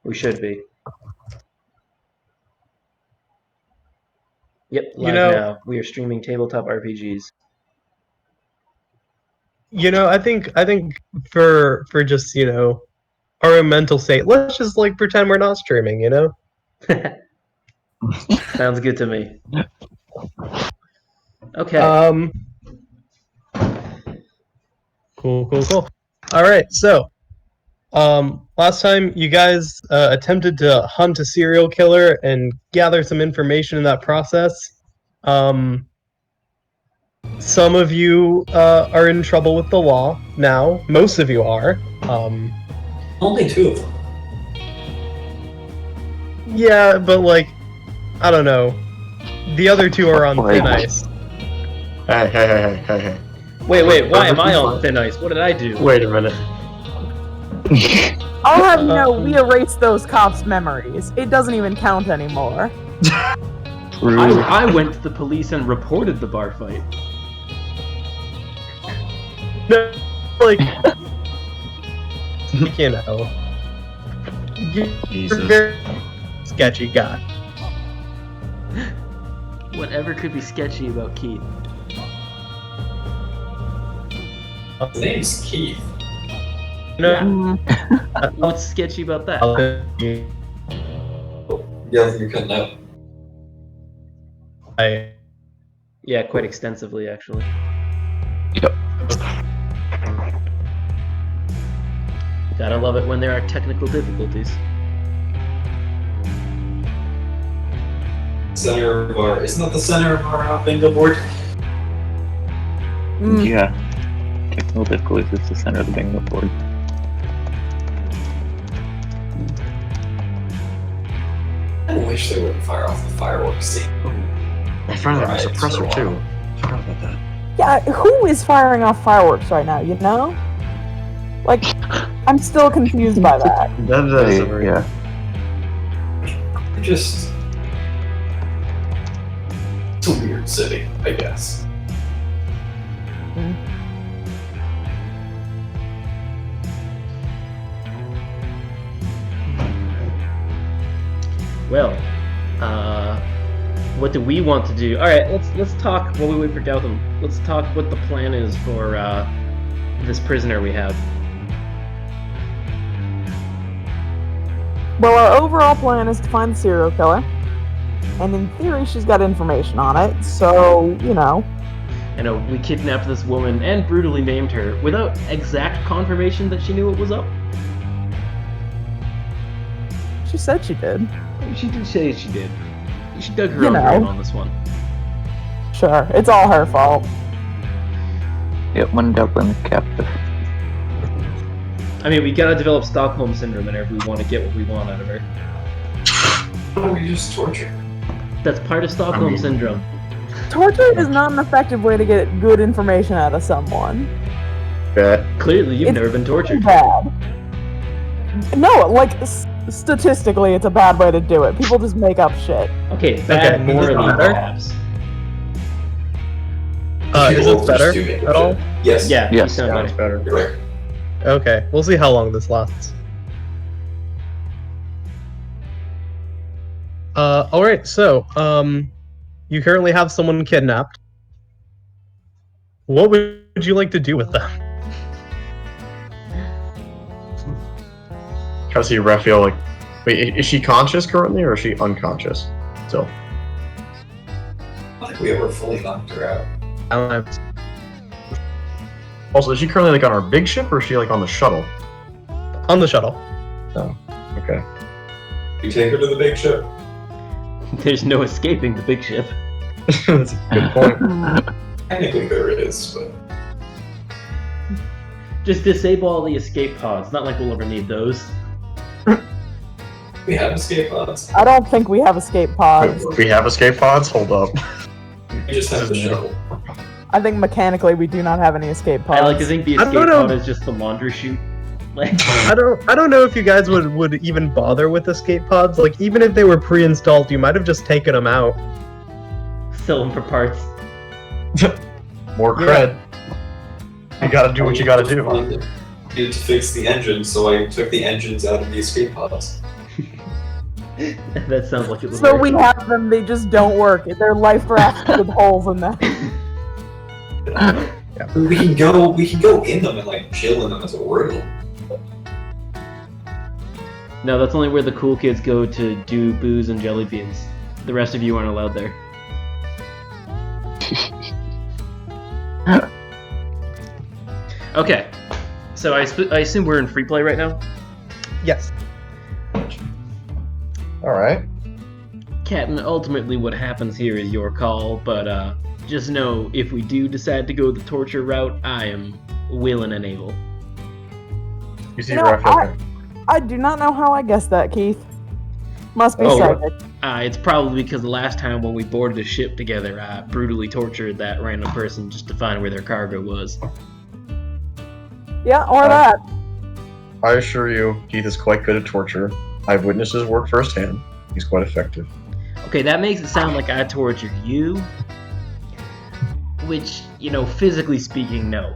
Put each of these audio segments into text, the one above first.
We should be. Yep, live now. We are streaming tabletop RPGs. I think for just, our mental state, let's just pretend we're not streaming, Sounds good to me. Okay. Cool. All right, so last time you guys attempted to hunt a serial killer and gather some information in that process. Some of you are in trouble with the law now. Most of you are. Only 2 of them. Yeah, but I don't know. The other 2 are on thin ice. Hey. Wait, why am I on thin ice? What did I do? Wait a minute. I'll have you know, we erased those cops' memories. It doesn't even count anymore. I went to the police and reported the bar fight. No, you're a very sketchy guy. Whatever could be sketchy about Keith. His name's Keith. What's sketchy about that? Yeah, you're cutting out. Yeah, quite extensively, actually. Yep. Gotta love it when there are technical difficulties. Center of our... Isn't that the center of our bingo board? Yeah. Technical difficulties is the center of the bingo board. I wish they wouldn't fire off the fireworks scene. I finally have a suppressor too. I forgot about that. Yeah, who is firing off fireworks right now, you know? I'm still confused by that. That is Yeah. Just... It's a weird city, I guess. Well, what do we want to do? All right, let's talk while we wait for Gautam. Let's talk what the plan is for this prisoner we have. Well, our overall plan is to find the serial killer. And in theory, she's got information on it, so, We kidnapped this woman and brutally maimed her without exact confirmation that she knew what was up. She said she did. She did say she did. She dug her own grave on this one. Sure, it's all her fault. Yep, when Dublin captive. I mean, we gotta develop Stockholm Syndrome in her if we want to get what we want out of her. Why don't we just torture? That's part of Stockholm Syndrome. Torture is not an effective way to get good information out of someone. Clearly, you've never been tortured. Bad. No, statistically, it's a bad way to do it. People just make up shit. Okay, bad morally, perhaps. Is it better at all? Yes. Yeah, Yes. you sound better. You're right. Okay, we'll see how long this lasts. Alright, so, you currently have someone kidnapped. What would you like to do with them? Try to see Raphael, wait, is she conscious currently, or is she unconscious still? I don't think we ever fully knocked her out. I don't know. Also, is she currently on our big ship, or is she on the shuttle? On the shuttle. Oh, okay. You take her to the big ship. There's no escaping the big ship. That's a good point. Technically there is, but... Just disable all the escape pods. Not like we'll ever need those. We have escape pods. I don't think we have escape pods. We have escape pods? Hold up. We just have the shuttle. I think mechanically we do not have any escape pods. I like to think the escape pod is just the laundry chute. I don't know if you guys would even bother with escape pods. Even if they were pre-installed, you might have just taken them out. Sell them for parts. More cred. You gotta do what you gotta do. Needed to fix the engine, so I took the engines out of the escape pods. That sounds like it was. So we have them, they just don't work. They're life rafts with holes in them. We can go in them and like chill in them as a room. No, that's only where the cool kids go to do booze and jelly beans. The rest of you aren't allowed there. Okay, so I assume we're in free play right now? Yes. Alright. Captain, ultimately what happens here is your call, but just know if we do decide to go the torture route, I am willing and able. You see You know, Raphael. I do not know how I guessed that, Keith. Must be Oh, psychic. It's probably because the last time when we boarded a ship together, I brutally tortured that random person just to find where their cargo was. Yeah, or that. I assure you, Keith is quite good at torture. I've witnessed his work firsthand. He's quite effective. Okay, that makes it sound like I tortured you. Which, you know, physically speaking, no.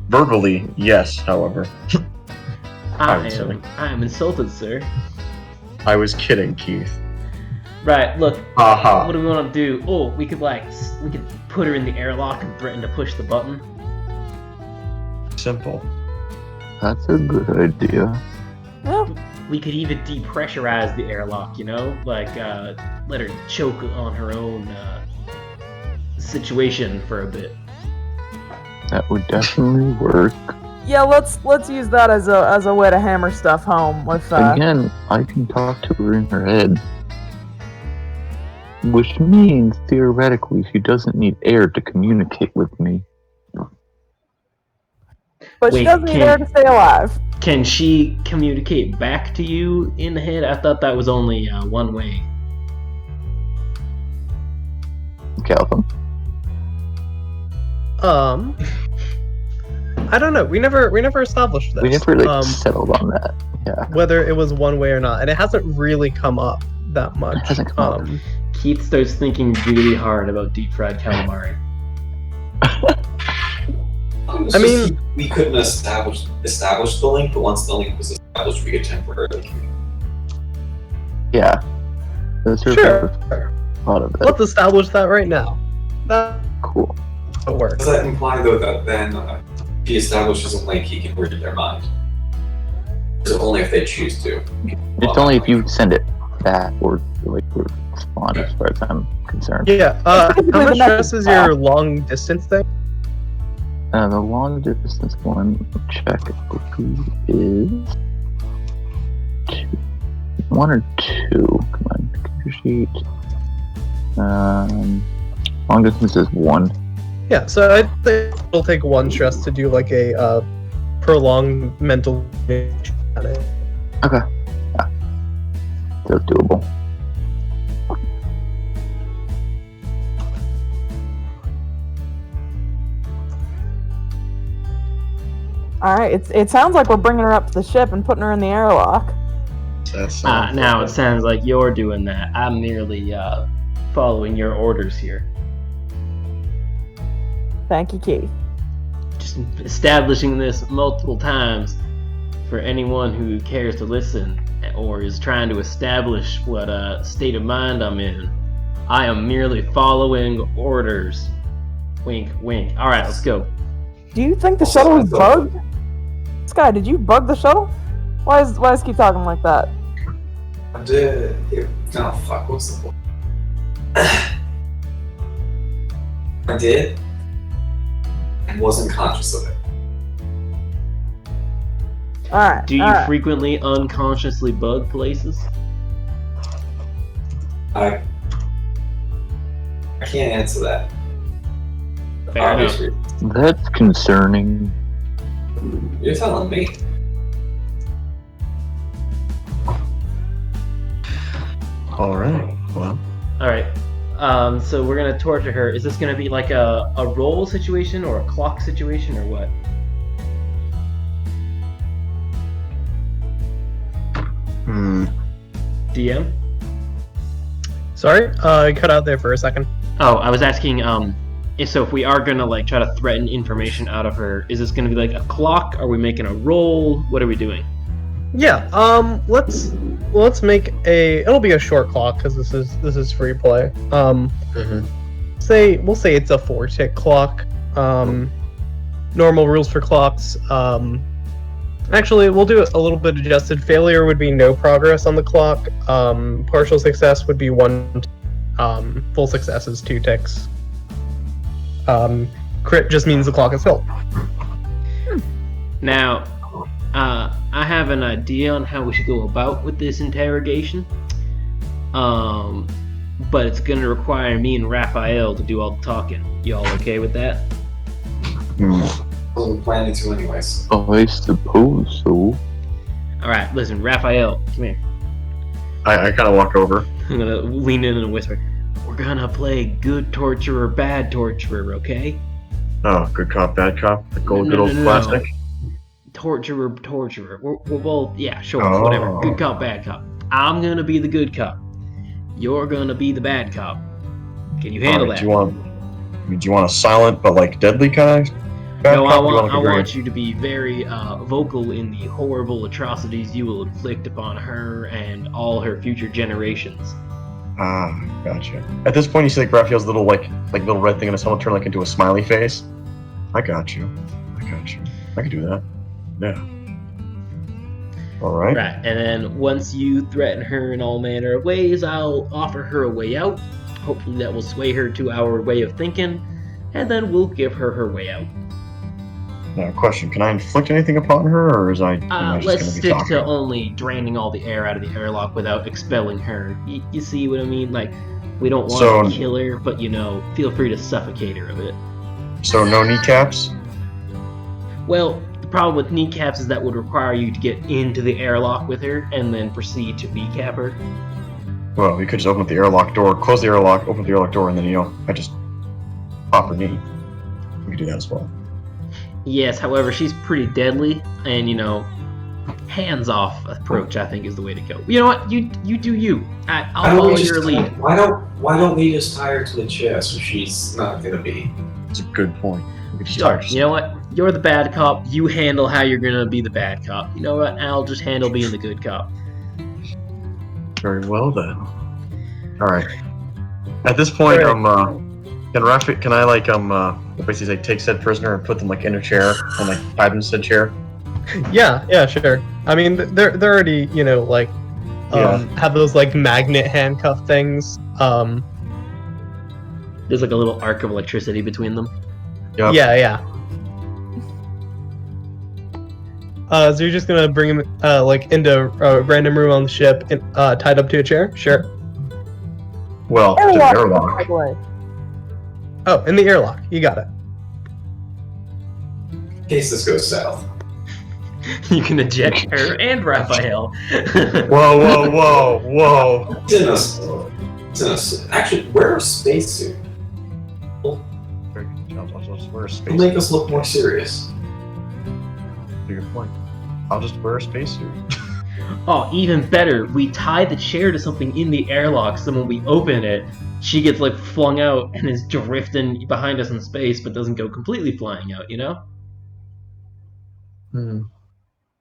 Verbally, yes, however. I sorry. am insulted, sir. I was kidding, Keith. Right, look, Aha. what do we want to do? Oh, we could put her in the airlock and threaten to push the button. Simple. That's a good idea. Yeah. We could even depressurize the airlock, you know? Like, let her choke on her own situation for a bit. That would definitely work. Yeah, let's use that as a way to hammer stuff home with Again, I can talk to her in her head. Which means, theoretically, she doesn't need air to communicate with me. but she Wait, does need air to stay alive. Can she communicate back to you in the head? I thought that was only one way. Calvin. I don't know. We never established this. We never settled on that. Yeah. Whether it was one way or not, and it hasn't really come up that much. It hasn't come up. Keith starts thinking really hard about deep fried calamari. It's I just mean- we couldn't establish the link, but once the link was established, we could temporarily. Yeah. That's her Sure. thought of it. Let's establish that right now. That Cool. works. Does that imply though that then if he establishes a link, he can read their mind? So only if they choose to. It's only if you send it back or like respond, as far as I'm concerned. Yeah. How Basically, much the stress message is your long distance thing? The long distance one check is 2. 1 or 2. Come on, computer sheet. Long distance is 1. Yeah. So I think it'll take 1 stress to do like a prolonged mental. Okay. Yeah. That's doable. All right, it sounds like we're bringing her up to the ship and putting her in the airlock. Now it sounds like you're doing that. I'm merely following your orders here. Thank you, Keith. Just establishing this multiple times for anyone who cares to listen or is trying to establish what state of mind I'm in. I am merely following orders. Wink, wink. All right, let's go. Do you think the shuttle is bugged? Sky, did you bug the shuttle? Why does Keith talking like that? Oh fuck, what's the point? I did. And wasn't conscious of it. Alright. Do you alright. frequently unconsciously bug places? I can't answer that. Fair enough. Obviously. That's concerning. You're telling me. Alright, well. Alright. So we're gonna torture her. Is this gonna be like a roll situation or a clock situation or what? DM? Sorry, I cut out there for a second. Oh, I was asking, if we are gonna like try to threaten information out of her, is this gonna be like a clock? Are we making a roll? What are we doing? Yeah. Let's make a. It'll be a short clock because this is free play. Mhm. We'll say it's a 4-tick clock. Normal rules for clocks. Actually, we'll do it a little bit adjusted. Failure would be no progress on the clock. Partial success would be 1. Full success is 2 ticks. Crit just means the clock is filled. Now, I have an idea on how we should go about with this interrogation. But it's gonna require me and Raphael to do all the talking. Y'all okay with that? I wasn't planning to anyways. I suppose so. Alright, listen, Raphael, come here. I kind of walk over. I'm gonna lean in and whisper. We're gonna play good torturer, bad torturer, okay? Oh, good cop, bad cop. The No, good old no. classic. Torturer. We're both, yeah, sure, Oh. whatever. Good cop, bad cop. I'm gonna be the good cop. You're gonna be the bad cop. Can you handle Alright, that? do you want a silent but like deadly kind of bad No, cop? I Do you want like a very- you to be very vocal in the horrible atrocities you will inflict upon her and all her future generations. Ah, gotcha. At this point, you see like Raphael's little like little red thing on his helmet turn like into a smiley face. I got you. I can do that. Yeah. All right. Right, and then once you threaten her in all manner of ways, I'll offer her a way out. Hopefully that will sway her to our way of thinking, and then we'll give her her way out. Now, question: can I inflict anything upon her, or am I just Let's going to be stick talking? to only draining all the air out of the airlock without expelling her. You see what I mean? Like, we don't want So- to kill her, but feel free to suffocate her a bit. So no kneecaps. Well, the problem with kneecaps is that would require you to get into the airlock with her and then proceed to kneecap her. Well, we could just open up the airlock door, close the airlock, open up the airlock door, and then I just pop her knee. We could do that as well. Yes, however, she's pretty deadly, and hands-off approach I think is the way to go. You know what? You do you. I'll follow your lead. Why don't we just tie her to the chair so she's not gonna be? That's a good point. We could just Sure. tie her- You know what? You're the bad cop. You handle how you're gonna be the bad cop. You know what? I'll just handle being the good cop. Very well then. All right. At this point, Alright. can I basically take said prisoner and put them like in a chair and like tie them to said chair? Yeah, sure. I mean, they're already Yeah. have those like magnet handcuff things. There's like a little arc of electricity between them. Yep. Yeah. So you're just gonna bring him into a random room on the ship and tied up to a chair? Sure. Well, to the Airlock, airlock. by the way. Oh, in the airlock. You got it. In case this goes south. You can eject her and Raphael. Whoa! Actually, wear a spacesuit. Very good job. I'll just wear a It'll spacesuit. make us look more serious. Good point. I'll just wear a spacesuit. Oh, even better, we tie the chair to something in the airlock so when we open it, she gets like flung out and is drifting behind us in space but doesn't go completely flying out, No,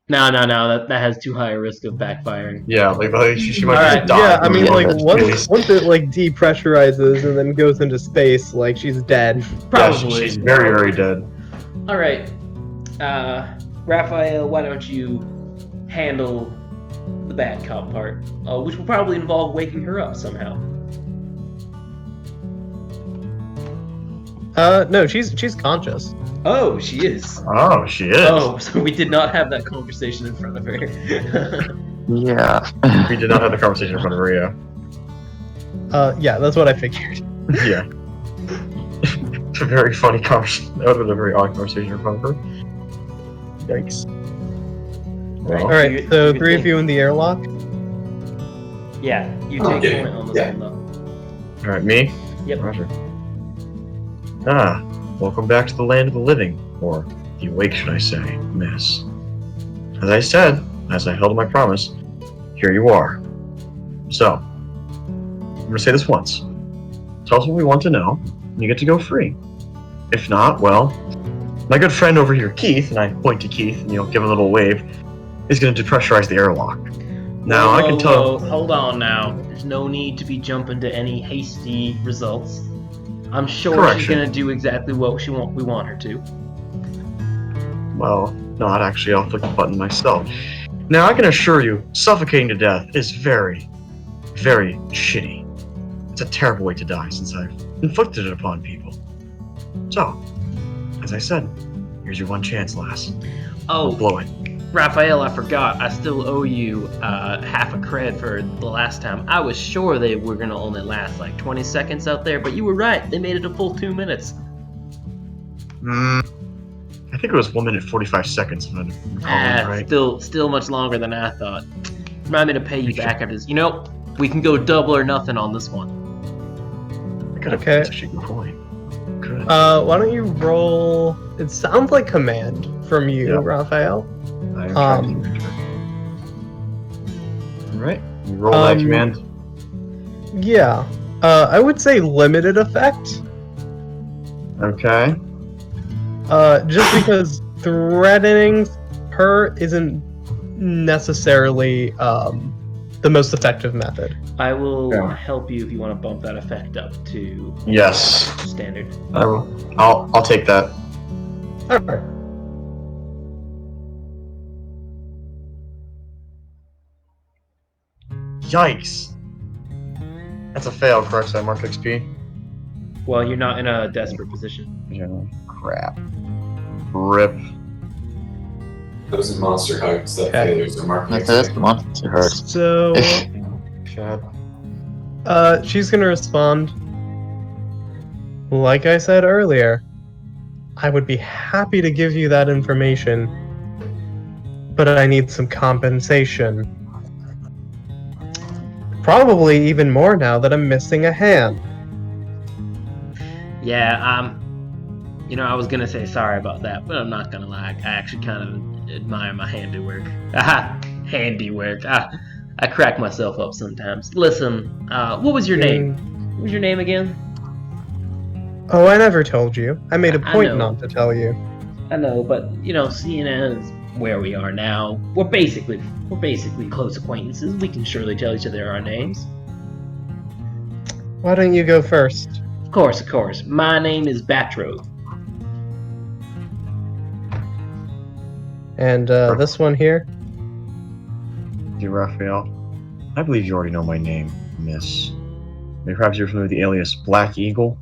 that has too high a risk of backfiring. Yeah, like she might Alright, just die. Yeah, I mean, Yeah, like that's once it like depressurizes and then goes into space, like she's dead. Yeah, Probably. she's very, very dead. Alright. Raphael, why don't you handle the bad cop part, which will probably involve waking her up somehow. No, she's conscious. Oh, she is. Oh, she is. Oh, so we did not have that conversation in front of her. Yeah. We did not have the conversation in front of her, yeah. Yeah, that's what I figured. Yeah. It's a very funny conversation. That would have been a very odd conversation in front of her. Yikes. Well, All right, You- so you three of think- you in the airlock. Yeah, you take Okay, point on this yeah. one though. Alright, me? Yep. Roger. Ah, welcome back to the land of the living. Or the awake, should I say, miss. As I said, as I held my promise, here you are. So, I'm gonna say this once. Tell us what we want to know, and you get to go free. If not, well, my good friend over here, Keith, and I point to Keith and give him a little wave, is going to depressurize the airlock. Now, Whoa, I can tell... whoa, hold on now. There's no need to be jumping to any hasty results. I'm sure she's Correction. gonna do exactly what we want her to. Well, not actually. I'll flick the button myself. Now, I can assure you, suffocating to death is very, very shitty. It's a terrible way to die since I've inflicted it upon people. So, as I said, here's your one chance, lass. Oh, Blow it. Raphael, I forgot. I still owe you half a cred for the last time. I was sure they were gonna only last like 20 seconds out there, but you were right. They made it a full 2 minutes. I think it was 1 minute 45 seconds, if I'm recalling right. Still much longer than I thought. Remind me to pay you back after this. You know, we can go double or nothing on this one. Okay. That's actually a good point. Good. Why don't you roll? It sounds like command from you, Yep. Raphael. I am trying to enter. Alright, you roll that command. Yeah. I would say limited effect. Okay. Just because threatening her isn't necessarily the most effective method. I will Yeah. help you if you want to bump that effect up to Yes. standard. I will. I'll take that. Alright. Yikes. That's a fail, correct? So I mark XP? Well, you're not in a desperate position. Yeah. Crap. Rip. Those are monster hugs that Okay. failures are marking. That's monster hurts. So, Chad. she's gonna respond. Like I said earlier, I would be happy to give you that information, but I need some compensation. Probably even more now that I'm missing a hand. Yeah, you know, I was gonna say sorry about that, but I'm not gonna lie. I actually kind of admire my handiwork. Handiwork. I crack myself up sometimes. Listen, what was your name? What was your name again? Oh, I never told you. I made a I point know. not to tell you. I know, but you know, seeing as where we are now, we're basically close acquaintances. We can surely tell each other our names. Why don't you go first? Of course. My name is Batroth. And this one here? Dear Raphael, I believe you already know my name, miss. Maybe perhaps you're familiar with the alias Black Eagle?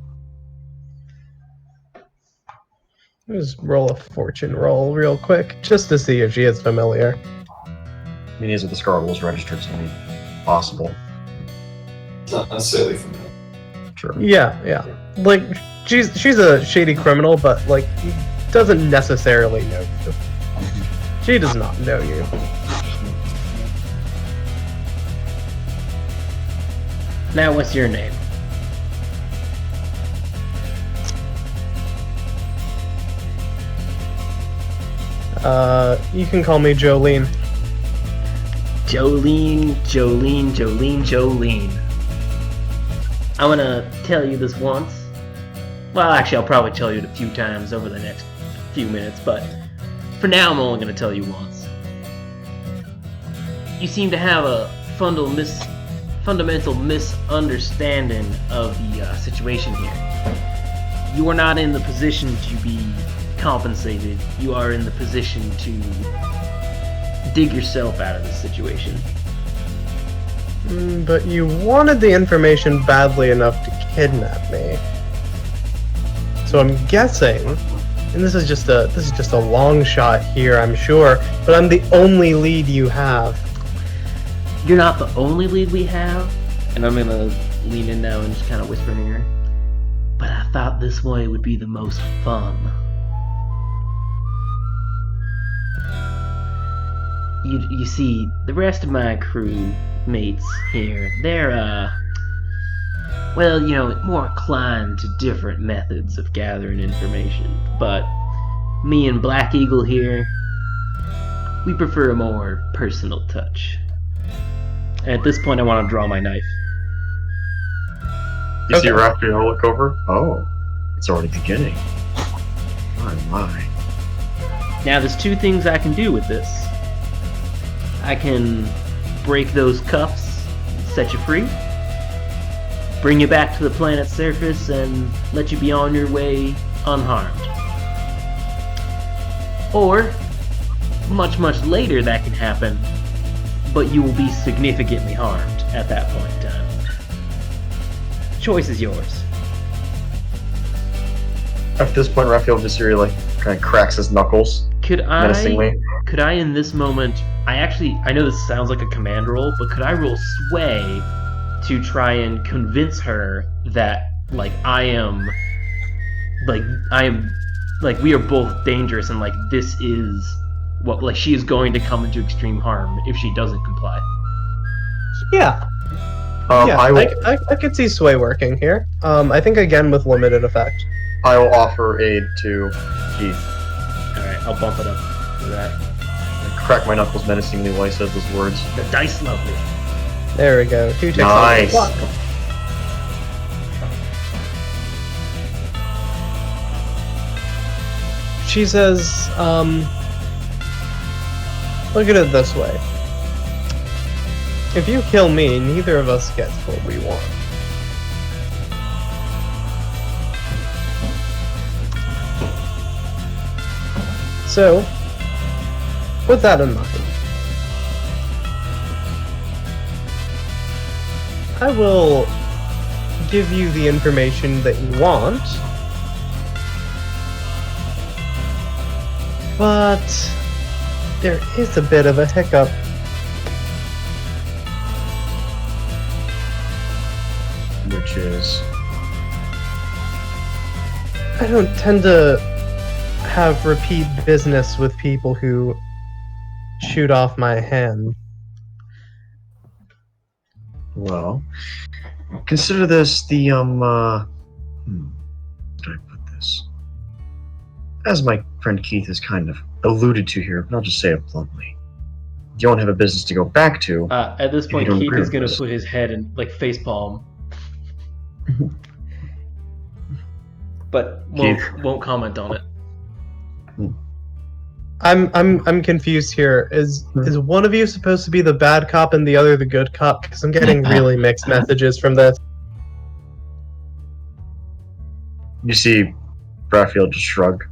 Just roll a fortune roll real quick, just to see if she is familiar. I mean, is with the Scar Rules registered, so maybe possible. It's not necessarily familiar. Sure. Yeah. Like, she's a shady criminal, but, like, doesn't necessarily know you. She does not know you. Now, what's your name? You can call me Jolene. Jolene. I'm gonna tell you this once. Well, actually, I'll probably tell you it a few times over the next few minutes, but for now, I'm only gonna tell you once. You seem to have a fundamental misunderstanding of the situation here. You are not in the position to be compensated. You are in the position to dig yourself out of this situation. But you wanted the information badly enough to kidnap me. So I'm guessing, and this is just a long shot here, I'm sure, but I'm the only lead you have. You're not the only lead we have, and I'm gonna lean in now and just kind of whisper in her. But I thought this way would be the most fun. You see, the rest of my crew mates here, they're, well, you know, more inclined to different methods of gathering information. But me and Black Eagle here, we prefer a more personal touch. And at this point, I want to draw my knife. You see Okay. Raphael look over? Oh, it's already beginning. My. Now, there's two things I can do with this. I can break those cuffs, set you free, bring you back to the planet's surface, and let you be on your way unharmed. Or, much later that can happen, but you will be significantly harmed at that point in time. Choice is yours. At this point, Raphael Visceri kind of cracks his knuckles menacingly. Could I in this moment, I know this sounds like a command roll, but could I roll sway to try and convince her that we are both dangerous and this is what she is going to come into extreme harm if she doesn't comply? Yeah. I could see sway working here. I think again with limited effect. I will offer aid to Keith. Alright, I'll bump it up for that. I crack my knuckles menacingly while he says those words. The dice love me. There we go. 2 ticks Nice. on the clock. She says, look at it this way. If you kill me, neither of us gets what we want. So, with that in mind, I will give you the information that you want, but there is a bit of a hiccup. Which is? I don't tend to have repeat business with people who shoot off my hand. Well, consider this the, how did I put this? As my friend Keith has kind of alluded to here, but I'll just say it bluntly. You don't have a business to go back to. At this point, don't Keith agree is with going this. to put his head in, facepalm. But won't comment on it. I'm confused here. Is one of you supposed to be the bad cop and the other the good cop? Because I'm getting really mixed messages from this. You see Raphael just shrug.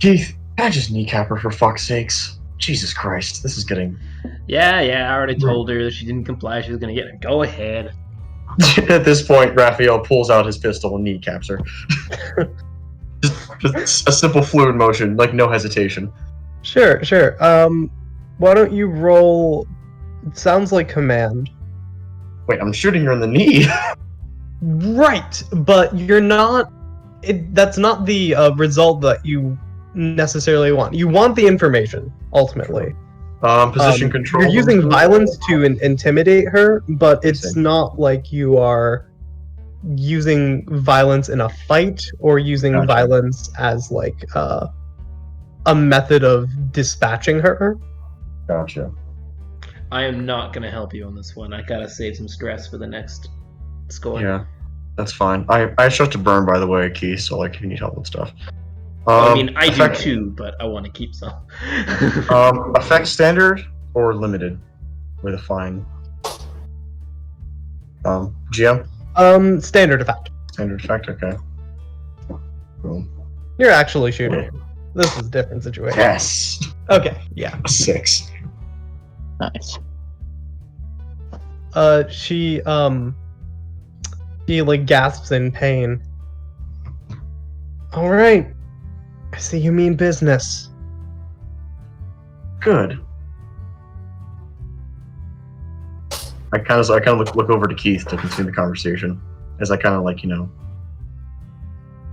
Keith, I just kneecap her for fuck's sakes. Jesus Christ, this is getting... Yeah, I already told her that she didn't comply. She was going to get it. Go ahead. At this point, Raphael pulls out his pistol and kneecaps her. just a simple fluid motion, no hesitation. Sure. Why don't you roll... It sounds like command. Wait, I'm shooting her in the knee. Right, but you're not... that's not the result that you necessarily want. You want the information, ultimately. Position control. You're using violence to intimidate her, but it's not like you are using violence in a fight or using violence as a method of dispatching her. Gotcha. I am not going to help you on this one. I got to save some stress for the next score. Yeah, that's fine. I shut to burn, by the way, Keith, so if you need help with stuff. I do too, but I want to keep some. Effect standard or limited with a fine. GM? Standard effect. Standard effect, okay. Boom. You're actually shooting. This is a different situation. Yes! Okay, yeah. 6. Nice. She gasps in pain. Alright. I see you mean business. Good. I kind of look over to Keith to continue the conversation as I kind of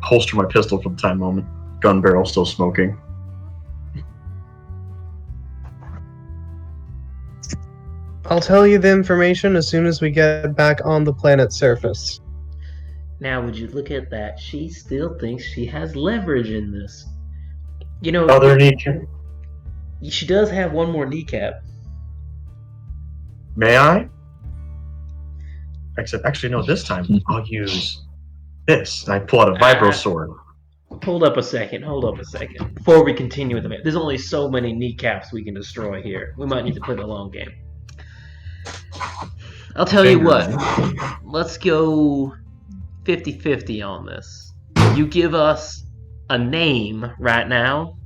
holster my pistol for the time moment. Gun barrel still smoking. I'll tell you the information as soon as we get back on the planet's surface. Now, would you look at that? She still thinks she has leverage in this. Other kneecap? She does have one more kneecap. May I? Except, actually, no, this time I'll use this. And I pull out a vibro sword. Hold up a second. Before we continue with the map, there's only so many kneecaps we can destroy here. We might need to play the long game. I'll tell you what. Let's go 50-50 on this. You give us a name right now,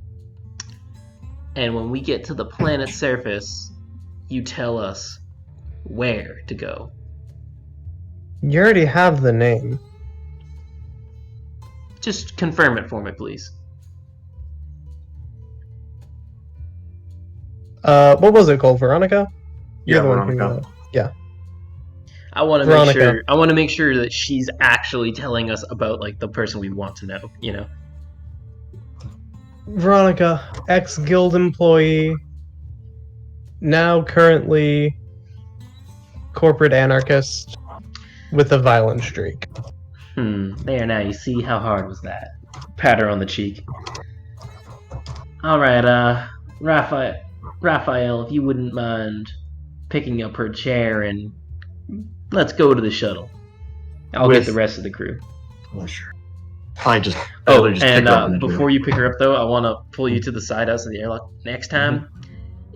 and when we get to the planet's surface, you tell us where to go. You already have the name. Just confirm it for me, please. What was it called? Veronica? Yeah, You're the one Veronica. yeah. I want to make Veronica. sure. I want to make sure that she's actually telling us about like the person we want to know. You know. Veronica, ex-guild employee, now currently corporate anarchist with a violent streak. There now. You see how hard was that? Pat her on the cheek. All right, Raphael, if you wouldn't mind picking up her chair and let's go to the shuttle. I'll get the rest of the crew. Oh, sure. I just And picked up and before you pick her up, though, I want to pull you to the side outside the airlock. Next time,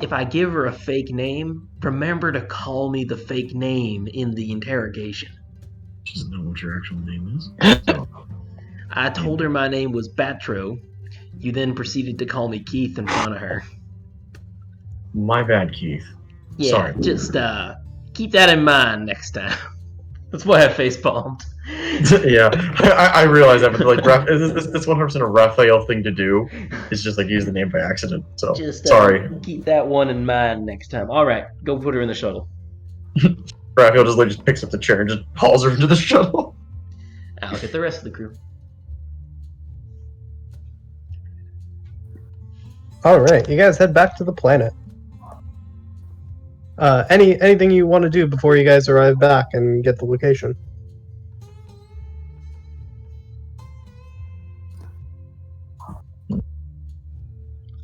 if I give her a fake name, remember to call me the fake name in the interrogation. She doesn't know what your actual name is. So, I told her my name was Batro. You then proceeded to call me Keith in front of her. my bad, Keith. Yeah, Sorry. just keep that in mind next time. That's why I face palmed. Yeah, I realize that, but like, it's 100% a Raphael thing to do. It's just like use the name by accident. So Just sorry, keep that one in mind next time. All right, go put her in the shuttle. Raphael just picks up the chair and just hauls her into the shuttle. I'll get the rest of the crew. All right, you guys head back to the planet. Anything you want to do before you guys arrive back and get the location?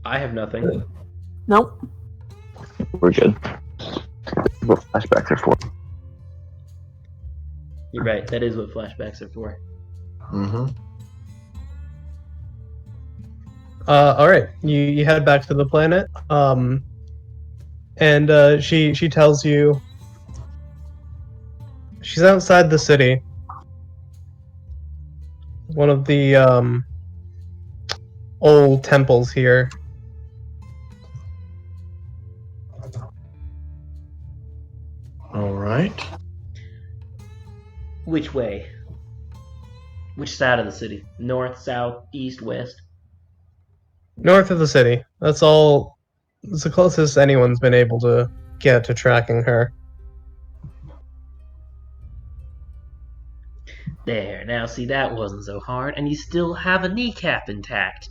I have nothing. Nope. We're good. What flashbacks are for? You're right. That is what flashbacks are for. Mm-hmm. All right, you head back to the planet. And she tells you she's outside the city. One of the old temples here. All right. Which way? Which side of the city? North, south, east, west? North of the city. That's all. It's the closest anyone's been able to get to tracking her. There. Now, see, that wasn't so hard, and you still have a kneecap intact.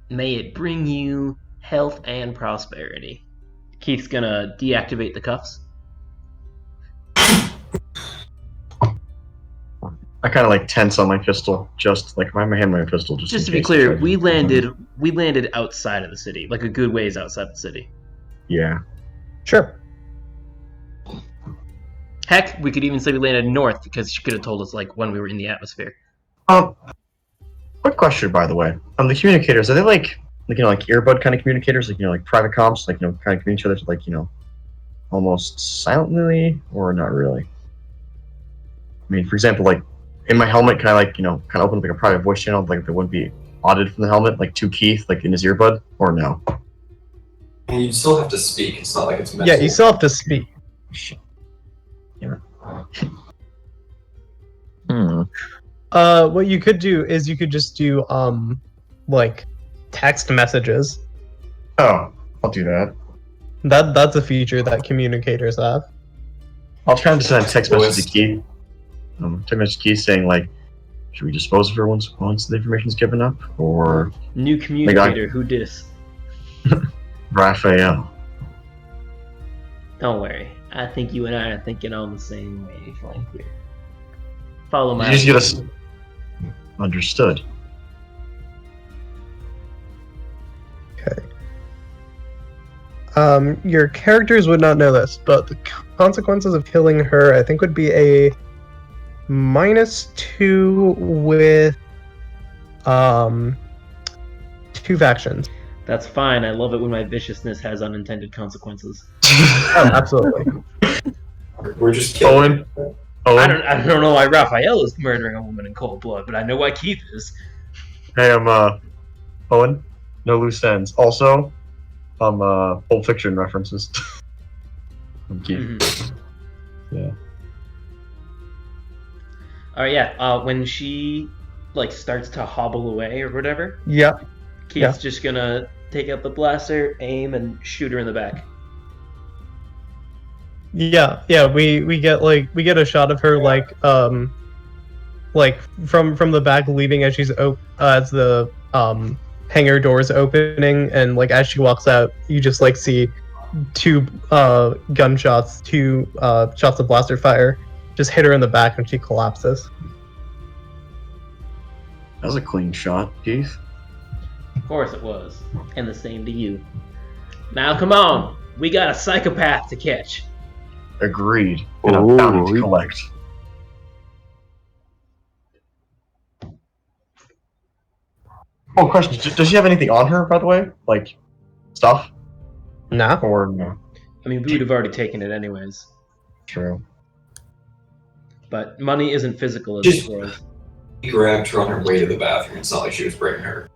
May it bring you health and prosperity. Keith's gonna deactivate the cuffs. I kind of like tense on my pistol, just like my hand, my pistol. Just to be clear, we landed outside of the city, like a good ways outside the city. Yeah. Sure. Heck, we could even say we landed north because she could have told us like when we were in the atmosphere. Quick question, by the way. The communicators, are they like earbud kind of communicators, like private comms, kind of communicate each other, like almost silently, or not really? I mean, for example, like in my helmet, can I kind of open up like a private voice channel, like that wouldn't be audited from the helmet, like to Keith, like in his earbud, or no? And you still have to speak. It's not like it's mental. Yeah, you still have to speak. Yeah. What you could do is you could just do like text messages. Oh, I'll do that. That's a feature that communicators have. I'll try and send a text message to Keith. Text message to Keith saying like, should we dispose of her once the information's given up, or New communicator, who dis? Raphael? Don't worry. I think you and I are thinking on the same wavelength here. Follow my You just get us understood. Your characters would not know this, but the consequences of killing her, I think, would be a -2 with 2 factions. That's fine. I love it when my viciousness has unintended consequences. Oh, absolutely. We're just killing. Owen? I don't know why Raphael is murdering a woman in cold blood, but I know why Keith is. Hey, I'm Owen. No loose ends. Also, I'm Pulp Fiction references. I'm Keith. Mm-hmm. Yeah. Alright, yeah. When she starts to hobble away or whatever, Yeah. Keith's just gonna take out the blaster, aim, and shoot her in the back. Yeah, we get a shot of her from the back leaving as she's as the hangar doors opening, and as she walks out, you just see 2 gunshots, 2 shots of blaster fire just hit her in the back and she collapses. That was a clean shot, Keith. Of course it was. And the same to you. Now come on! We got a psychopath to catch. Agreed. And a bounty to collect. Oh, question. Does she have anything on her, by the way? Like, stuff? Nah. Or no? I mean, we would have already taken it anyways. True. But money isn't physical in Just- this world. He grabbed her on her way to the bathroom. It's not like she was bringing her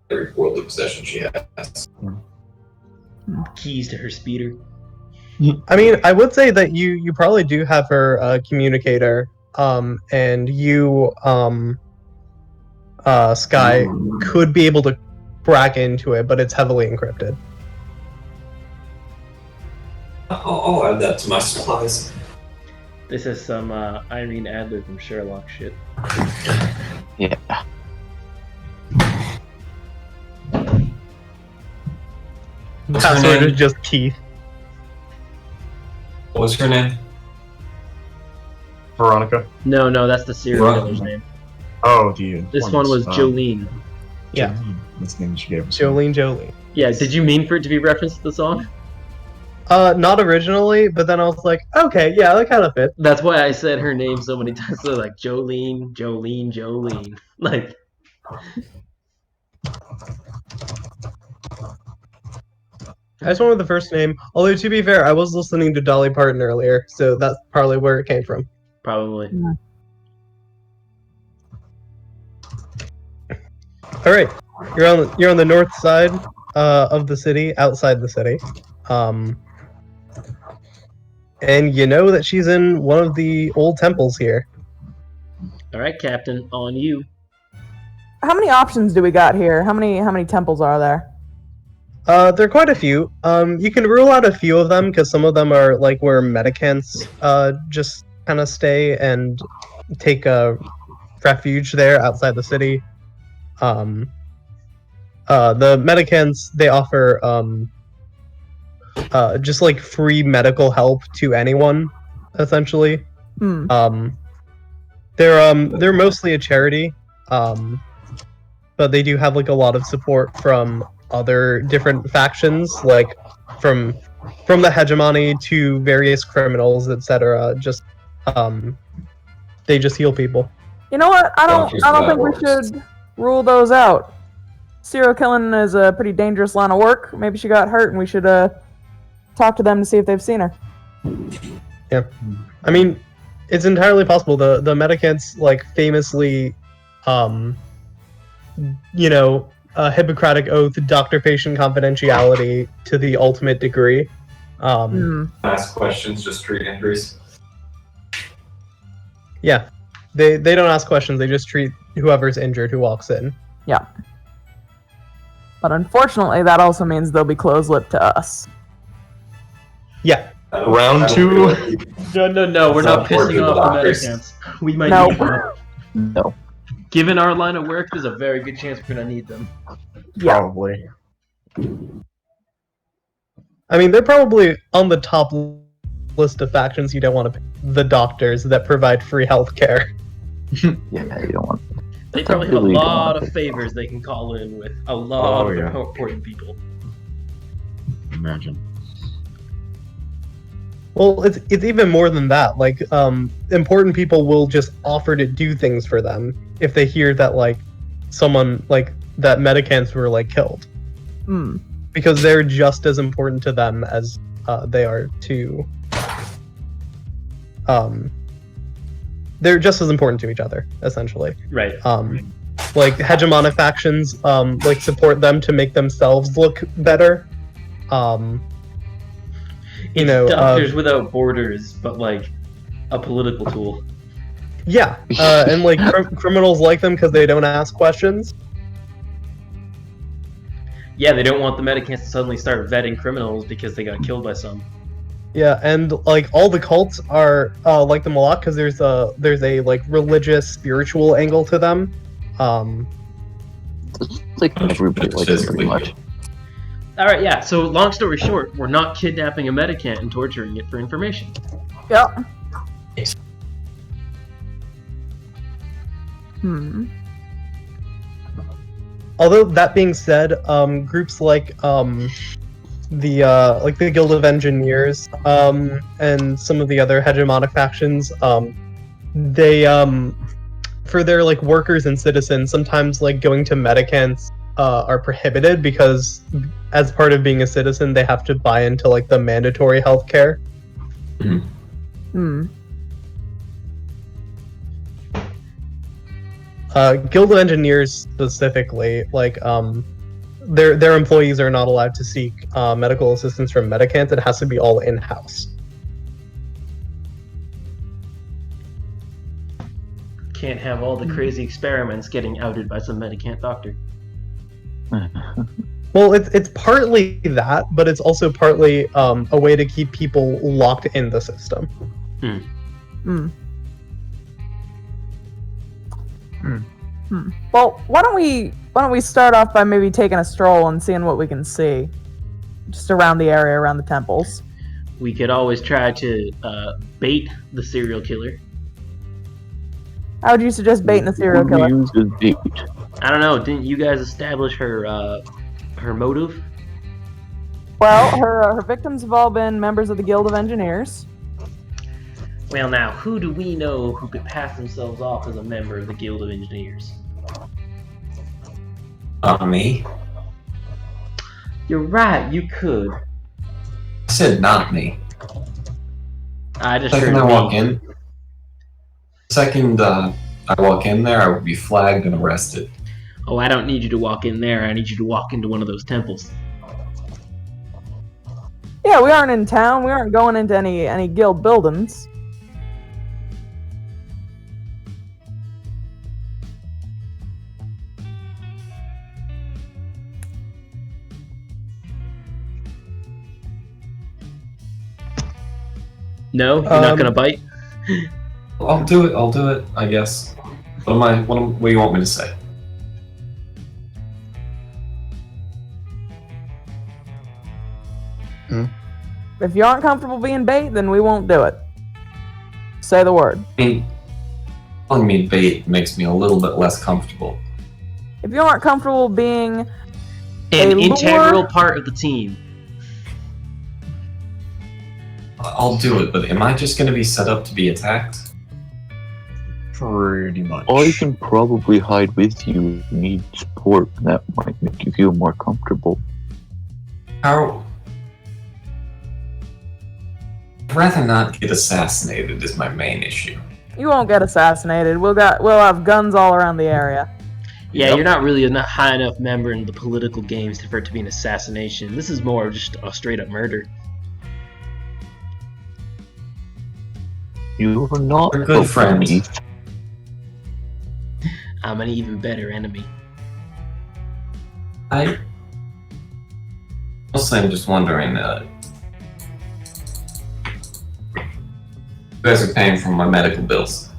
every worldly possession she has. Keys to her speeder. I mean, I would say that you probably do have her communicator, and you, Sky, could be able to crack into it, but it's heavily encrypted. I'll add that to my supplies. This is some Irene Adler from Sherlock shit. Yeah. What's her Password name? is just Keith. What's her name? Veronica? No, that's the serial Right. killer's name. Oh, the This one was Jolene. Yeah. That's the name she gave us. Jolene. Yeah, did you mean for it to be referenced to the song? Not originally, but then I was like, okay, yeah, that kind of fits. That's why I said her name so many times. So Jolene. Like, I just wanted the first name. Although, to be fair, I was listening to Dolly Parton earlier, so that's probably where it came from. probably. All right, you're on the north side of the city, outside the city, and you know that she's in one of the old temples here. Alright, Captain, on you. How many options do we got here? How many temples are there? There are quite a few. You can rule out a few of them because some of them are where Medicants just kind of stay and take a refuge there outside the city. The Medicants, they offer just free medical help to anyone, essentially. They're mostly a charity, but they do have a lot of support from other different factions, from the hegemony to various criminals, etc. Just they just heal people. You know what? I don't think we Doctors, should rule those out. Serial killing is a pretty dangerous line of work. Maybe she got hurt, and we should talk to them to see if they've seen her. Yeah, I mean, it's entirely possible. The Medicants famously, a Hippocratic oath, doctor-patient confidentiality to the ultimate degree. Ask questions, just treat injuries. Yeah, they don't ask questions. They just treat whoever's injured who walks in. Yeah. But unfortunately, that also means they'll be closed-lipped to us. Yeah. Round 2. No, we're It's not not pissing important off to the doctors. Medicants. We might No. need them. No. Given our line of work, there's a very good chance we're gonna need them. Yeah. Probably. I mean, they're probably on the top list of factions you don't want to pick. The doctors that provide free health care. Yeah, you don't want. They probably have a Really don't lot want of to. favors they can call in with. A lot Oh, of yeah. important people. Imagine. Well, it's even more than that. Important people will just offer to do things for them if they hear that someone like that medicants were like killed. Hmm. Because they're just as important to them as they are to they're just as important to each other, essentially. Right. Like hegemonic factions like support them to make themselves look better. You know, Doctors Without Borders, but like a political tool. yeah, and like criminals like them because they don't ask questions. Yeah, they don't want the medicants to suddenly start vetting criminals because they got killed by some. Yeah, and like all the cults are like them a lot because there's a like religious, spiritual angle to them. It's like everybody likes it pretty much. All right, yeah. So long story short, we're not kidnapping a medicant and torturing it for information. Yep. Hmm. Although that being said, groups like the Guild of Engineers and some of the other hegemonic factions, they for their like workers and citizens, sometimes like going to medicants are prohibited because as part of being a citizen, they have to buy into like the mandatory healthcare. Hmm. Guild of Engineers specifically, like their employees are not allowed to seek medical assistance from medicants. It has to be all in-house. Can't have all the crazy experiments getting outed by some medicant doctor. Well, it's partly that, but it's also partly a way to keep people locked in the system. Hmm. Well, why don't we start off by maybe taking a stroll and seeing what we can see, just around the area, around the temples. We could always try to bait the serial killer. How would you suggest baiting a serial killer? Use as bait. I don't know. Didn't you guys establish her motive? Well, her victims have all been members of the Guild of Engineers. Well, now, who do we know who could pass themselves off as a member of the Guild of Engineers? Me. You're right, you could. I said not me. I just Second heard I walk me. in. Second I walk in there, I would be flagged and arrested. Oh, I don't need you to walk in there. I need you to walk into one of those temples. Yeah, we aren't in town. We aren't going into any guild buildings. No, you're not gonna bite. I'll do it, I guess. What do you want me to say? If you aren't comfortable being bait, then we won't do it. Say the word. I mean, calling me bait makes me a little bit less comfortable. If you aren't comfortable being An a integral lure- part of the team. I'll do it, but am I just going to be set up to be attacked? Pretty much. I can probably hide with you if you need support. That might make you feel more comfortable. How? I'd rather not get assassinated is my main issue. You won't get assassinated. We'll have guns all around the area. Yeah, Yep. you're not really a high enough member in the political games for it to be an assassination. This is more of just a straight up murder. You are not We're good a friends. enemy. I'm an even better enemy. Mostly I'm just wondering, you guys are paying for my medical bills.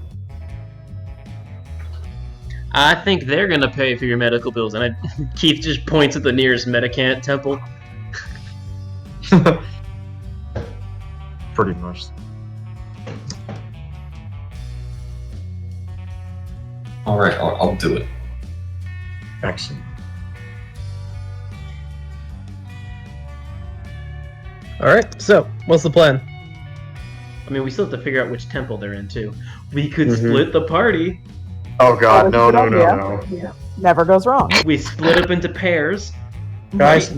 I think they're gonna pay for your medical bills, and Keith just points at the nearest medicant temple. Pretty much. Alright, I'll do it. Excellent. Alright, so what's the plan? I mean, we still have to figure out which temple they're in too. We could Mhm. split the party. Oh god, no, Always a no, good no, idea. no. Never goes wrong. We split up into pairs. Guys,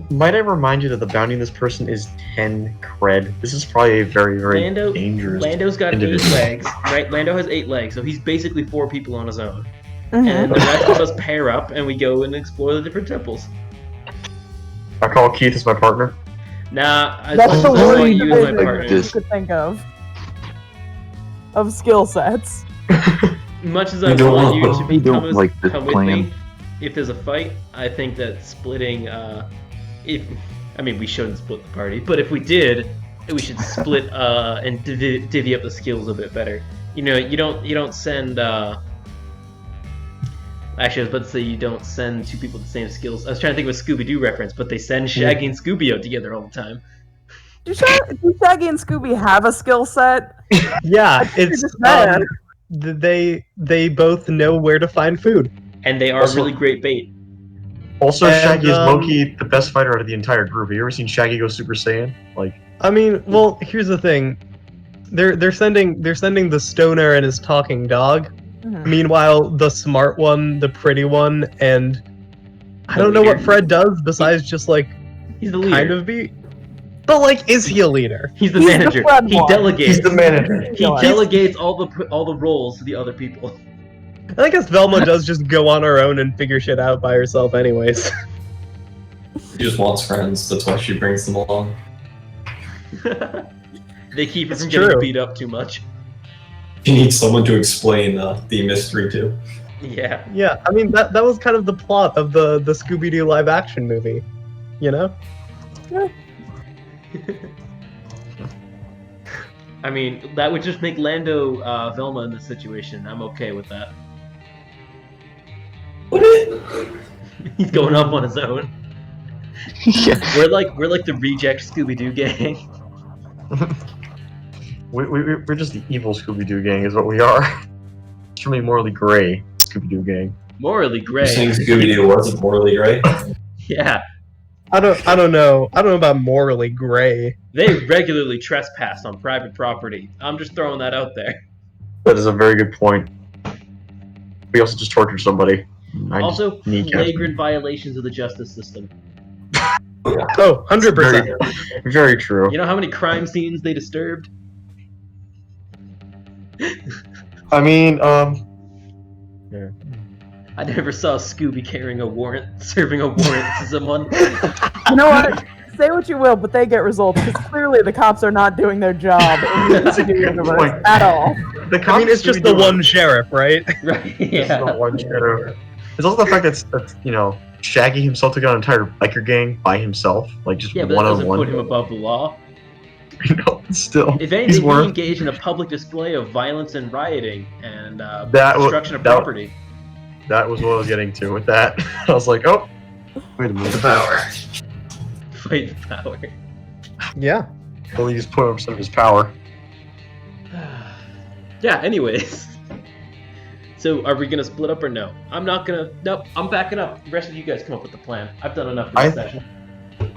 might I remind you that the bounty on this person is 10 cred? This is probably a very, very dangerous. Lando's got 8 individual. legs, right? Lando has 8 legs, so he's basically 4 people on his own. Mhm. And the rest of us pair up, and we go and explore the different temples. I call Keith as my partner. Nah, as That's much the as I want worst you as my division partner. you could think of skill sets. Much as I You don't want you want- to I don't come, like this come with plan. me, if there's a fight, I think that splitting, we shouldn't split the party, but if we did, we should split and divvy up the skills a bit better. You know, you don't send. Actually, I was about to say you don't send 2 people with the same skills. I was trying to think of a Scooby-Doo reference, but they send Shaggy and Scooby out together all the time. Do Shaggy and Scooby have a skill set? Yeah, think it's it's bad. they both know where to find food. And they are Also- really great bait. Also, And, Shaggy is low-key the best fighter out of the entire group. Have you ever seen Shaggy go Super Saiyan? Like, I mean, well, here's the thing. They're sending the stoner and his talking dog. Mhm. Meanwhile, the smart one, the pretty one, and I The don't know what leader. Fred does besides just like He's the leader. kind of be. But like, is he a leader? He's the He's the manager. Fred He one. delegates. he's the manager. He delegates all the roles to the other people. I guess Velma does just go on her own and figure shit out by herself, anyways. She just wants friends. That's why she brings them along. They keep her It's from getting true. beat up too much. She needs someone to explain the mystery to. Yeah. Yeah, I mean that was kind of the plot of the Scooby-Doo live action movie, you know? I mean, that would just make Lando Velma in this situation. I'm okay with that. He's going off on his own. Yeah. We're like the reject Scooby-Doo gang. We're just the evil Scooby-Doo gang, is what we are. Extremely morally gray Scooby-Doo gang. Morally You're saying gray. Scooby-Doo wasn't morally right? Yeah. I don't know about morally gray. They regularly trespass on private property. I'm just throwing that out there. That is a very good point. We also just tortured somebody. I Also, just kneecapped flagrant violations of the justice system. Oh, 100%. Very, very true. You know how many crime scenes they disturbed? I mean, I never saw Scooby carrying a warrant, serving a warrant to someone. You know what? Say what you will, but they get results because clearly the cops are not doing their job in the That's a Scooby good universe point. at all. the I mean, it's just the one sheriff, right? Right? It's Yeah. not one sheriff. It's also the fact that you know, Shaggy himself took out an entire biker gang by himself, like just Yeah, but that one on doesn't put him one. above the law. You know, still, If he's anything, he worth. engaged in a public display of violence and rioting and That wa- destruction of that- property. That was what I was getting to with that. I was like, oh, wait a minute, the power. Fight the power. Yeah. Well, he just put up some of his power. Yeah, anyways. So, are we gonna split up or no? I'm not gonna. Nope, I'm backing up. The rest of you guys come up with the plan. I've done enough for this session.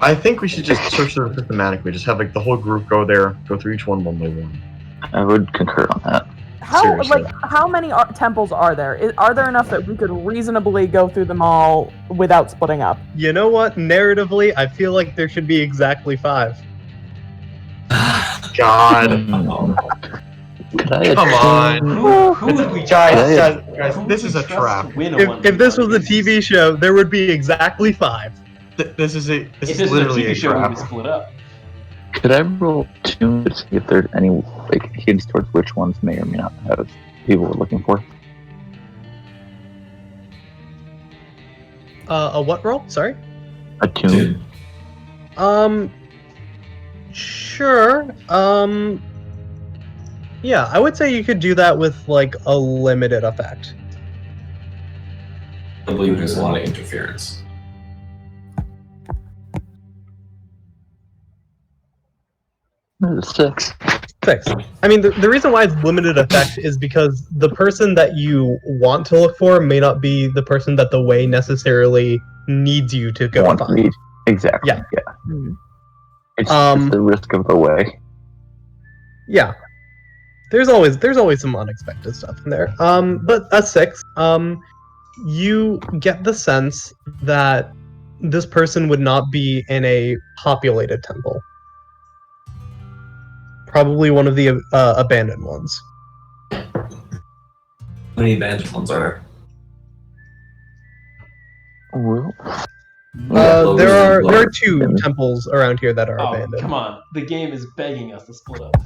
I think we should just search them systematically. Just have like the whole group go there, go through each one by one. I would concur on that. Seriously. How many temples are there? Are there enough that we could reasonably go through them all without splitting up? You know what? Narratively, I feel like there should be exactly 5. God, Could I come on, Who would we guys, who guys, would this we is a trust trap. to win a If this was a 1v1 TV show, there would be exactly 5. This is If this this is literally was a TV show, we trap. would split up. Could I roll 2 to see if there's any like hints towards which ones may or may not have people we're looking for? A what roll? Sorry. A tune. Sure. Yeah, I would say you could do that with like a limited effect. I believe there's a lot of interference. There's a 6. 6. I mean, the reason why it's limited effect is because the person that you want to look for may not be the person that the way necessarily needs you to go Want find. me? Exactly. Yeah. It's Um, the risk of the way. Yeah. there's always some unexpected stuff in there. But a 6. You get the sense that this person would not be in a populated temple. Probably one of the abandoned ones. How many abandoned ones are Well, There are 2 temples around here that are Oh, abandoned. come on. The game is begging us to split up.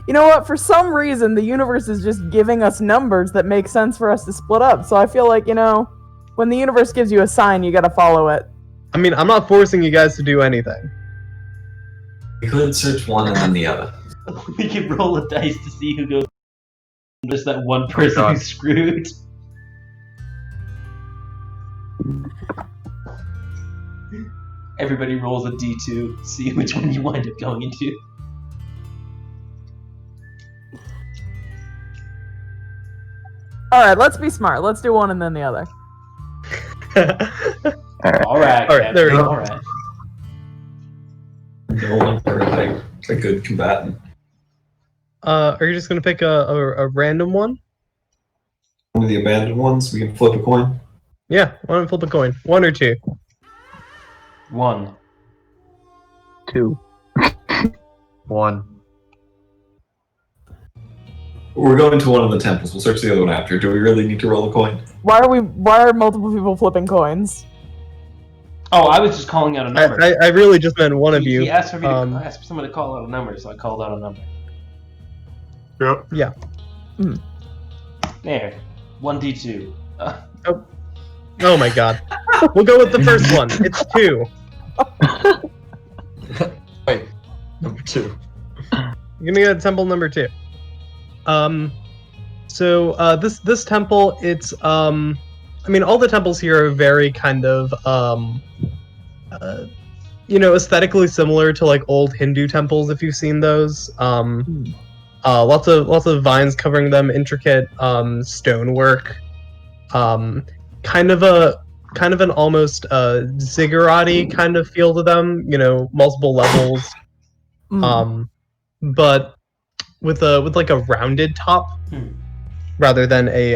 You know what? For some reason, the universe is just giving us numbers that make sense for us to split up. So I feel like, when the universe gives you a sign, you gotta follow it. I mean, I'm not forcing you guys to do anything. We could search one and then the other. We can roll a dice to see who goes. There's that one person God. who's screwed. Everybody rolls a d2, see which one you wind up going into. Alright, let's be smart. Let's do one and then the other. Alright, there we go. Alright. No, or like a good combatant. Are you just gonna pick a random one? One of the abandoned ones, we can flip a coin. Yeah, why don't we flip a coin? 1 or 2? 1. 2. 1. We're going to one of the temples. We'll search the other one after. Do we really need to roll a coin? Why are multiple people flipping coins? Oh, I was just calling out a number. I really just meant one of you. He asked for me to asked for someone to call out a number, so I called out a number. Yep. Yeah. There. 1d2. Oh my god. We'll go with the first one. It's 2. Wait. Number 2. You're gonna get temple number 2. So this temple, it's I mean, all the temples here are very kind of aesthetically similar to like old Hindu temples, if you've seen those. Lots of vines covering them, intricate stonework. Kind of an almost ziggurat-y kind of feel to them. Multiple levels. But with like a rounded top rather than a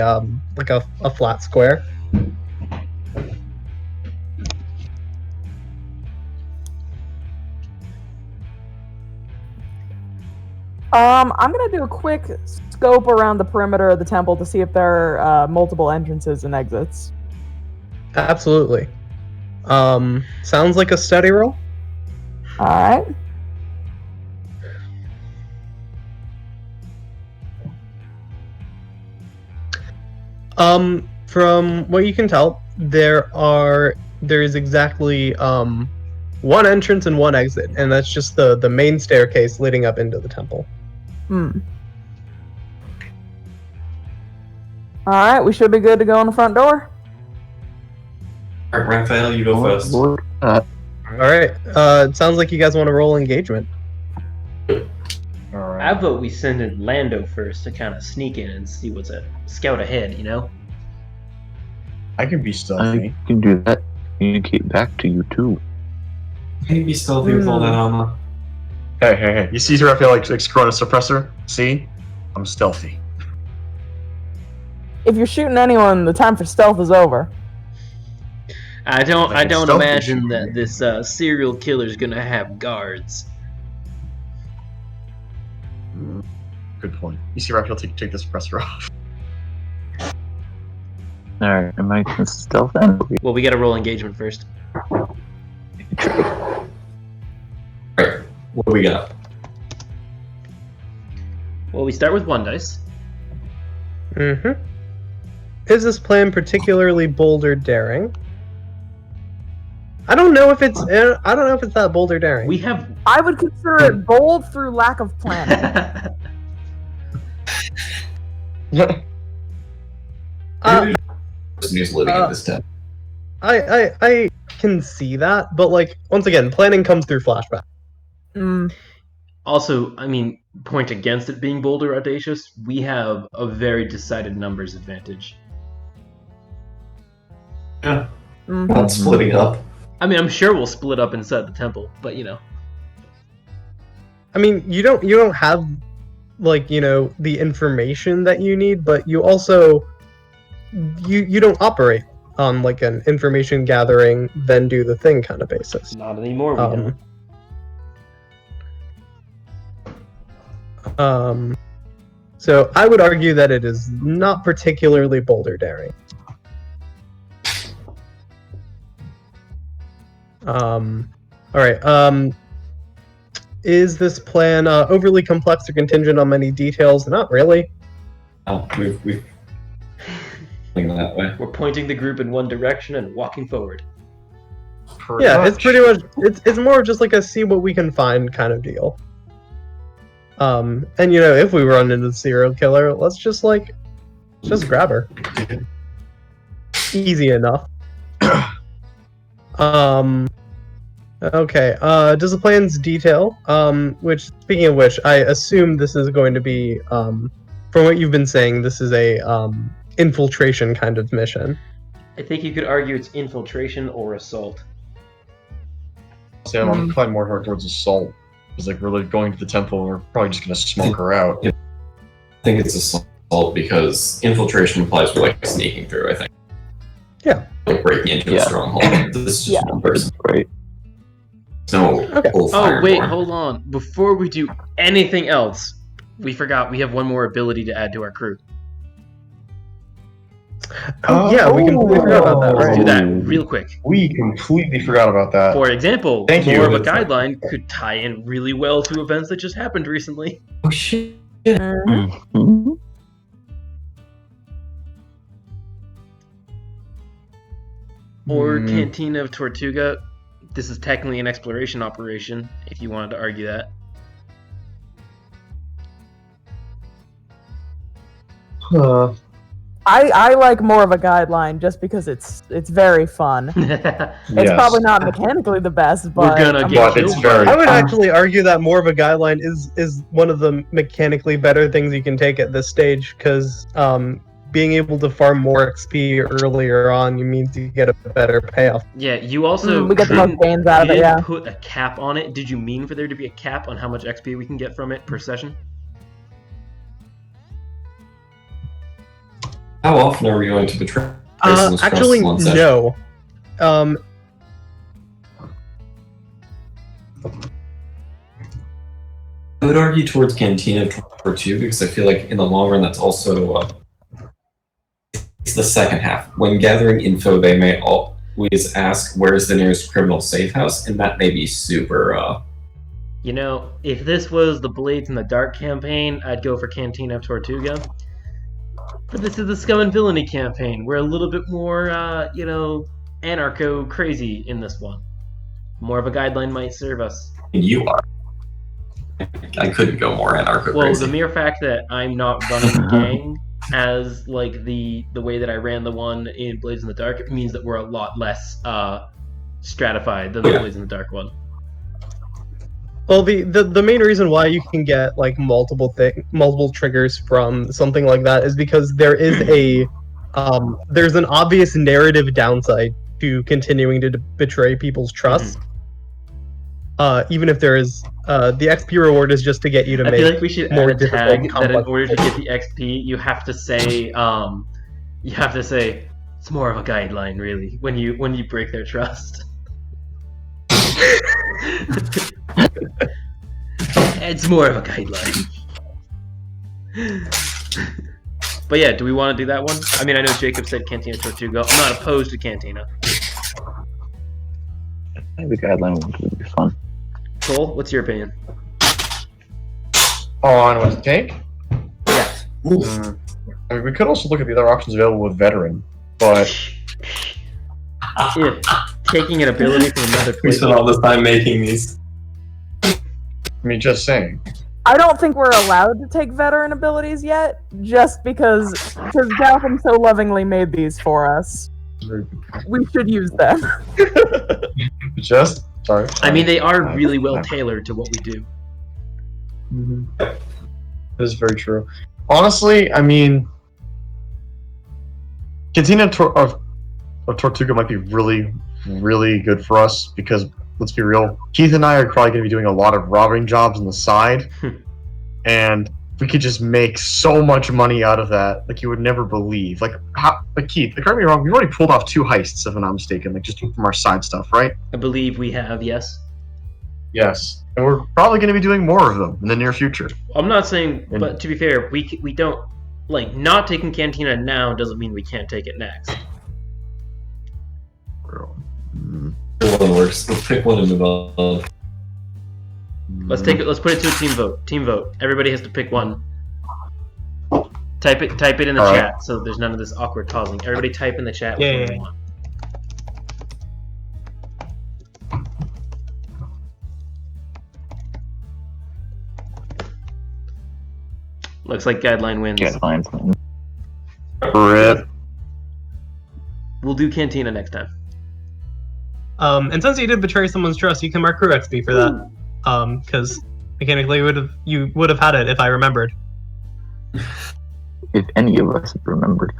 like a flat square. I'm gonna do a quick scope around the perimeter of the temple to see if there are multiple entrances and exits. Absolutely. Sounds like a study roll. Alright. From what you can tell, there is exactly one entrance and one exit, and that's just the main staircase leading up into the temple. Alright, we should be good to go on the front door. Alright, Raphael, you go first. Alright, it sounds like you guys want to roll engagement. I vote we send in Lando first to kind of sneak in and see what's a scout ahead, I can be stealthy. I can do that. Communicate back to you too. Can you be stealthy with all that armor? Hey. You see Raphael like screwing a suppressor? See? I'm stealthy. If you're shooting anyone, the time for stealth is over. I don't stealthy imagine shooting. that this serial killer's gonna have guards. Good point. You see Raphael take the suppressor off. Alright, am I going to stealth then? Well, we gotta roll engagement first. Alright, what do we got? Well, we start with 1 dice. Is this plan particularly bold or daring? I don't know if it's that bold or daring. We have. I would consider it bold through lack of planning. Person who's living in this tent. I can see that, but like once again, planning comes through flashback. Also, I mean, point against it being bold or audacious, we have a very decided numbers advantage. Yeah. Not splitting up. I mean, I'm sure we'll split up inside the temple, but I mean, you don't have like, the information that you need, but you also you don't operate on like an information gathering then do the thing kind of basis. Not anymore, we don't. So I would argue that it is not particularly boulder daring. Alright, is this plan overly complex or contingent on many details? Not really. Oh, we've thinking that way. We're pointing the group in one direction and walking forward. It's pretty much it's more just like a see what we can find kind of deal. And if we run into the serial killer, let's just grab her. Easy enough. Okay, does the plan's detail, which, speaking of which, I assume this is going to be, from what you've been saying, this is a, infiltration kind of mission. I think you could argue it's infiltration or assault. So I'm inclined more towards assault. Because, like, we're like, going to the temple, we're probably just gonna smoke her out. I think it's assault because infiltration implies we're, like, sneaking through, I think. Yeah. Like, breaking into a stronghold. This is just one person. Right. No. Okay. Oh, wait, hold on. Before we do anything else, we forgot we have one more ability to add to our crew. Oh, yeah, we completely forgot about that, Let's right? do that real quick. We completely forgot about that. For example, Thank you. more of a guideline could tie in really well to events that just happened recently. Oh, shit. Mm-hmm. Or Cantina of Tortuga. This is technically an exploration operation, if you wanted to argue that. I like more of a guideline just because it's very fun. It's probably not mechanically the best, but We're gonna get it's killed very by I it. would actually argue that more of a guideline is one of the mechanically better things you can take at this stage, because being able to farm more XP earlier on means you get a better payoff. Yeah, you also we get the most gains out of it, didn't yeah. put a cap on it. Did you mean for there to be a cap on how much XP we can get from it per session? How often are we going to betray Grayson's trust Actually, in one session? no. I would argue towards Cantina Tortuga because I feel like in the long run that's also it's the second half. When gathering info, they may always ask where's the nearest criminal safe house, and that may be super. You know, if this was the Blades in the Dark campaign, I'd go for Cantina of Tortuga. But this is the Scum and Villainy campaign. We're a little bit more, anarcho-crazy in this one. More of a guideline might serve us. You are. I couldn't go more anarcho Well, crazy. the mere fact that I'm not running the gang as, like, the way that I ran the one in Blades in the Dark, it means that we're a lot less, stratified than the Blades in the Dark one. Well, the main reason why you can get like multiple triggers from something like that is because there is there's an obvious narrative downside to continuing to betray people's trust. Even if there is the XP reward is just to get you to I make feel like we should more add a difficult, tag that in complex order to get the XP, you have to say it's more of a guideline, really, when you break their trust. It's more of a guideline. But yeah, do we want to do that one? I mean, I know Jacob said Cantina Tortuga. I'm not opposed to Cantina. I think the guideline would be fun. Cole, what's your opinion? On what to take? Yeah. I mean, we could also look at the other options available with veteran, but Yeah, taking an ability from another We place. spent all this time making these. I mean, just saying. I don't think we're allowed to take veteran abilities yet, just because Gotham so lovingly made these for us. We should use them. Sorry. I mean, they are really well tailored to what we do. That is very true. Honestly, I mean, Cantina of Tortuga might be really, really good for us because let's be real. Keith and I are probably going to be doing a lot of robbing jobs on the side, and we could just make so much money out of that, like you would never believe. Like Keith, correct me wrong, we've already pulled off 2 heists, if I'm not mistaken, like just from our side stuff, right? I believe we have, yes. Yes, and we're probably going to be doing more of them in the near future. I'm not saying, but to be fair, we don't, like, not taking Cantina now doesn't mean we can't take it next. One works. Let's pick one and move on. Let's put it to a team vote. Team vote. Everybody has to pick one. Type it in the chat so there's none of this awkward pausing. Everybody type in the chat what you want. Looks like Guideline wins. Guidelines. Rip. We'll do Cantina next time. And since you did betray someone's trust, you can mark crew XP for that. Because mechanically you would have had it if I remembered. If any of us have remembered.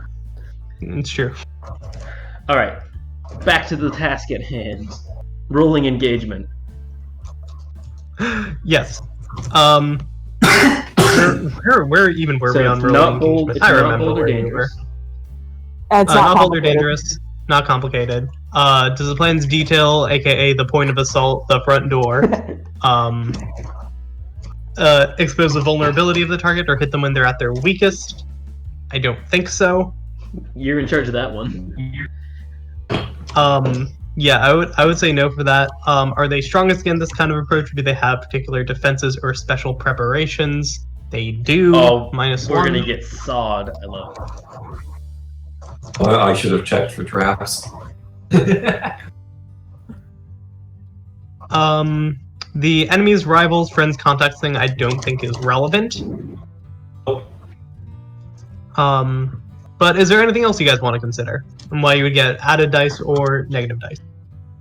It's true. Alright. Back to the task at hand. Rolling engagement. Yes. Where even were we on rolling engagement? I remember where we were. It's not bold or dangerous. Not complicated. Does the plan's detail, aka the point of assault, the front door, expose the vulnerability of the target or hit them when they're at their weakest? I don't think so. You're in charge of that one. Yeah, I would say no for that. Are they strongest against this kind of approach, or do they have particular defenses or special preparations? They do. Oh, -1. We're gonna get sawed. I love it. Well, I should have checked for traps. The enemy's rivals, friends, contacts thing I don't think is relevant. But is there anything else you guys want to consider? And why you would get added dice or negative dice?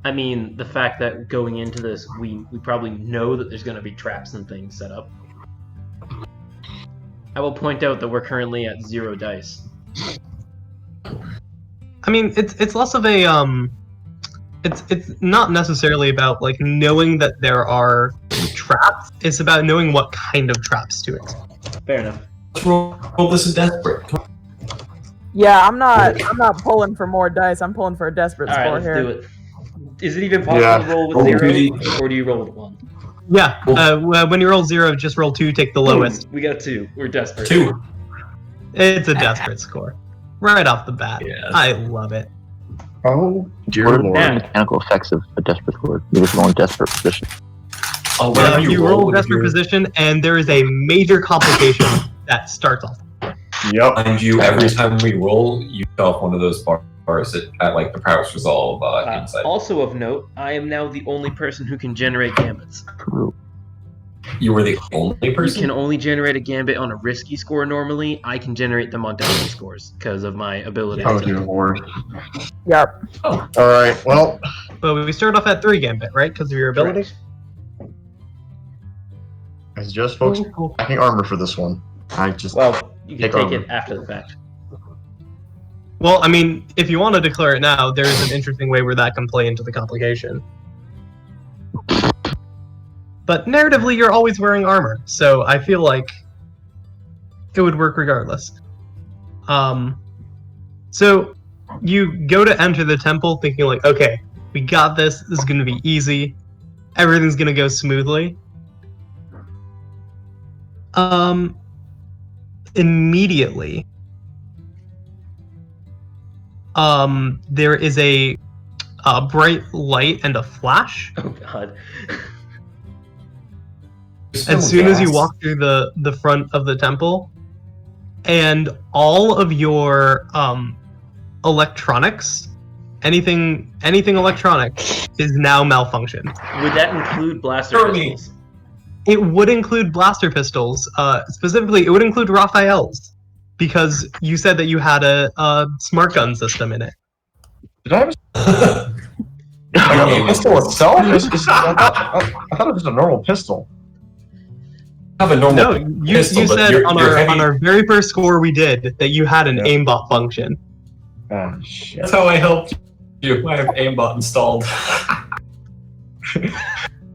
I mean, the fact that going into this, we probably know that there's going to be traps and things set up. I will point out that we're currently at 0 dice. I mean, it's less of a it's not necessarily about like knowing that there are traps. It's about knowing what kind of traps to expect. Fair enough. Let's roll this in desperate. Yeah, I'm not pulling for more dice. I'm pulling for a desperate All right, score let's here. do it. Is it even possible to roll with 0, or do you roll with 1? Yeah, when you roll 0, just roll 2, take the lowest. We got 2. We're desperate. 2. It's a desperate score. Right off the bat. Yes. I love it. Oh, dear What are the lord. mechanical effects of a desperate score? You're just rolling desperate position. Oh, whenever You roll with desperate your- position, and there is a major complication that starts off. Yep. Mind you, every time we roll, you cut off one of those bars at like the prowess resolve inside. Also of note, I am now the only person who can generate gambits. True. You were the only person? You can only generate a gambit on a risky score normally. I can generate them on deadly scores because of my ability. Oh, dear lord. Yep. Alright, well, But we start off at 3 gambit, right? Because of your ability? Correct. I suggest folks packing armor for this one. I just... Well, you can Take take armor. it after the fact. Well, I mean, if you want to declare it now, there is an interesting way where that can play into the complication. But narratively, you're always wearing armor, so I feel like it would work regardless. So you go to enter the temple thinking like, okay, we got this. This is going to be easy. Everything's going to go smoothly. Immediately, there is a bright light and a flash. Oh god. As soon as you walk through the front of the temple, and all of your electronics, anything electronic, is now malfunctioned. Would that include blaster Certainly. pistols? It would include blaster pistols. Specifically, it would include Raphael's, because you said that you had a smart gun system in it. Did I have a pistol itself? I thought it was a normal pistol. Have a normal No, you pistol, but said you're on heavy. our very first score we did that you had an aimbot function. Oh, shit. That's how I helped you. I have aimbot installed.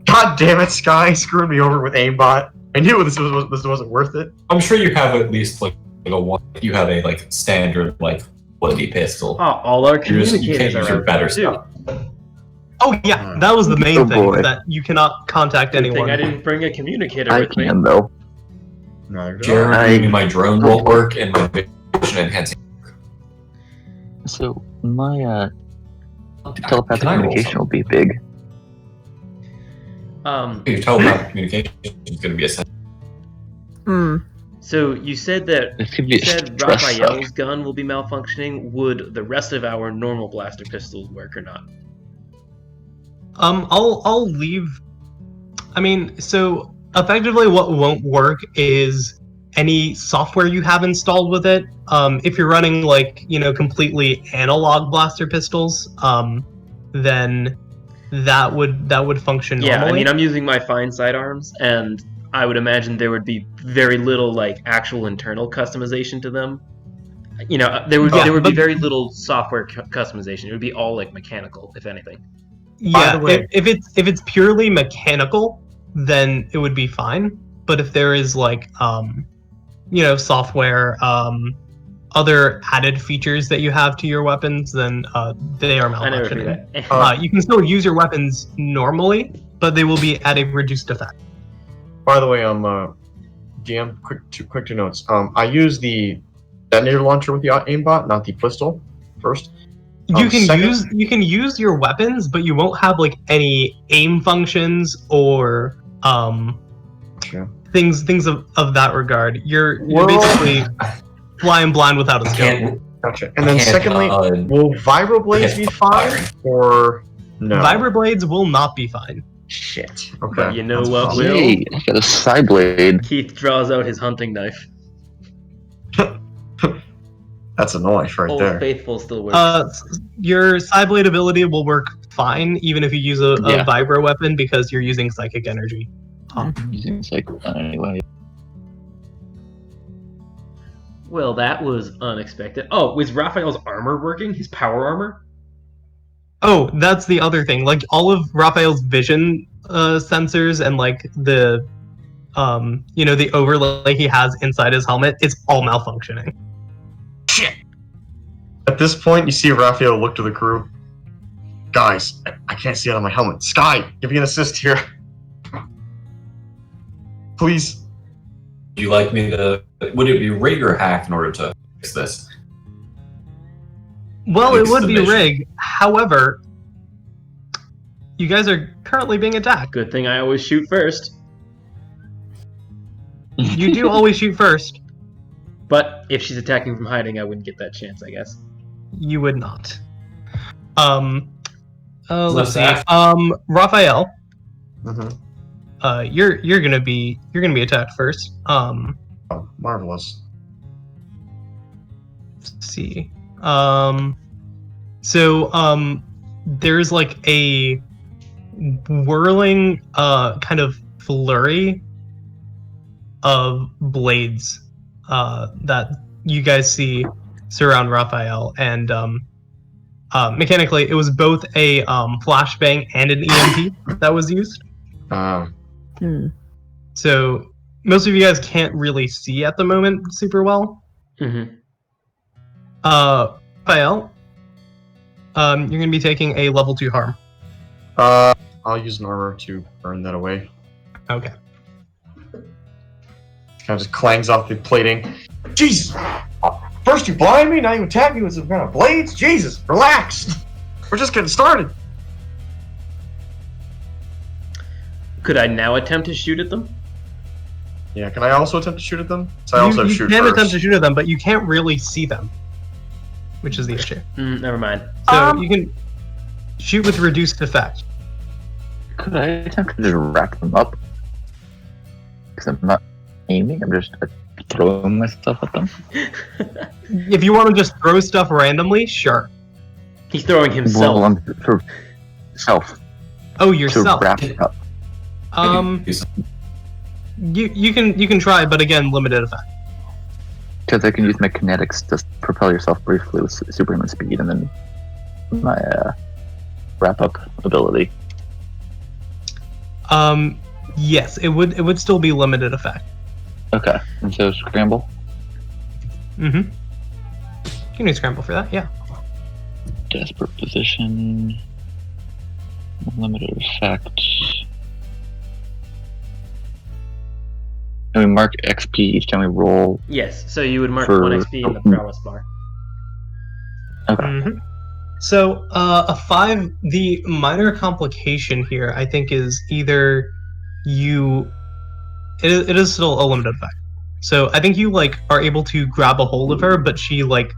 God damn it, Sky screwed me over with aimbot. I knew this wasn't worth it. I'm sure you have at least like a one. You have a like standard like bloody pistol. Oh, all our You communicators can't use are your better out too. stuff. Oh yeah, that was the main Oh, thing, boy. that you cannot contact Good anyone. thing I didn't bring a communicator I with me. can though. No, Jeremy, my drone won't work, and my vision enhancing. So my telepathic Can I roll communication will be big. Your telepathic communication is going to be essential. So you said that This could be you a said stress Raphael's suck. gun will be malfunctioning. Would the rest of our normal blaster pistols work or not? I'll leave. I mean, so effectively, what won't work is any software you have installed with it. If you're running like completely analog blaster pistols, then that would function Yeah, normally. I mean, I'm using my fine sidearms, and I would imagine there would be very little like actual internal customization to them. There would be but- very little software customization. It would be all like mechanical, if anything. Yeah, By the way- if it's purely mechanical, then it would be fine. But if there is like software, other added features that you have to your weapons, then they are I never figured malfunctioning. that. You can still use your weapons normally, but they will be at a reduced effect. By the way, GM, quick two notes. I use the detonator launcher with the aimbot, not the pistol. First, You can second- use your weapons, but you won't have like any aim functions or Sure. things of that regard. You're Well- basically flying blind without a I scope. can't. Gotcha. And then I can't, secondly, will vibroblades be fine or no? Vibroblades will not be fine. Shit. But Okay. you know That's what fine. will? Yay! I got a side blade. Keith draws out his hunting knife. That's a knife right Old there. Faithful still works. Your Psyblade ability will work fine, even if you use a Yeah. vibro weapon, because you're using psychic energy. I'm using anyway. Well, that was unexpected. Oh, was Raphael's armor working? His power armor? Oh, that's the other thing. Like all of Raphael's vision sensors and like the the overlay he has inside his helmet, it's all malfunctioning. Shit. At this point, you see Raphael look to the crew. Guys, I can't see out of my helmet. Sky, give me an assist here. Please. Would you like me to? Would it be rig or hack in order to fix this? Well, it Fix would the be mission. rig. However, you guys are currently being attacked. Good thing I always shoot first. You do always shoot first. But if she's attacking from hiding, I wouldn't get that chance, I guess. You would not. Let's What's see. that? Raphael, Mm-hmm. you're gonna be attacked first. Oh, marvelous. Let's see. There's like a whirling kind of flurry of blades that you guys see surround Raphael, and mechanically it was both a flashbang and an EMP that was used. So most of you guys can't really see at the moment super well. Mm-hmm. Raphael, you're gonna be taking a level 2 harm. I'll use an armor to burn that away. Okay. Kind of just clangs off the plating. Jesus! First you blind me, now you attack me with some kind of blades? Jesus, relax! We're just getting started. Could I now attempt to shoot at them? Yeah, can I also attempt to shoot at them? So I also you shoot can first. attempt to shoot at them, but you can't really see them, which is the issue. Never mind. So you can shoot with reduced effect. Could I attempt to just rack them up? Because I'm not aiming, I'm just throwing my stuff at them. If you want to just throw stuff randomly, sure. He's throwing himself. Well, I'm for self. Oh, To yourself. wrap it up. You can try, but again, limited effect. Because I can use my kinetics to propel yourself briefly with superhuman speed, and then my wrap up ability. Yes, it would still be limited effect. Okay, and so scramble. Mm-hmm. You need scramble for that, yeah. Desperate position. Limited effect. And we mark XP each time we roll. Yes, so you would mark For- 1 XP in the prowess bar. Okay. Mm-hmm. So, a 5, the minor complication here, I think, is either it is still a limited effect. So, I think you, like, are able to grab a hold of her, but she, like,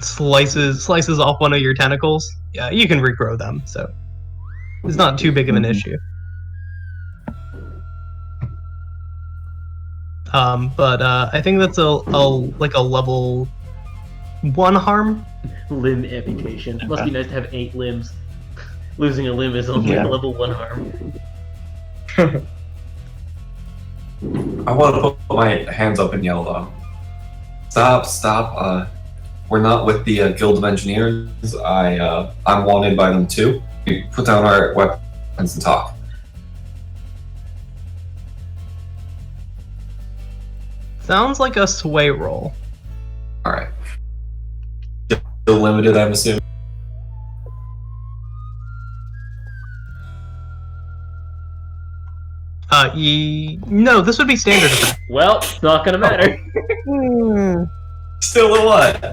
slices off one of your tentacles. Yeah, you can regrow them, so it's not too big of an issue. But I think that's a level 1 harm. Limb amputation. Must be nice to have 8 limbs. Losing a limb is only Yeah. a level 1 harm. I want to put my hands up and yell though. Stop! We're not with the Guild of Engineers. I'm wanted by them too. We put down our weapons and talk. Sounds like a sway roll. All right. Still limited, I'm assuming. No, this would be standard effect. Well, it's not gonna matter. Still a what?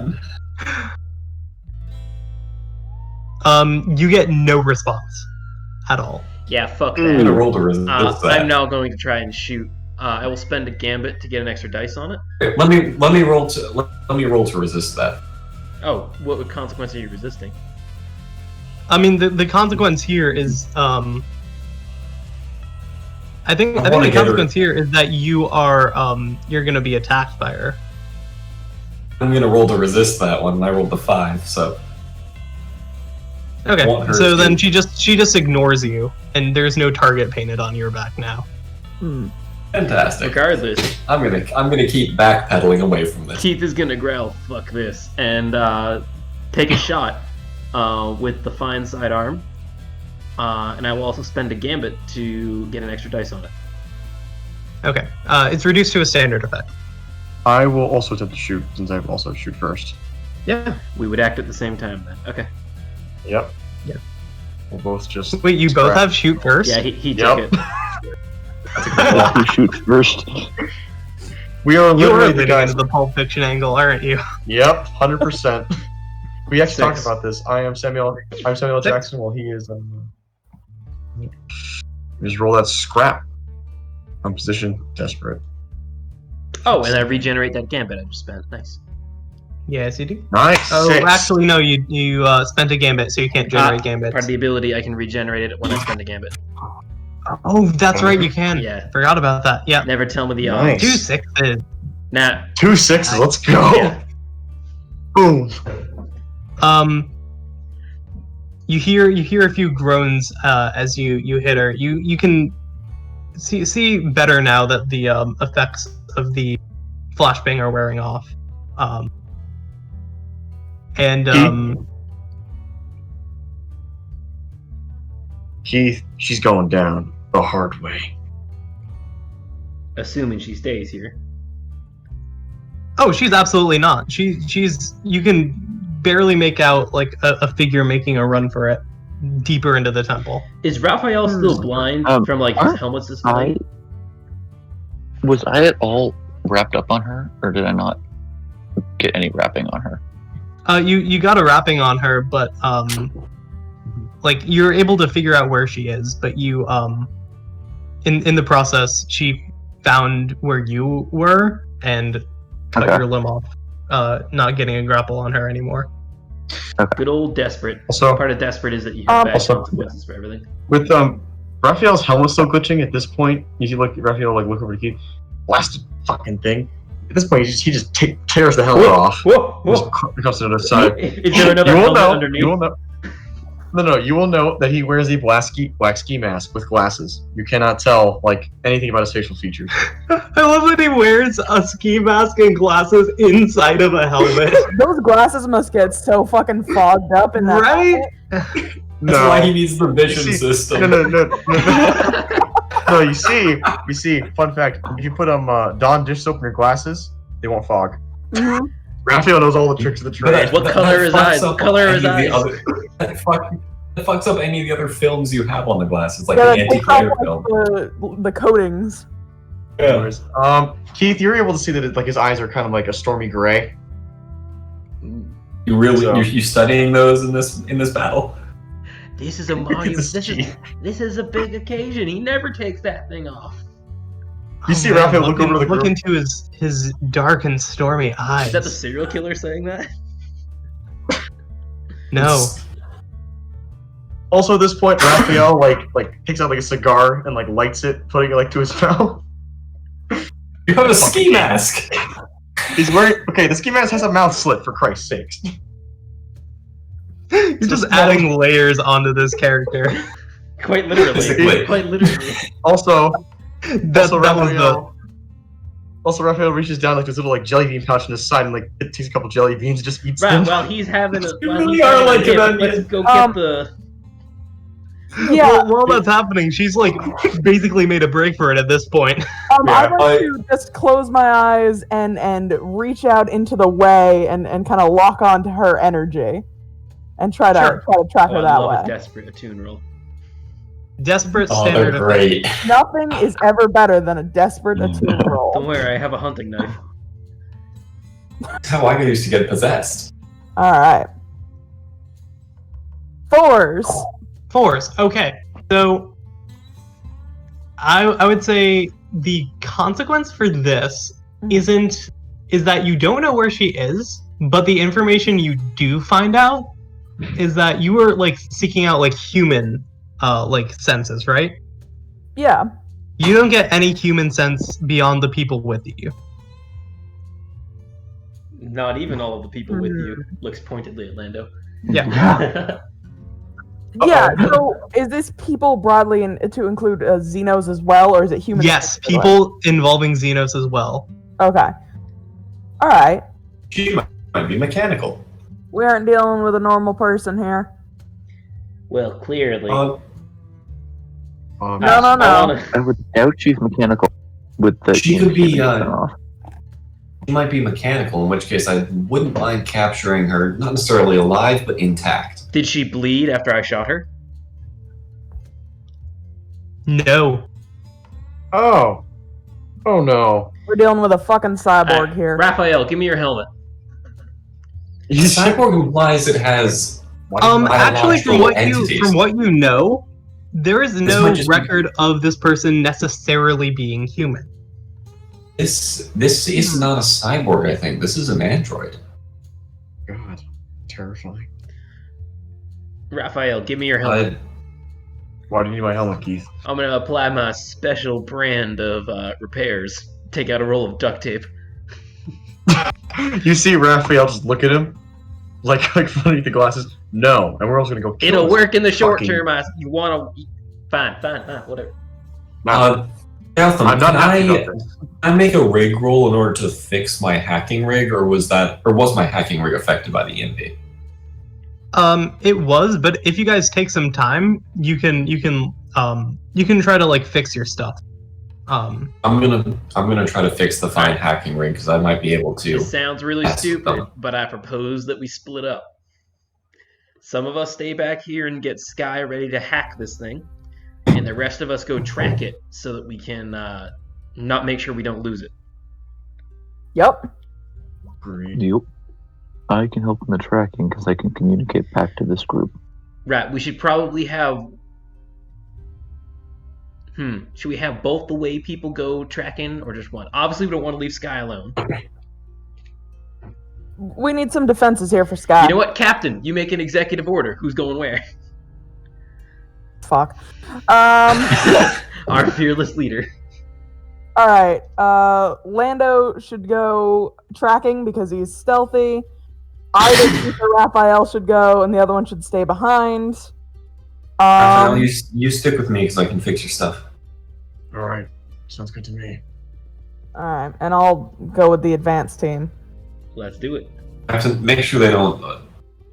You get no response at all. Yeah, fuck I'm gonna that. roll to resist that. I'm now going to try and shoot. I will spend a gambit to get an extra dice on it. Okay, let me roll to resist that. Oh, what consequence are you resisting? I mean, the consequence here is, I think the consequence here is that you are, you're gonna be attacked by her. I'm gonna roll to resist that one, and I rolled the 5, so. Okay, Want her so to- then she just ignores you, and there's no target painted on your back now. Fantastic. Regardless, I'm gonna keep backpedaling away from this. Keith is gonna growl, fuck this, and take a shot with the fine sidearm. And I will also spend a gambit to get an extra dice on it. Okay, it's reduced to a standard effect. I will also attempt to shoot, since I also shoot first. Yeah, we would act at the same time then. Okay. Yep. Yeah. We'll both just... Wait, you both scrap. have shoot first? Yeah, he Yep. took it. Who shoots first? We are You are literally the leading guys... into the Pulp Fiction angle, aren't you? Yep, 100%. We actually talked 6. about this. I'm Samuel Jackson, while he is... just roll that scrap. I'm position desperate. Oh, and I regenerate that gambit I just spent. Nice. Yes, you do. Nice. Oh, 6. actually, no, you spent a gambit, so you can't generate gambits. Part of the ability, I can regenerate it when I spend a gambit. Oh, that's right, you can. Yeah. Forgot about that. Yeah. Never tell me the Nice. odds. 2 6s. Nah. 2 6s. Let's go. Yeah. Boom. You hear a few groans as you hit her. You can see better now that the effects of the flashbang are wearing off. Keith, she's going down the hard way. Assuming she stays here. Oh, she's absolutely not. She's you can barely make out like a figure making a run for it deeper into the temple. Is Raphael still blind from like his helmet's display? Was I at all wrapped up on her, or did I not get any wrapping on her? You got a wrapping on her, but like you're able to figure out where she is, but you in the process she found where you were and cut your limb off, not getting a grapple on her anymore. Good old desperate. Also, Part of desperate is that you have bad also- consequences for everything. with Raphael's helmet still glitching at this point, you see like Raphael like look over to Keith, blasted fucking thing. At this point, he just tears the helmet off. Whoa, Just whoa. comes to the other side. Is there another You will helmet know. underneath? You will know. No, you will know that he wears a black ski mask with glasses. You cannot tell like anything about his facial features. I love that he wears a ski mask and glasses inside of a helmet. Those glasses must get so fucking fogged up in that Right? outfit. That's why he needs the vision system. No. No, you see, fun fact, if you put Dawn dish soap in your glasses, they won't fog. Mm-hmm. Raphael knows all the tricks of the trade. What color are his eyes? What color are his eyes? That fucks up any of the other films you have on the glasses, like Yeah, the anti-glare film. the coatings. Yeah. Keith, you're able to see that his eyes are kind of like a stormy gray. You really So- you studying those in this battle? This is a monument. This is a big occasion. He never takes that thing off. You see Raphael look over the look group. into his dark and stormy eyes. Is that the serial killer saying that? No. Also, at this point, Raphael like takes out like a cigar and like lights it, putting it like to his mouth. You have a ski mask. He's wearing the ski mask has a mouth slit for Christ's sakes. You're just adding layers onto this character. Quite literally. Physically. Quite literally. Also, That was Also, Raphael reaches down like this little like jelly bean pouch on his side and like takes a couple jelly beans and just eats Right, them. while he's having a You really are like an onion. let's go get the Yeah. While that's happening, she's like basically made a break for it at this point. I want to just close my eyes and reach out into the way and kind of lock onto her energy and try to track her I that love a way. desperate attune roll. Desperate Oh, standard. they're great. Nothing is ever better than a desperate attune Don't roll. worry, I have a hunting knife. That's how I used to get possessed. All right. 4s. 4s. Okay. So I would say the consequence for this is that you don't know where she is, but the information you do find out is that you were like seeking out like human like senses, right? Yeah. You don't get any human sense beyond the people with you. Not even all of the people with you. Looks pointedly at Lando. Yeah. Yeah, so is this people broadly to include Xenos as well, or is it humans? Yes, people involving Xenos as well. Okay. Alright. She might be mechanical. We aren't dealing with a normal person here. Well, clearly. No. I would doubt she's mechanical with the. She could be, off. She might be mechanical, in which case I wouldn't mind capturing her, not necessarily alive, but intact. Did she bleed after I shot her? No. Oh no. We're dealing with a fucking cyborg here. Raphael, give me your helmet. Cyborg implies it has Actually, from biological what you know, there is no might just be- record of this person necessarily being human. This is not a cyborg, I think. This is an android. God, terrifying. Raphael, give me your helmet. Why do you need my helmet, Keith? I'm gonna apply my special brand of repairs. Take out a roll of duct tape. You see Raphael just look at him, like underneath the glasses. No, and we're also gonna go. Kill It'll this work in the short fucking- term. You wanna? Fine, whatever. Gotham, I'm not happy can about this. I make a rig roll in order to fix my hacking rig, or was my hacking rig affected by the EMP? It was, but if you guys take some time, you can try to like fix your stuff. I'm gonna try to fix the fine hacking rig because I might be able to. This sounds really That's stupid, dumb. but I propose that we split up. Some of us stay back here and get Sky ready to hack this thing, and the rest of us go track it so that we can not make sure we don't lose it. Yep. Great. Yep. I can help in the tracking because I can communicate back to this group. Right, we should probably have... Should we have both the way people go tracking, or just one? Obviously, we don't want to leave Sky alone. We need some defenses here for Sky. You know what, Captain? You make an executive order. Who's going where? Fuck. Our fearless leader. Alright, Lando should go tracking because he's stealthy. Either Keith or Raphael should go, and the other one should stay behind. Raphael, you stick with me because I can fix your stuff. All right, sounds good to me. Alright, and I'll go with the advanced team. Let's do it. I have to make sure they don't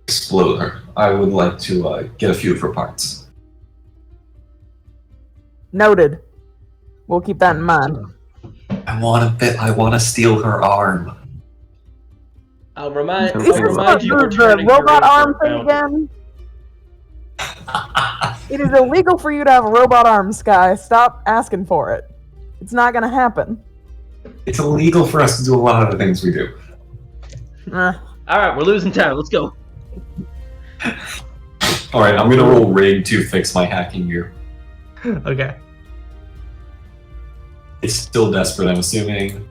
explode her. I would like to get a few of her parts. Noted. We'll keep that in mind. I want to steal her arm. I'll remind Is this you we're the turning robot her arm into a thing fountain. again? It is illegal for you to have a robot arm, Sky. Stop asking for it. It's not gonna happen. It's illegal for us to do a lot of the things we do. Alright, we're losing time. Let's go. Alright, I'm gonna roll rig to fix my hacking gear. Okay. It's still desperate, I'm assuming.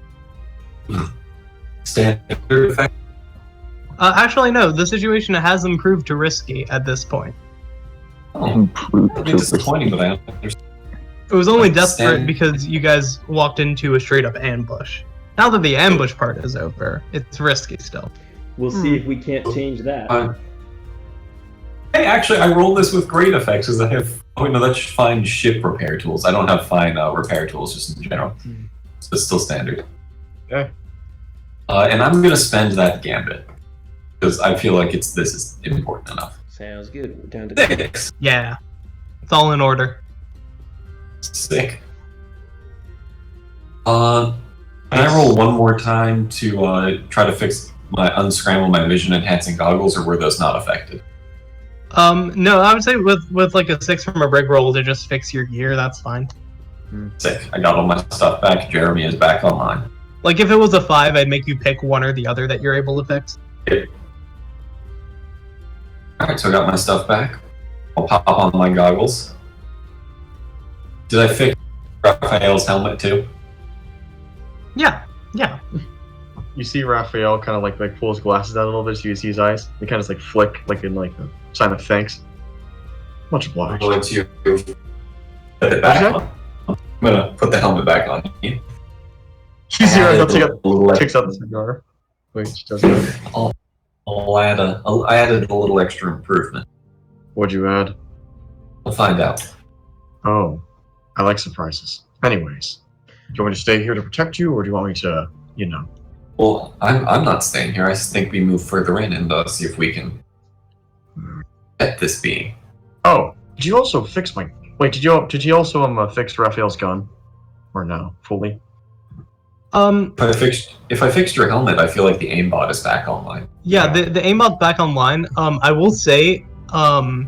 Standard effect. Actually, no. The situation has improved to risky at this point. Oh, Improved that'd be disappointing, but I understand. It was only desperate Stand- because you guys walked into a straight-up ambush. Now that the ambush part is over, it's risky still. We'll see if we can't change that. Hey, actually, I rolled this with great effects because I have. Oh no, that's fine ship repair tools. I don't have fine repair tools just in general. So it's still standard. Okay. And I'm gonna spend that gambit because I feel like this is important enough. Sounds good. We're down to 6. Yeah. It's all in order. Sick. Can I roll one more time to try to unscramble my vision enhancing goggles, or were those not affected? No, I would say with like a 6 from a brick roll to just fix your gear, that's fine. Sick. I got all my stuff back. Jeremy is back online. Like if it was a 5, I'd make you pick one or the other that you're able to fix. Alright, so I got my stuff back. I'll pop on my goggles. Did I fix Raphael's helmet too? Yeah. You see Raphael kind of like pull his glasses out a little bit so you see his eyes. They kind of like flick, like in like a sign of thanks. Much I'm obliged. going to put it back on. I'm gonna put the helmet back on. You see Raphael I takes out the cigar. Wait, she doesn't. I added a little extra improvement. What'd you add? We'll find out. Oh, I like surprises. Anyways, do you want me to stay here to protect you, or do you want me to, Well, I'm not staying here. I think we move further in and see if we can get this being. Oh, did you also fix my? Wait, did you also fix Raphael's gun, or no, fully? If I fixed your helmet, I feel like the aimbot is back online. Yeah, the aimbot's back online. I will say, the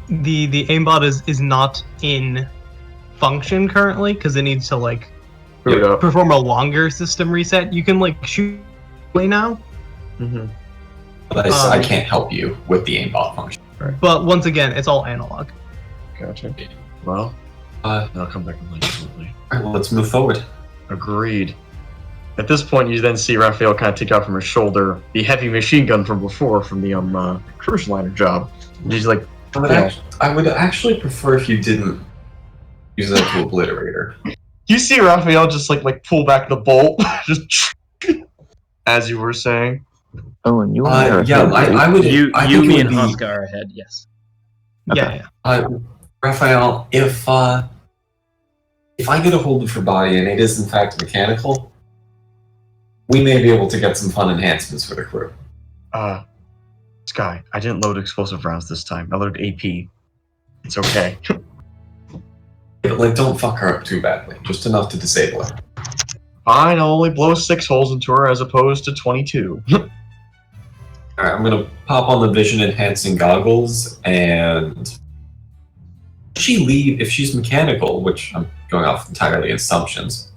aimbot is not in function currently because it needs to like Boot up. perform a longer system reset. You can like shoot play now, Mm-hmm. But I can't help you with the aimbot function. but once again, it's all analog. Gotcha. Well, I'll come back online shortly. Alright, well, let's move forward. Agreed. At this point, you then see Raphael kind of take out from his shoulder the heavy machine gun from before, from the cruise liner job. And he's like, I would actually prefer if you didn't use that to obliterate her. you see Raphael just like pull back the bolt, just as you were saying. Oh, and you I would. I think me it and would be, Oscar are ahead. Yes. Yeah. Raphael, if I get a hold of her body and it is in fact mechanical, we may be able to get some fun enhancements for the crew. Sky, I didn't load explosive rounds this time. I loaded AP. It's okay. But, like, don't fuck her up too badly. Just enough to disable her. Fine, I'll only blow 6 holes into her as opposed to 22. Alright, I'm gonna pop on the vision enhancing goggles and does she leave if she's mechanical, which I'm going off entirely assumptions.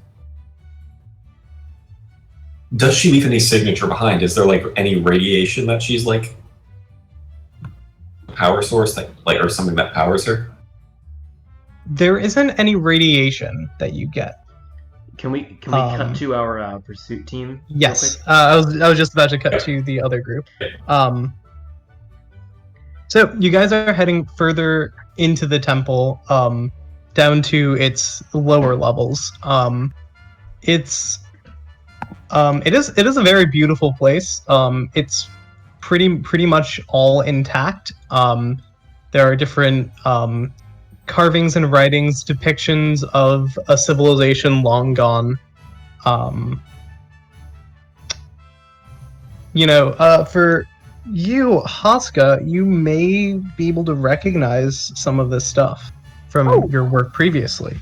Does she leave any signature behind? Is there like any radiation that she's like power source that like or something that powers her? There isn't any radiation that you get. Can we cut to our pursuit team? real Yes, quick? I was just about to cut to the other group. So you guys are heading further into the temple, down to its lower levels. It is a very beautiful place. It's pretty much all intact. There are different carvings and writings, depictions of a civilization long gone. For Haska, you may be able to recognize some of this stuff from your work previously.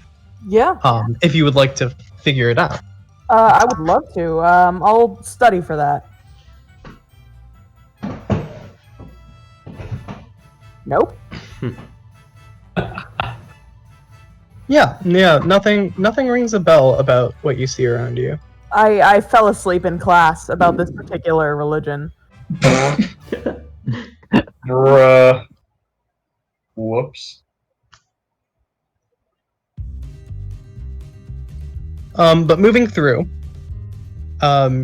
Yeah. If you would like to figure it out. I would love to. I'll study for that. Nope. Yeah, nothing rings a bell about what you see around you. I fell asleep in class about this particular religion. Bruh. Whoops. But moving through,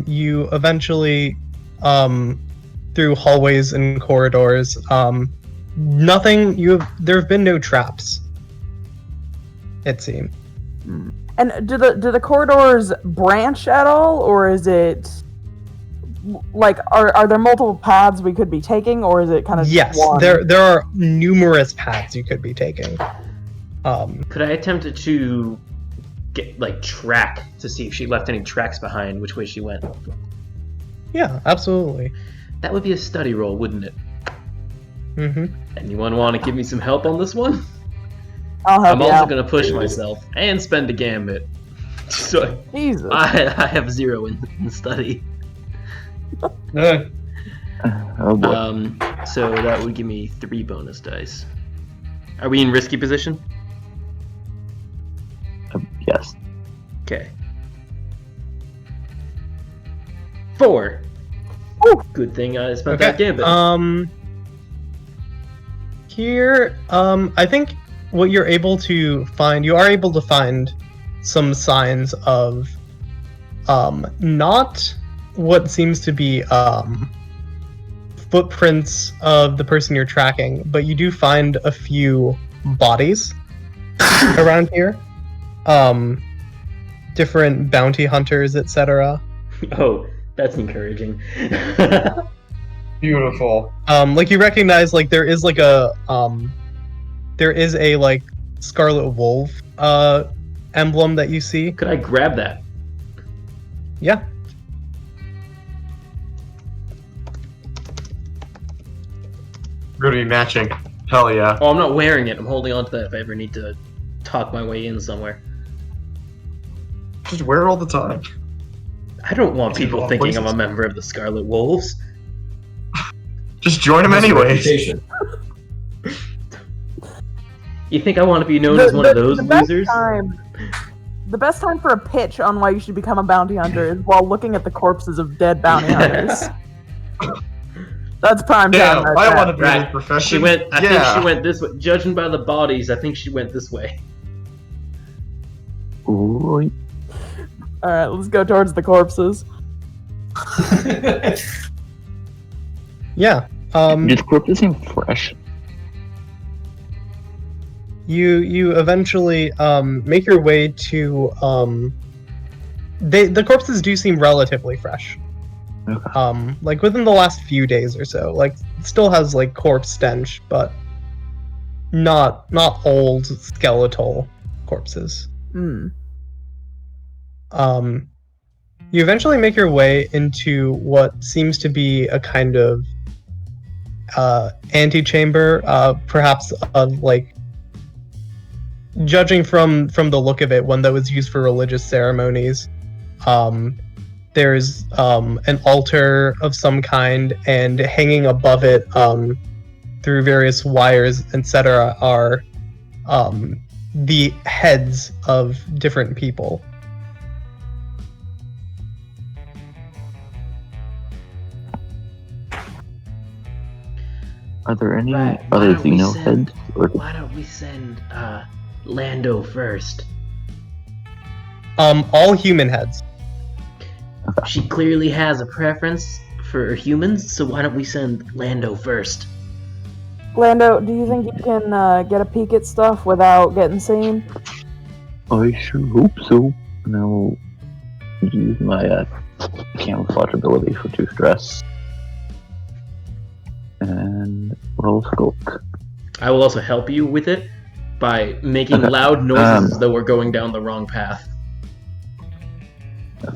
you eventually, through hallways and corridors, there have been no traps, it seems. And do the corridors branch at all, or is it like are there multiple paths we could be taking, or is it kind of Yes, one? there are numerous paths you could be taking. Could I attempt to get track to see if she left any tracks behind, which way she went? Yeah, absolutely. That would be a study roll, wouldn't it? Mm-hmm. Anyone want to give me some help on this one? I'll help I'm you also out. going to push myself and spend a gambit. So Jesus. I have 0 in study. Oh boy. So that would give me 3 bonus dice. Are we in risky position? Yes. Okay. 4. Ooh. Good thing I spent that gambit. Here, I think what you're able to find, you are able to find some signs of, not what seems to be, footprints of the person you're tracking, but you do find a few bodies around here. Different bounty hunters, etc. Oh, that's encouraging. Beautiful. Like you recognize, like there is a like Scarlet Wolf emblem that you see. Could I grab that? Yeah. We're gonna be matching. Hell yeah. Oh, I'm not wearing it. I'm holding on to that if I ever need to talk my way in somewhere. Just wear it all the time. I don't want It's in people wrong thinking I'm a places. member of the Scarlet Wolves. Just join them That's your anyways. reputation. You think I want to be known as one of those losers? The best time for a pitch on why you should become a bounty hunter is while looking at the corpses of dead bounty hunters. That's prime Damn, time. I want to be in Right. this profession. She went. I think Yeah. she went this way. Judging by the bodies, I think she went this way. Ooh, Alright, let's go towards the corpses. Yeah. Does corpses seem fresh? You eventually make your way to the corpses do seem relatively fresh. Okay. Like within the last few days or so. Like it still has like corpse stench, but not old skeletal corpses. Hmm. You eventually make your way into what seems to be a kind of antechamber, perhaps of like, judging from the look of it, one that was used for religious ceremonies. There's an altar of some kind, and hanging above it, through various wires, etc., are the heads of different people. Are there any Right, other why don't we Xeno send- heads? Or Why don't we send Lando first? All human heads. She clearly has a preference for humans, so why don't we send Lando first? Lando, do you think you can get a peek at stuff without getting seen? I sure hope so. And I'll use my camouflage ability for 2 stress. And roll sculpt. I will also help you with it by making Okay. loud noises as though we're going down the wrong path.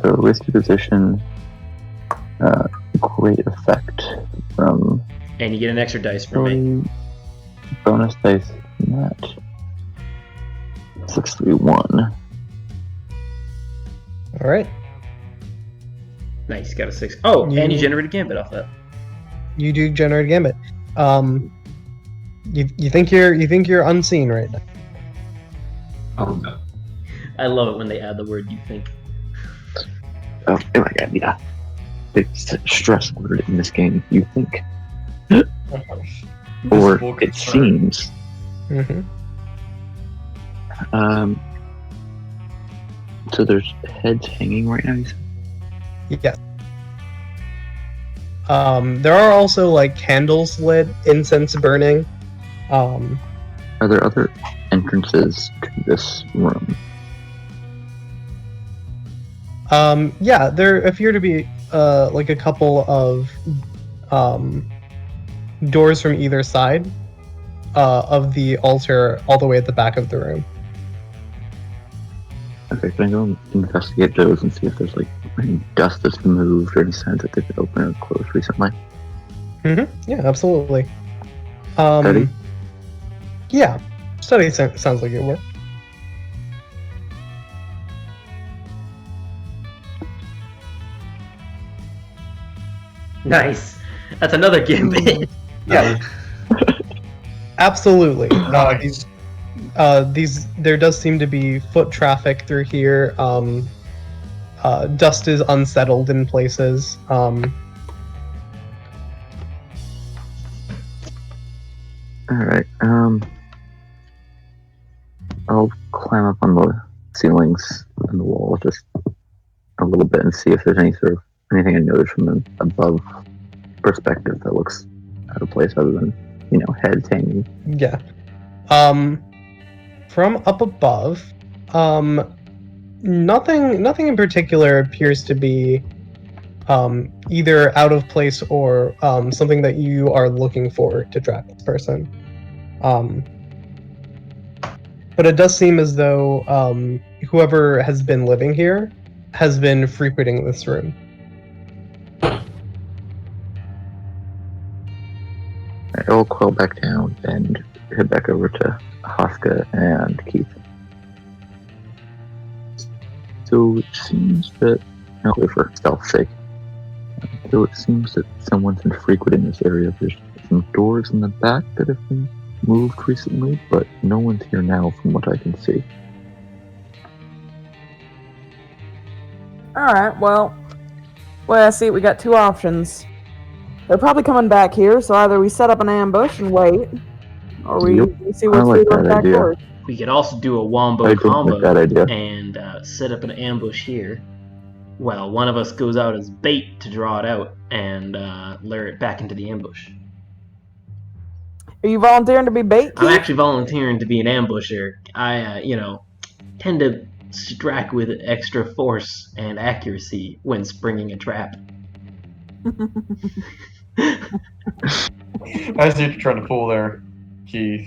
So risky position, great effect. from And you get an extra dice from me. bonus dice match. 631. All right. Nice, got a 6. Oh, and you You- generate a gambit off that. You do generate a gambit. You think you're unseen right now. Oh no. I love it when they add the word "you think." Oh my god, yeah. Big stress word in this game, you think. Or Visible it concern. seems. Mm-hmm. So there's heads hanging right now, you said? Yes. There are also like candles lit, incense burning. Are there other entrances to this room? Yeah, there appear to be like a couple of doors from either side of the altar, all the way at the back of the room. Okay, can I go and investigate those and see if there's like any dust that's moved or any signs that they've been opened or closed recently? Mm-hmm. Yeah, absolutely. Study? Yeah, study sounds like it worked. Nice. That's another gambit. Yeah, absolutely. Nice. There does seem to be foot traffic through here. Dust is unsettled in places. Alright, I'll climb up on the ceilings and the wall just a little bit and see if there's any sort of anything I notice from an above perspective that looks out of place other than, heads hanging. Yeah. From up above, nothing in particular appears to be either out of place or something that you are looking for to trap this person. But it does seem as though whoever has been living here has been frequenting this room. I'll crawl back down and head back over to Haska and Keith. So it seems that, for stealth's sake, so it seems that someone's been frequenting this area. There's some doors in the back that have been moved recently, but no one's here now from what I can see. Alright, well, I see we got two options. They're probably coming back here, so either we set up an ambush and wait, or we see what's like through those that back idea. doors. We could also do a wombo I don't combo like that idea. and set up an ambush here. Well, one of us goes out as bait to draw it out and lure it back into the ambush. Are you volunteering to be bait, I'm Keith? actually volunteering to be an ambusher. I, tend to strike with extra force and accuracy when springing a trap. I see what you're trying to pull there, Keith.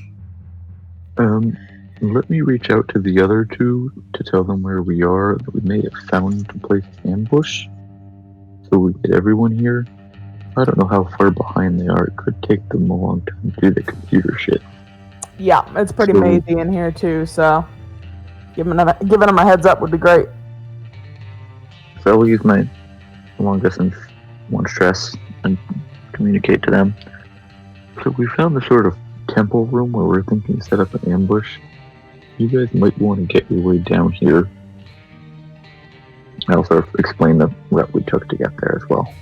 Let me reach out to the other two to tell them where we are, that we may have found a place to ambush, so we get everyone here. I don't know how far behind they are. It could take them a long time to do the computer shit. Yeah, it's pretty So- mazy in here too, so giving them a heads up would be great. So I will use my long distance one stress and communicate to them. So we found the sort of temple room where we're thinking to set up an ambush. You guys might want to get your way down here. I'll sort of explain the route we took to get there as well.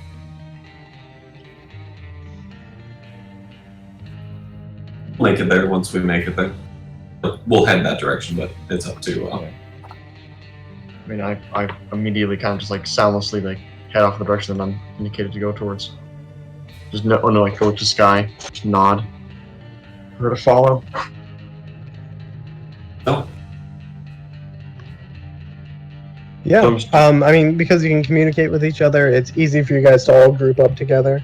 Make it there once we make it there. We'll head that direction, but it's up to. I mean, I immediately kind of just like soundlessly like head off in the direction that I'm indicated to go towards. Just no, like go to the sky, just nod. Her to follow. No. Yeah. I mean, because you can communicate with each other, it's easy for you guys to all group up together.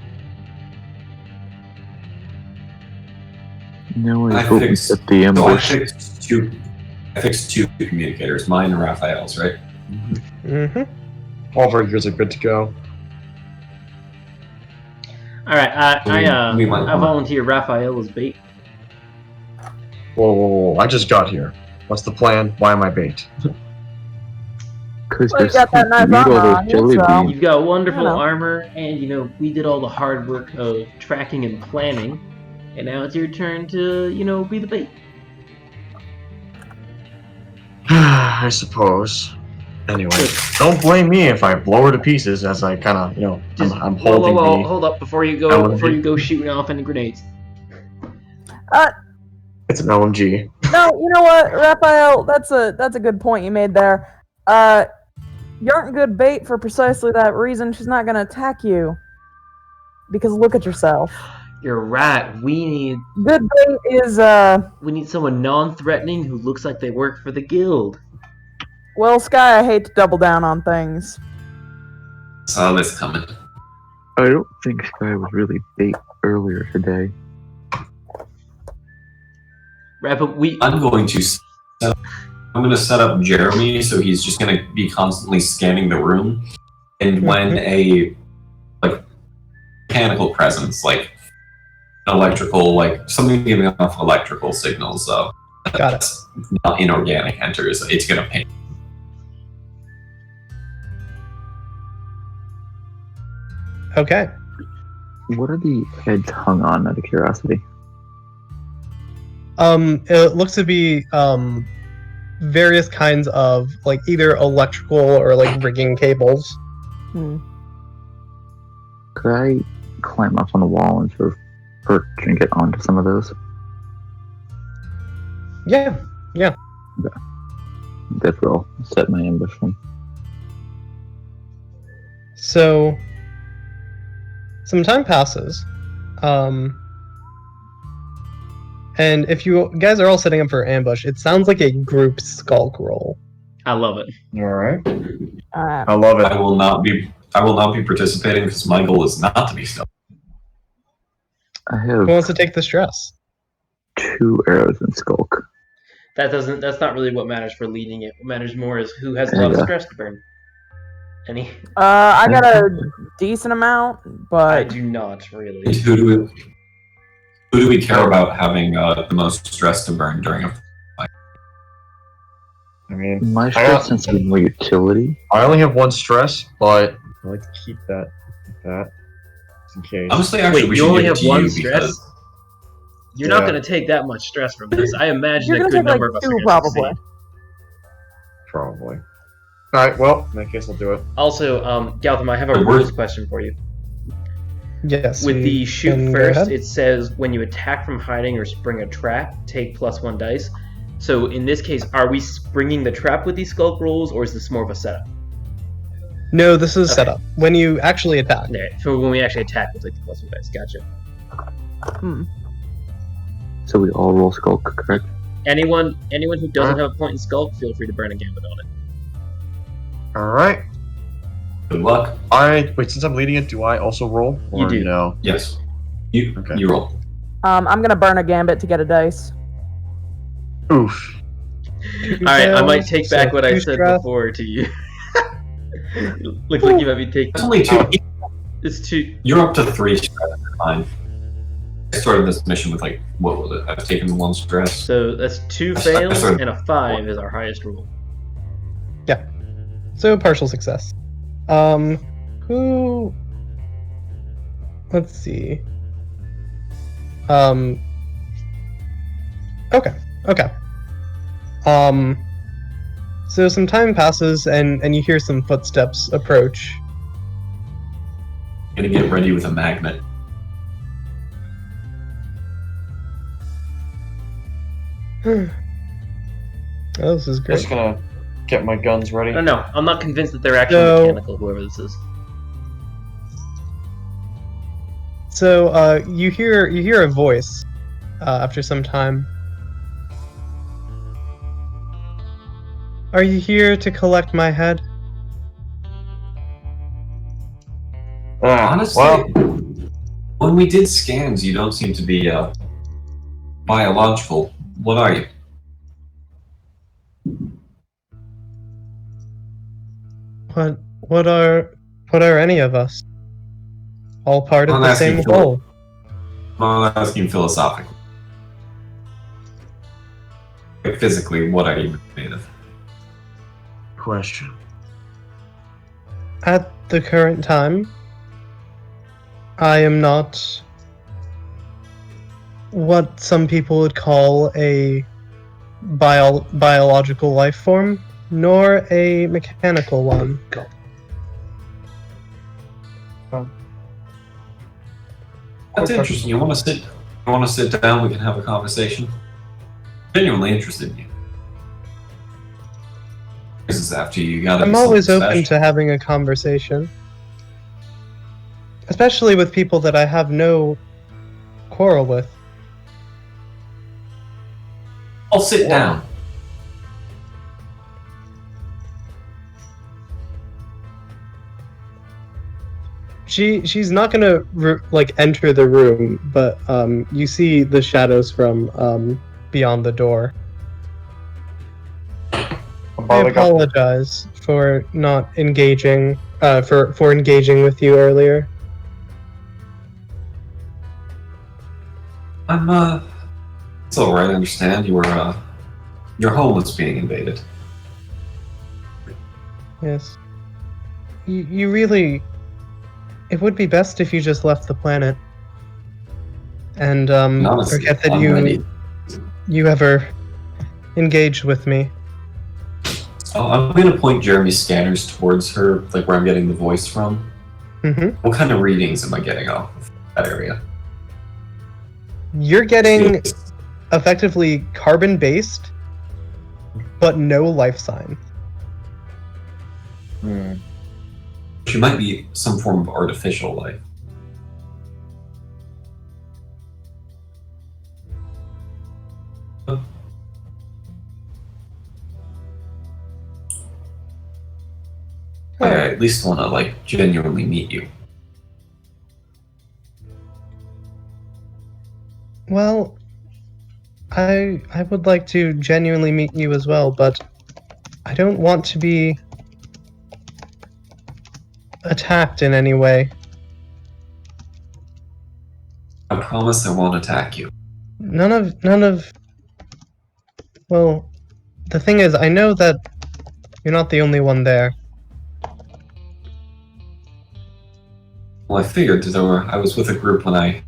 No, I I hope we fixed- set the So I ambush. fixed two communicators, mine and Raphael's, right? Mm-hmm. All of our gears are good to go. All right, We might I volunteer Raphael as bait. Whoa. I just got here. What's the plan? Why am I bait? Because Well, you got that nice you eat all armor those on you, jelly so- beans. You've got wonderful You know. armor, and we did all the hard work of tracking and planning, and now it's your turn to be the bait. I suppose. Anyway, don't blame me if I blow her to pieces as I kind of, Just I'm holding whoa, the hold up before you LMG. go shooting off any grenades. It's an LMG. No, you know what, Raphael? That's a good point you made there. You aren't good bait for precisely that reason. She's not gonna attack you. Because look at yourself. You're right. We Good bait is need someone non-threatening who looks like they work for the guild. well, Sky, I hate to double down on things. Saw this coming. I don't think Sky was really bait earlier today. Right, but I'm going to set up Jeremy so he's just going to be constantly scanning the room, and when a mechanical presence, like an electrical, like something giving off electrical signals, that's not inorganic enters, it's going to ping. Okay. What are the heads hung on, out of curiosity? It looks to be various kinds of either electrical or rigging cables. Could I climb up on the wall and sort of perch and get onto some of those? Yeah. That's where I'll set my ambush from. So, some time passes, and if you guys are all setting up for ambush, it sounds like a group skulk roll. I love it. All right. Alright. I love it. I will not be participating because my goal is not to be stealthy. I Who have wants to take the stress? 2 arrows in skulk. That's not really what matters for leading it. What matters more is who has a lot of Yeah. stress to burn. Any? I got a decent amount, I but do not really. And who do we care about having the most stress to burn during a fight? I mean, My stress tends to be more utility. I only have 1 stress, but I like to keep that like that, just in case. Honestly, actually, Wait, we you should only give have it to one you stress? because You're not Yeah. going to take that much stress from this. I imagine you're a gonna good take number of us 2 are going to probably. succeed. Probably. Alright, well, in that case, I'll do it. Also, Gautam, I have a Good rules work. question for you. Yes. With we the shoot can go first, ahead. it says when you attack from hiding or spring a trap, take +1 dice. So in this case, are we springing the trap with these skulk rolls, or is this more of a setup? No, this is Okay. set up. When you actually attack. Yeah, so when we actually attack, we'll take the +1 dice. Gotcha. So we all roll skulk, correct? Anyone who doesn't have a point in skulk, feel free to burn a gambit on it. Alright. good luck. Wait, since I'm leading it, do I also roll? You Or do. No. Yes, you Okay. you roll. I'm gonna burn a gambit to get a dice. Oof. Alright, I might take back So what I 2 said stress. before to you. Looks like you might be taking. It's only 2. It's 2. You're up to 3 stress. Fine. I started this mission with what was it? I've taken 1 stress. So that's 2 That's- fails, that's and a 5 is our highest roll. So partial success. Who? Let's see. Okay. So some time passes, and you hear some footsteps approach. Gonna get ready with a magnet. Oh, this is great. Just gonna get my guns ready. I don't know. I'm not convinced that they're actually So- mechanical, whoever this is. So you hear a voice after some time. Are you here to collect my head? Honestly, Well, when we did scans, you don't seem to be biological. What are you? What are any of us? all part of I'm the same asking whole. I'm asking philosophically. Like physically, what are you made of? Question. At the current time, I am not what some people would call a biological life form, nor a mechanical one. That's interesting. You want to sit? You want to sit down? We can have a conversation. Genuinely interested in you. This is after you got. I'm always open to having a conversation, especially with people that I have no quarrel with. I'll sit down. She's not gonna enter the room, but you see the shadows from beyond the door. I apologize for not engaging, for engaging with you earlier. It's alright, I understand. Your home was being invaded. Yes. You really... It would be best if you just left the planet. And, Honestly, forget that I'm ready. you ever engaged with me. Oh, I'm going to point Jeremy's scanners towards her, like where I'm getting the voice from. Mm-hmm. What kind of readings am I getting off of that area? You're getting effectively carbon-based, but no life sign. She might be some form of artificial life. I at least want to, like, genuinely meet you. Well, I would like to genuinely meet you as well, but I don't want to be attacked in any way. I promise I won't attack you. None of... Well, the thing is, I know that you're not the only one there. Well, I figured I was with a group when I...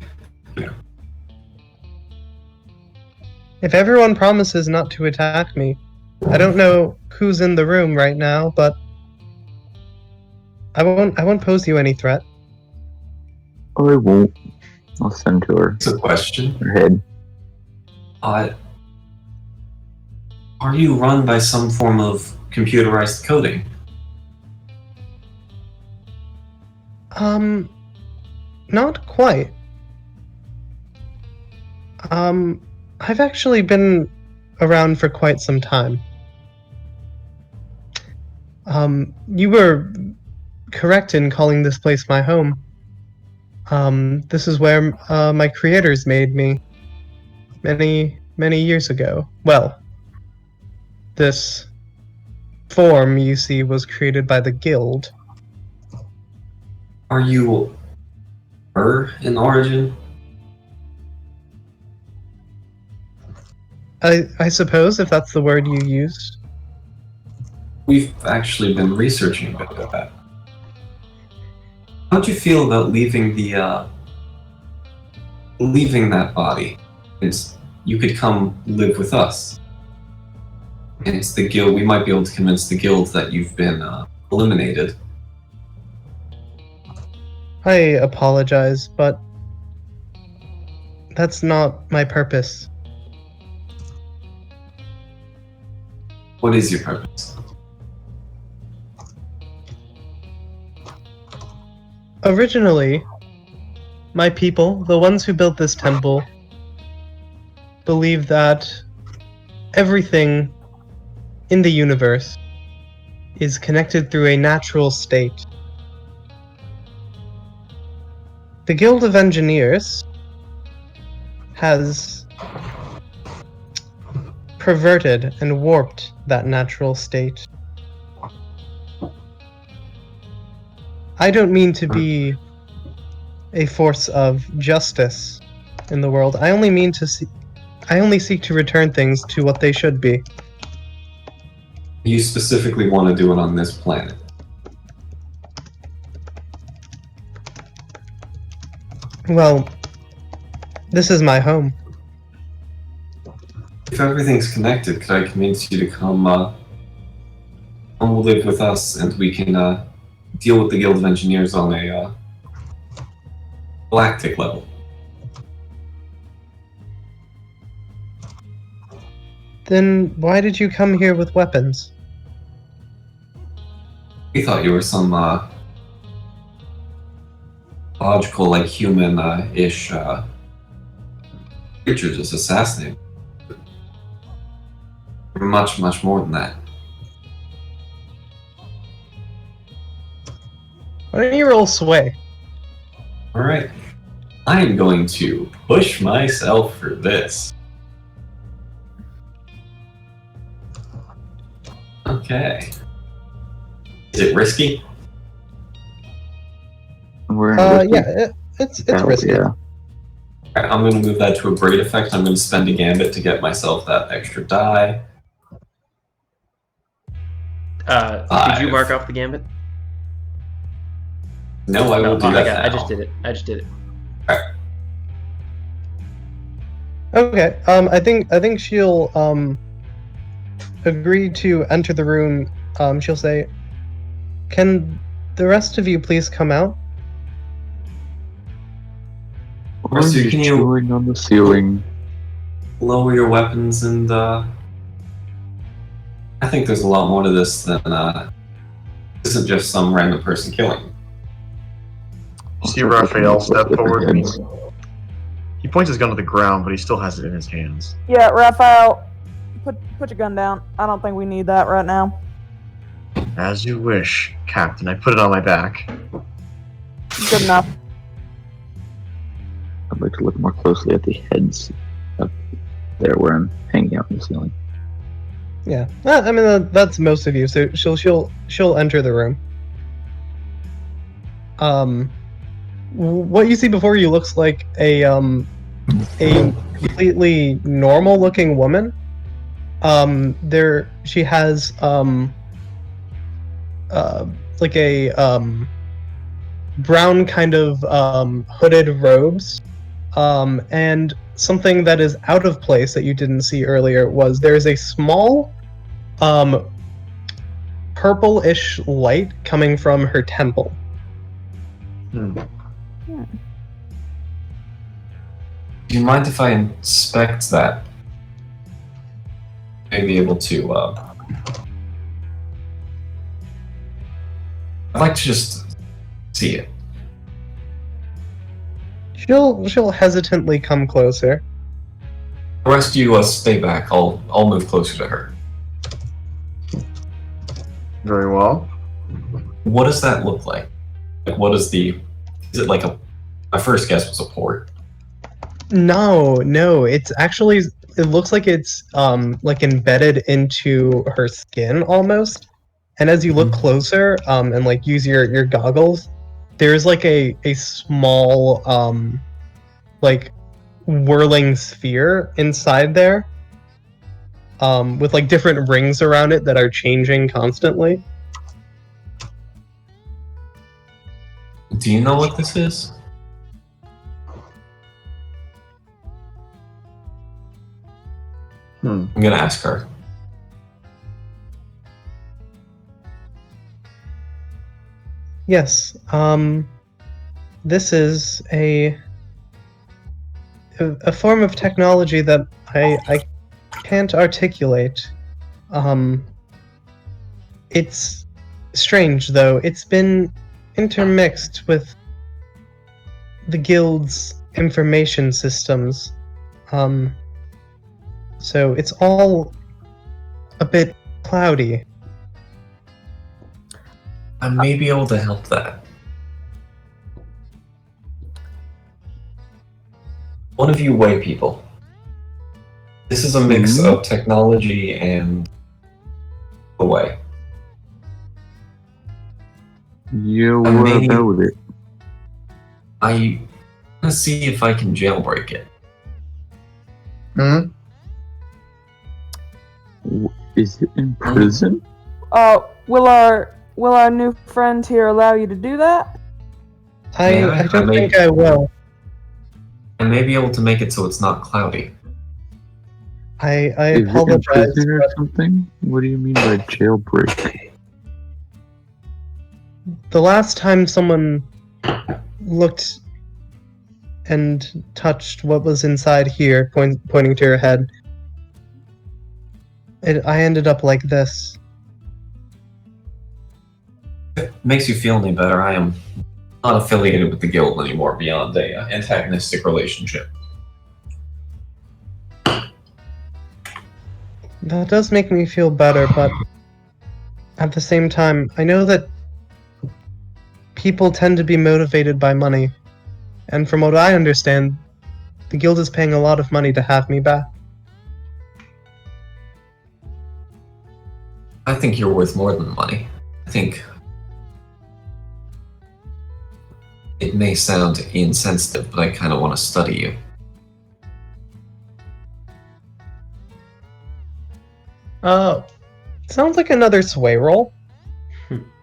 If everyone promises not to attack me, I don't know who's in the room right now, but I won't pose you any threat. Oh, I won't. I'll send to her. It's a question. Her head. Are you run by some form of computerized coding? Not quite. I've actually been around for quite some time. You were correct in calling this place my home. This is where my creators made me many, many years ago. Well, this form you see was created by the guild. Are you her in origin? I suppose, if that's the word you used. We've actually been researching a bit about that. How'd you feel about leaving that body? You could come live with us. And it's the guild. We might be able to convince the guild that you've been eliminated. I apologize, but that's not my purpose. What is your purpose? Originally, my people, the ones who built this temple, believed that everything in the universe is connected through a natural state. The Guild of Engineers has perverted and warped that natural state. I don't mean to be a force of justice in the world. I only seek to return things to what they should be. You specifically want to do it on this planet. Well, this is my home. If everything's connected, could I convince you to come live with us, and we can deal with the Guild of Engineers on a galactic level? Then why did you come here with weapons? We thought you were some logical, like human-ish creature just assassinated. You're much, much more than that. Why don't you roll sway? Alright. I am going to push myself for this. Okay. Is it risky? We're in a risky Yeah, it's battle, risky. Yeah. Alright, I'm going to move that to a braid effect. I'm going to spend a gambit to get myself that extra die. Did you mark off the gambit? No, I will do that now. I just did it. I just did it. Okay. I think she'll agree to enter the room. She'll say, "Can the rest of you please come out?" Mercy, can you- chewing on the ceiling? Lower your weapons and I think there's a lot more to this than this isn't just some random person killing. See Raphael step forward. He points his gun to the ground, but he still has it in his hands. Yeah, Raphael, put your gun down. I don't think we need that right now. As you wish, Captain. I put it on my back. Good enough. I'd like to look more closely at the heads up there where I'm hanging out in the ceiling. Yeah. I mean that's most of you. So she'll enter the room. What you see before you looks like a completely normal looking woman. She has like a brown kind of hooded robes, and something that is out of place that you didn't see earlier was there is a small purple-ish light coming from her temple. Do you mind if I inspect that? Maybe able to I'd like to just see it. She'll hesitantly come closer. The rest of you stay back. I'll move closer to her. Very well. What does that look like? Like, what is the? Is it like a? My first guess was a port. No, it's actually, it looks like it's like embedded into her skin almost. And as you look closer and like use your goggles, there's like a small like whirling sphere inside there with like different rings around it that are changing constantly. Do you know what this is? I'm gonna ask her. Yes. This is a form of technology that I can't articulate. It's strange though. It's been intermixed with the guild's information systems. So it's all a bit cloudy. I may be able to help that. One of you way people. This is a mix of technology and the way. You I may- know it. I want to see if I can jailbreak it. Hmm? Is it in prison? Will our new friend here allow you to do that? Yeah, I don't I think I will. I may be able to make it so it's not cloudy. I Is it in apologize. prison or But something? What do you mean by jailbreak? the last time someone looked and touched what was inside here, pointing to your head, I ended up like this. If it makes you feel any better, I am not affiliated with the guild anymore beyond a antagonistic relationship. That does make me feel better, but at the same time, I know that people tend to be motivated by money. And from what I understand, the guild is paying a lot of money to have me back. I think you're worth more than money. I think it may sound insensitive, but I kind of want to study you. Sounds like another sway roll.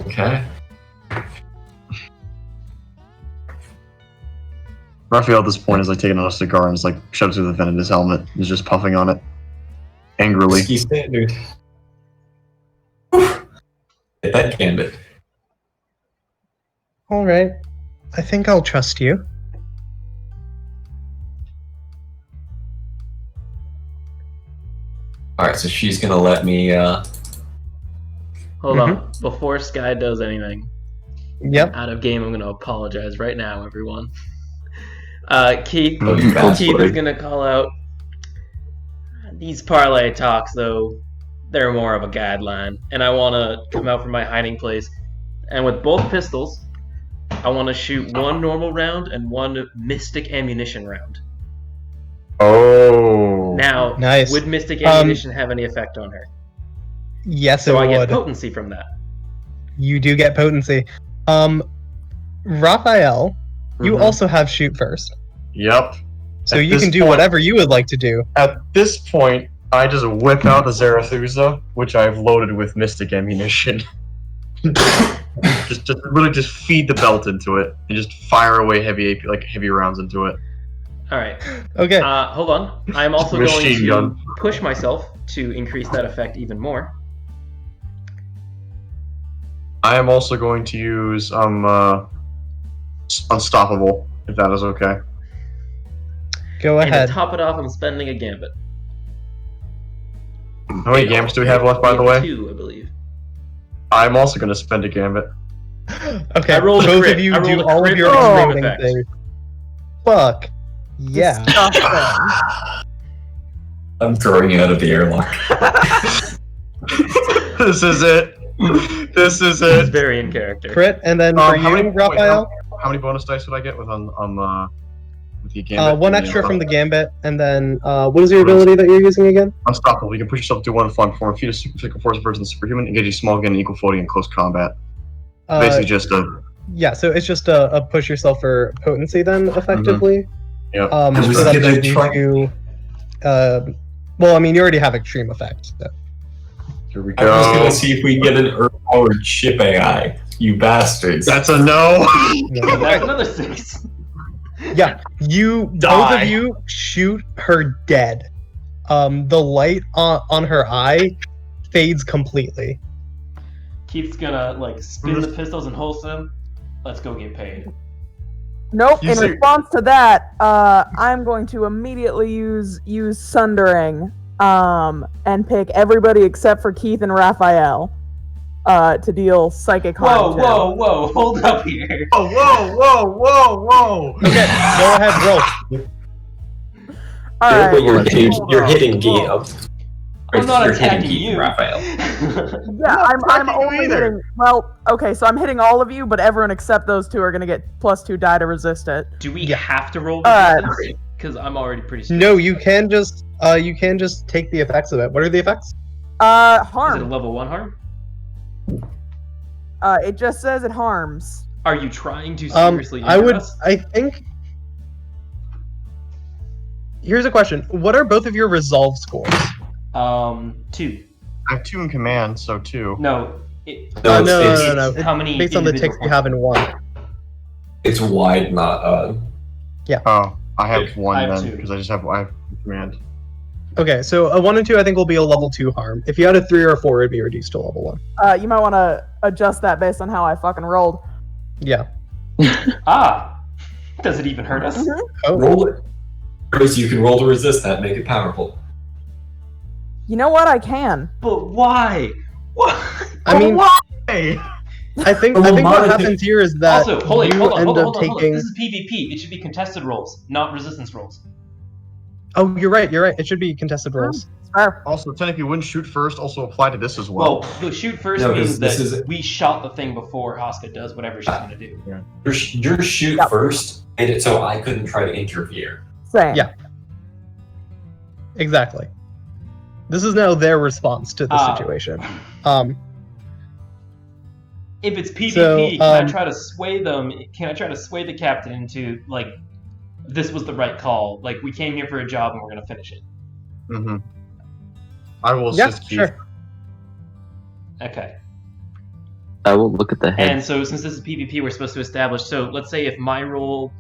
Okay. Raphael at this point is like taking out a cigar and just like shoves it through the vent in his helmet and is just puffing on it angrily. Whiskey standard. Get that gambit. Alright. I think I'll trust you. Alright, so she's gonna let me, Hold on. Before Sky does anything, Yep. out of game, I'm going to apologize right now, everyone. Keith Oh, you Keith buddy. is going to call out these parlay talks, though. They're more of a guideline, and I want to come out from my hiding place. And with both pistols, I want to shoot one normal round and one mystic ammunition round. Oh. Now, Nice. would mystic ammunition have any effect on her? Yes, So it I get would. potency from that. You do get potency. Raphael, you Mhm. also have shoot first. Yep. So At you this can do point- whatever you would like to do. At this point, I just whip out the Zarathustra, which I've loaded with mystic ammunition. just really just feed the belt into it and just fire away heavy rounds into it. All right. Okay. Hold on. I'm also going Machine to gun. push myself to increase that effect even more. I am also going to use Unstoppable, if that is okay. Go And ahead. to top it off, I'm spending a gambit. How many gambits do we have left, by the way? 2, I believe. I'm also going to spend a gambit. Okay, I rolled a both crit. of you I rolled do a all of crit your for strong unrating effect. things. Fuck. Yeah. Disgusting. I'm throwing you out of the airlock. This is it. This is It's it. very in character. Crit, and then for you, Raphael, How many bonus dice would I get with with the gambit? one extra from the gambit, and then what is your ability that you're using again? Unstoppable. You can push yourself to one flank, perform a feat of super force versus superhuman, engage a small gun in equal footing in close combat. Basically, just a Yeah, so it's just a push yourself for potency then, effectively. yeah. I was So that gonna gives try- you, well, I mean, you already have extreme effect. So. Here we I was go. gonna see if we can get an Earth-powered ship AI. You bastards. That's a no. That's another 6. Yeah, both Die. of you shoot her dead. The light on her eye fades completely. Keith's gonna spin the pistols and holster them. Let's go get paid. Nope. You In see- response to that, I'm going to immediately use Sundering, and pick everybody except for Keith and Raphael, to deal psychic harm. Whoa! Hold up here. Whoa. Okay, go ahead, roll. All right. You're hitting Guy. I'm not You're hitting attacking Keith, you. Raphael. Yeah, I'm attacking you only either. hitting. Well, okay, so I'm hitting all of you, but everyone except those two are gonna get +2 die to resist it. Do we Yeah. have to roll Uh, resistance? Because I'm already pretty strong. No, you can just take the effects of it. What are the effects? Is it a Harm. level 1 harm? It just says it harms. Are you trying to seriously injure I would. us? I think. Here's a question: what are both of your resolve scores? 2. I have 2 in command, so 2. No. No. It's how many based on the individual ticks you have in one. It's wide, not Oh, I have 1 I have then, 2. because I have command. Okay, so a 1 and 2 I think will be a level 2 harm. If you had a 3 or a 4, it'd be reduced to level 1. You might want to adjust that based on how I fucking rolled. Yeah. Does it even hurt us? Mhm. Oh. roll it. Chris, you can roll to resist that, make it powerful. You know what? I can. But why? What? I mean, Hey! I think Well, what mine- happens here is that Also, hold you on, end hold on, up hold on. taking. This is PvP. It should be contested rolls, not resistance rolls. Oh, you're right. It should be contested rolls. Fair. Also, technically, wouldn't shoot first also apply to this as well? Well, the shoot first No, 'cause means this that is- we shot the thing before Asuka does whatever she's gonna do. Your shoot Yep. first made it so I couldn't try to interfere. Same. Yeah. Exactly. This is now their response to the situation. If it's PvP, So, can I try to sway them? Can I try to sway the captain into like, this was the right call? Like, we came here for a job and we're gonna finish it. Mm-hmm. I will Yeah, assist Keith. sure. Okay. I will look at the head. And so, since this is PvP, we're supposed to establish. So, let's say if my roll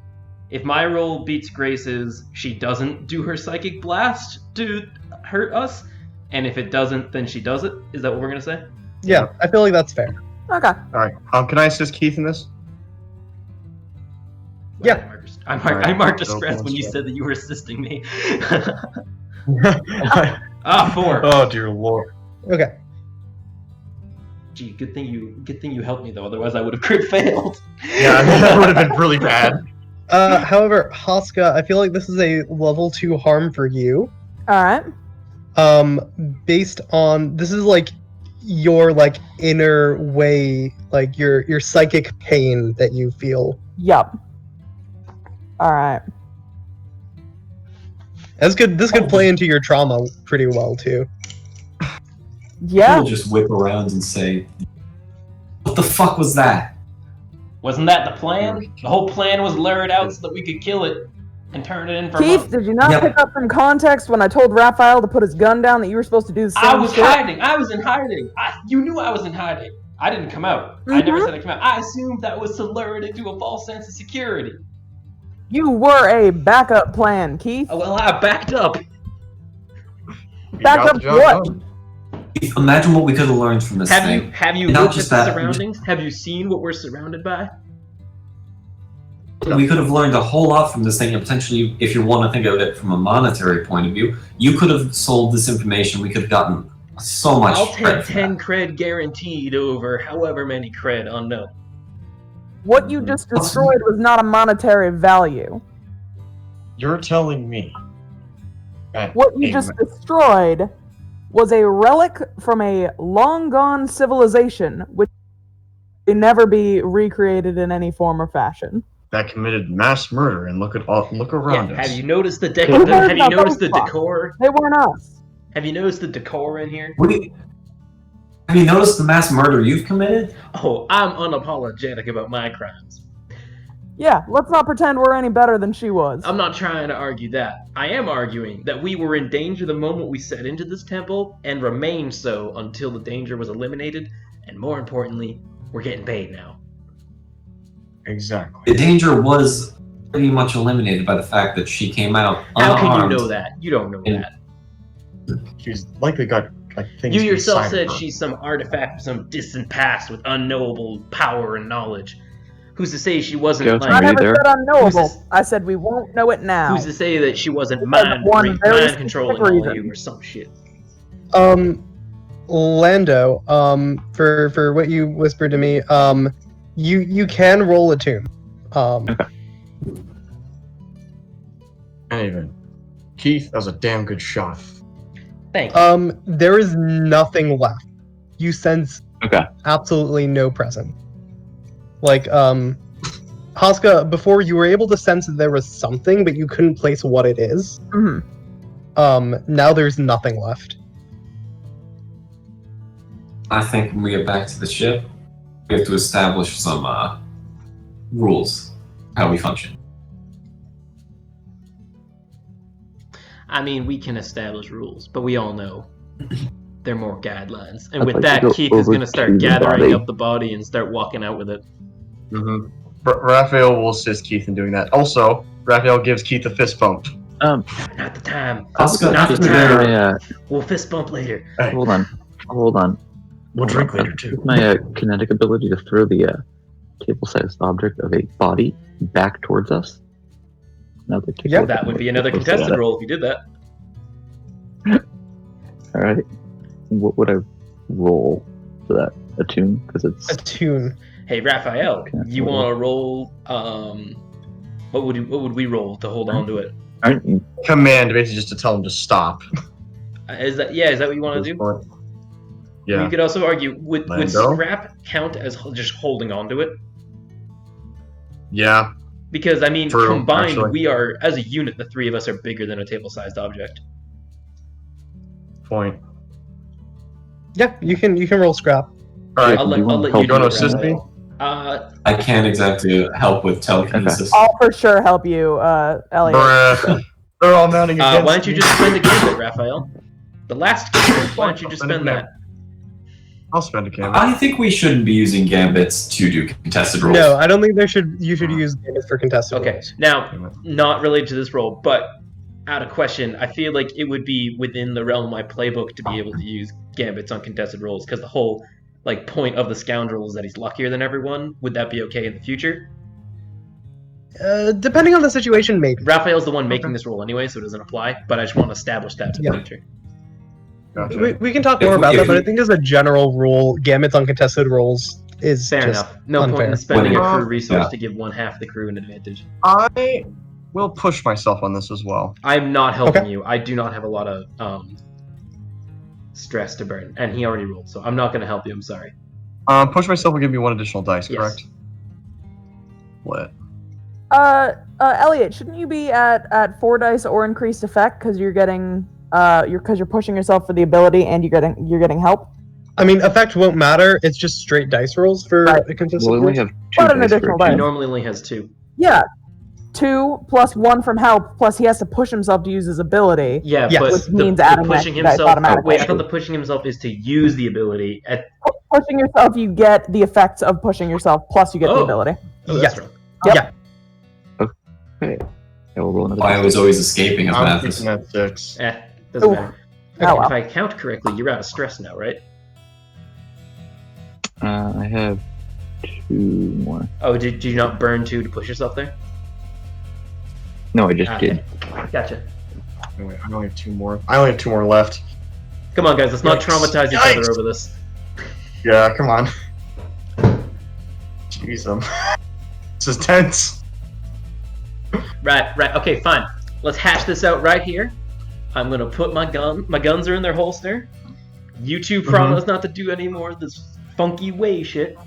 beats Grace's, she doesn't do her psychic blast to hurt us, and if it doesn't, then she does it. Is that what we're gonna say? Yeah, I feel like that's fair. Okay. Alright, can I assist Keith in this? Yeah. I marked a Go stress for when you it. said that you were assisting me. Oh 4. dear lord. Okay. Gee, good thing you helped me though. Otherwise, I would have crit failed. Yeah, I mean, that would have been really bad. However, Haska, I feel like this is a level 2 harm for you. All right. Based on this is like your like inner way, like your psychic pain that you feel. Yup. All right. This could play into your trauma pretty well too. Yeah. People just whip around and say, "What the fuck was that?" Wasn't that the plan? The whole plan was lure it out so that we could kill it and turn it in for Keith, months. did you not Yep. pick up from context when I told Raphael to put his gun down that you were supposed to do the same I was shit? hiding. I was in hiding. You knew I was in hiding. I didn't come out. I never Mhm. said I came out. I assumed that was to lure it into a false sense of security. You were a backup plan, Keith. Well, I backed up. You Back got up the job what? done. Imagine what we could have learned from this thing. Have you Not looked at just the that, surroundings? Have you seen what we're surrounded by? We could have learned a whole lot from this thing, and potentially, if you want to think of it from a monetary point of view, you could have sold this information. We could have gotten so much. I'll cred take for 10 that. cred guaranteed over however many cred unknown. What you just destroyed was not a monetary value. You're telling me that What you a just destroyed was a relic from a long-gone civilization, which may never be recreated in any form or fashion. that committed mass murder and look around Yeah, us. have you noticed the Who cares have you about noticed those the fucks? decor? They weren't us. Have you noticed the decor in here? Have you noticed the mass murder you've committed? Oh, I'm unapologetic about my crimes. Yeah, let's not pretend we're any better than she was. I'm not trying to argue that. I am arguing that we were in danger the moment we set into this temple and remained so until the danger was eliminated, and more importantly, we're getting paid now. Exactly. The danger was pretty much eliminated by the fact that she came out How unarmed. can you know that? You don't know And- that. She's likely got like things You yourself inside said of her. she's some artifact from some distant past with unknowable power and knowledge. Who's to say she wasn't Ghost, I are you like? never there? said unknowable. Who's this- I said we won't know it now. Who's to say that she wasn't For mind one very controlling specific all of reason. you or some shit? Lando, for what you whispered to me, you can roll a tune. Anyway, Keith, that was a damn good shot. Thank you. There is nothing left. You sense Okay. absolutely no present. Like, Haska, before you were able to sense that there was something, but you couldn't place what it is. Mhm. Now there's nothing left. I think when we get back to the ship, we have to establish some rules, how we function. I mean, we can establish rules, but we all know they're more guidelines. And I'd with like to that, go Keith is over going to start to the gathering body. up the body and start walking out with it. Mm-hmm. Raphael will assist Keith in doing that. Also, Raphael gives Keith a fist bump. Not the time. Oscar, Not the after time. there- We'll fist bump later. Hey, Hold on. we'll drink later too. With my kinetic ability to throw the table-sized object of a body back towards us. Now that take a Yep. look That at would be what another we're supposed to contested do. roll if you did that. All right. What would I roll for that? Attune, because it's Attune. Hey, Raphael, Okay, you well- want to roll? What would we roll to hold on to it? aren't you? Command, basically just to tell him to stop. Is that what you want to do? Yeah. You could also argue would Lando? scrap count as just holding on to it? Yeah. Because I mean, True, combined, actually. we are as a unit. The three of us are bigger than a table-sized object. Point. Yeah, you can roll scrap. All right. I'll let you want you help? do You wanna it, assist Raphael. I can't exactly help with telekinesis. I'll for sure help you, Elliot. Bruh. They're all mounting against why don't you me. just spend a gambit, Raphael? The last gambit. Why don't you just spend that? I'll spend a gambit. I think we shouldn't be using gambits to do contested rolls. No, I don't think you should use gambits for contested Okay, rolls. now not related to this roll, but out of question, I feel like it would be within the realm of my playbook to be able to use gambits on contested rolls because the whole point of the scoundrel is that he's luckier than everyone. Would that be okay in the future? Depending on the situation, maybe. Raphael's the one making this roll anyway, so it doesn't apply. But I just want to establish that for the Yeah. future. Gotcha. We can talk If more we- about if that, but we- I think as a general rule, gambits on contested rolls is Fair just enough. No point unfair. in spending a Well, crew resource yeah. to give one half the crew an advantage. I will push myself on this as well. I'm not helping Okay. you. I do not have a lot of stress to burn, and he already rolled, so I'm not going to help you. I'm sorry. Push myself will give me one additional dice, Yes. correct? What? Elliot, shouldn't you be at 4 dice or increased effect because you're getting you're pushing yourself for the ability and you're getting help? I mean, effect won't matter. It's just straight dice rolls for Right. a contested Well, we roll. only have two What an dice for additional a dice. He team. normally only has 2. Yeah, 2 plus 1 from help plus he has to push himself to use his ability. Yeah, Yes. but Which the means adding that pushing dice himself. automatically. Wait, I thought the pushing himself is to use the ability. Pushing yourself, you get the effects of pushing yourself plus you get the Oh. ability. Oh, Yes. that's wrong. Yeah. Okay. I will roll another Why I dice. was always escaping as I'm Mathis. keeping at 6. Doesn't Oof. matter. Oh, Okay, well. if I count correctly, you're out of stress now, right? I have 2 more. Oh, did you not burn 2 to push yourself there? No, I just Okay. did. Gotcha. Wait, I only have 2 more. I only have 2 more left. Come on, guys, let's not Yikes. traumatize each Yikes. other over this. Yeah, come on. Jeez, this is tense. Right. Okay, fine. Let's hash this out right here. I'm gonna put my guns are in their holster. You two promise not to do any more of this funky way shit.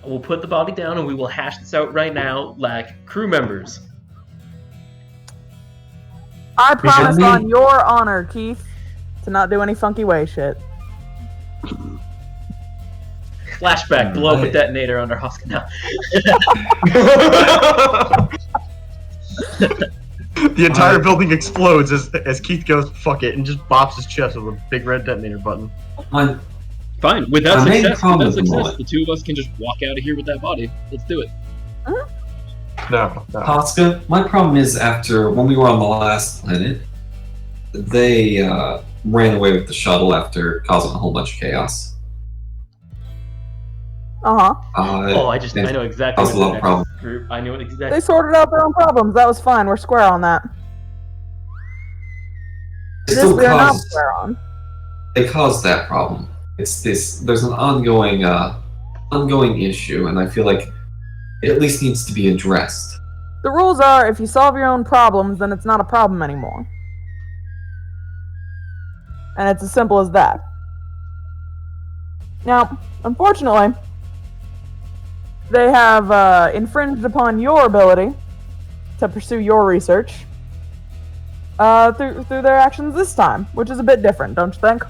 We'll put the body down and we will hash this out right now like crew members. I promise should- on your honor, Keith, to not do any funky way shit. Flashback, blow up a Right. detonator under Hoska now. The entire building explodes as Keith goes, fuck it, and just bops his chest with a big red detonator button. My, Fine, with that Our main success, problem at the moment- the two of us can just walk out of here with that body. Let's do it. No. Hoska, my problem is after when we were on the last planet, they ran away with the shuttle after causing a whole bunch of chaos. Uh-huh. I know exactly That's what a the lot problem. next group. I know it They exactly. sorted out their own problems. That was fine. We're square on that. They This still we are not caused, square on. they caused that problem. It's this. There's an ongoing issue, and I feel like it at least needs to be addressed. The rules are if you solve your own problems, then it's not a problem anymore. And it's as simple as that. Now, unfortunately, they have infringed upon your ability to pursue your research through their actions this time, which is a bit different, don't you think?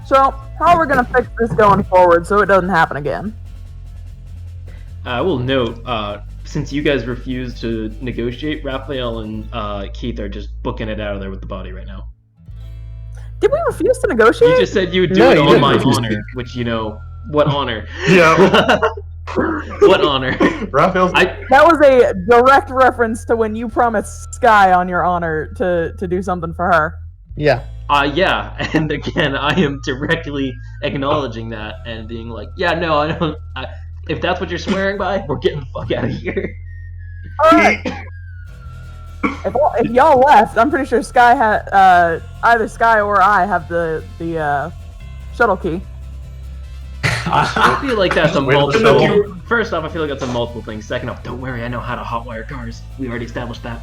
So, how are we gonna fix this going forward so it doesn't happen again? I will note, since you guys refused to negotiate, Raphael and Keith are just booking it out of there with the body right now. Did we refuse to negotiate? You just said you would do No, it you on didn't my refuse honor, which, what honor? Yeah. What honor? Raphael's. That was a direct reference to when you promised Sky on your honor to do something for her. Yeah. Yeah, and again, I am directly acknowledging that and being like, yeah, no, I don't. If that's what you're swearing by, we're getting the fuck out of here. Alright. If y'all left, I'm pretty sure Sky had either Sky or I have the shuttle key. I feel like that's a Wait, multiple. so- First off, I feel like that's a multiple thing. Second off, don't worry, I know how to hotwire cars. We already established that.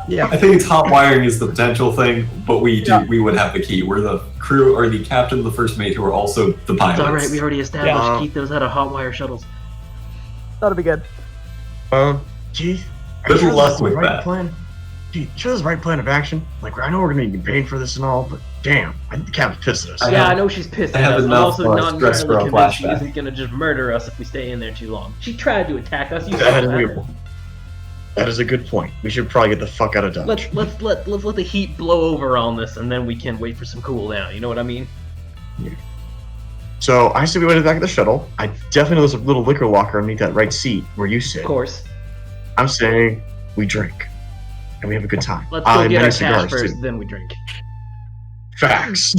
Yeah. I think hot wiring is the potential thing, but we would have the key. We're the crew or the captain of the first mate who are also the pilots. It's alright, we already established Yeah. Keith knows how to hotwire shuttles. That'll be good. Keith, Good sure luck this is the with right that. Plan? Keith, sure this is the right plan of action? Like, I know we're gonna get paid for this and all, but damn, I think the captain's pissed at us. Yeah, I know she's pissed I at have us. I'm enough, also not stress entirely for a convinced she flashback. isn't gonna just murder us if we stay in there too long. She tried to attack us. You That saw is, that. that is a good point. We should probably get the fuck out of Dodge. Let's let the heat blow over on this, and then we can wait for some cool down. You know what I mean? So I say we went back at the shuttle. I definitely know there's a little liquor locker underneath that right seat where you sit. Of course. I'm saying we drink and we have a good time. Let's go And get many our cash cigars, first, too. then we drink. Facts.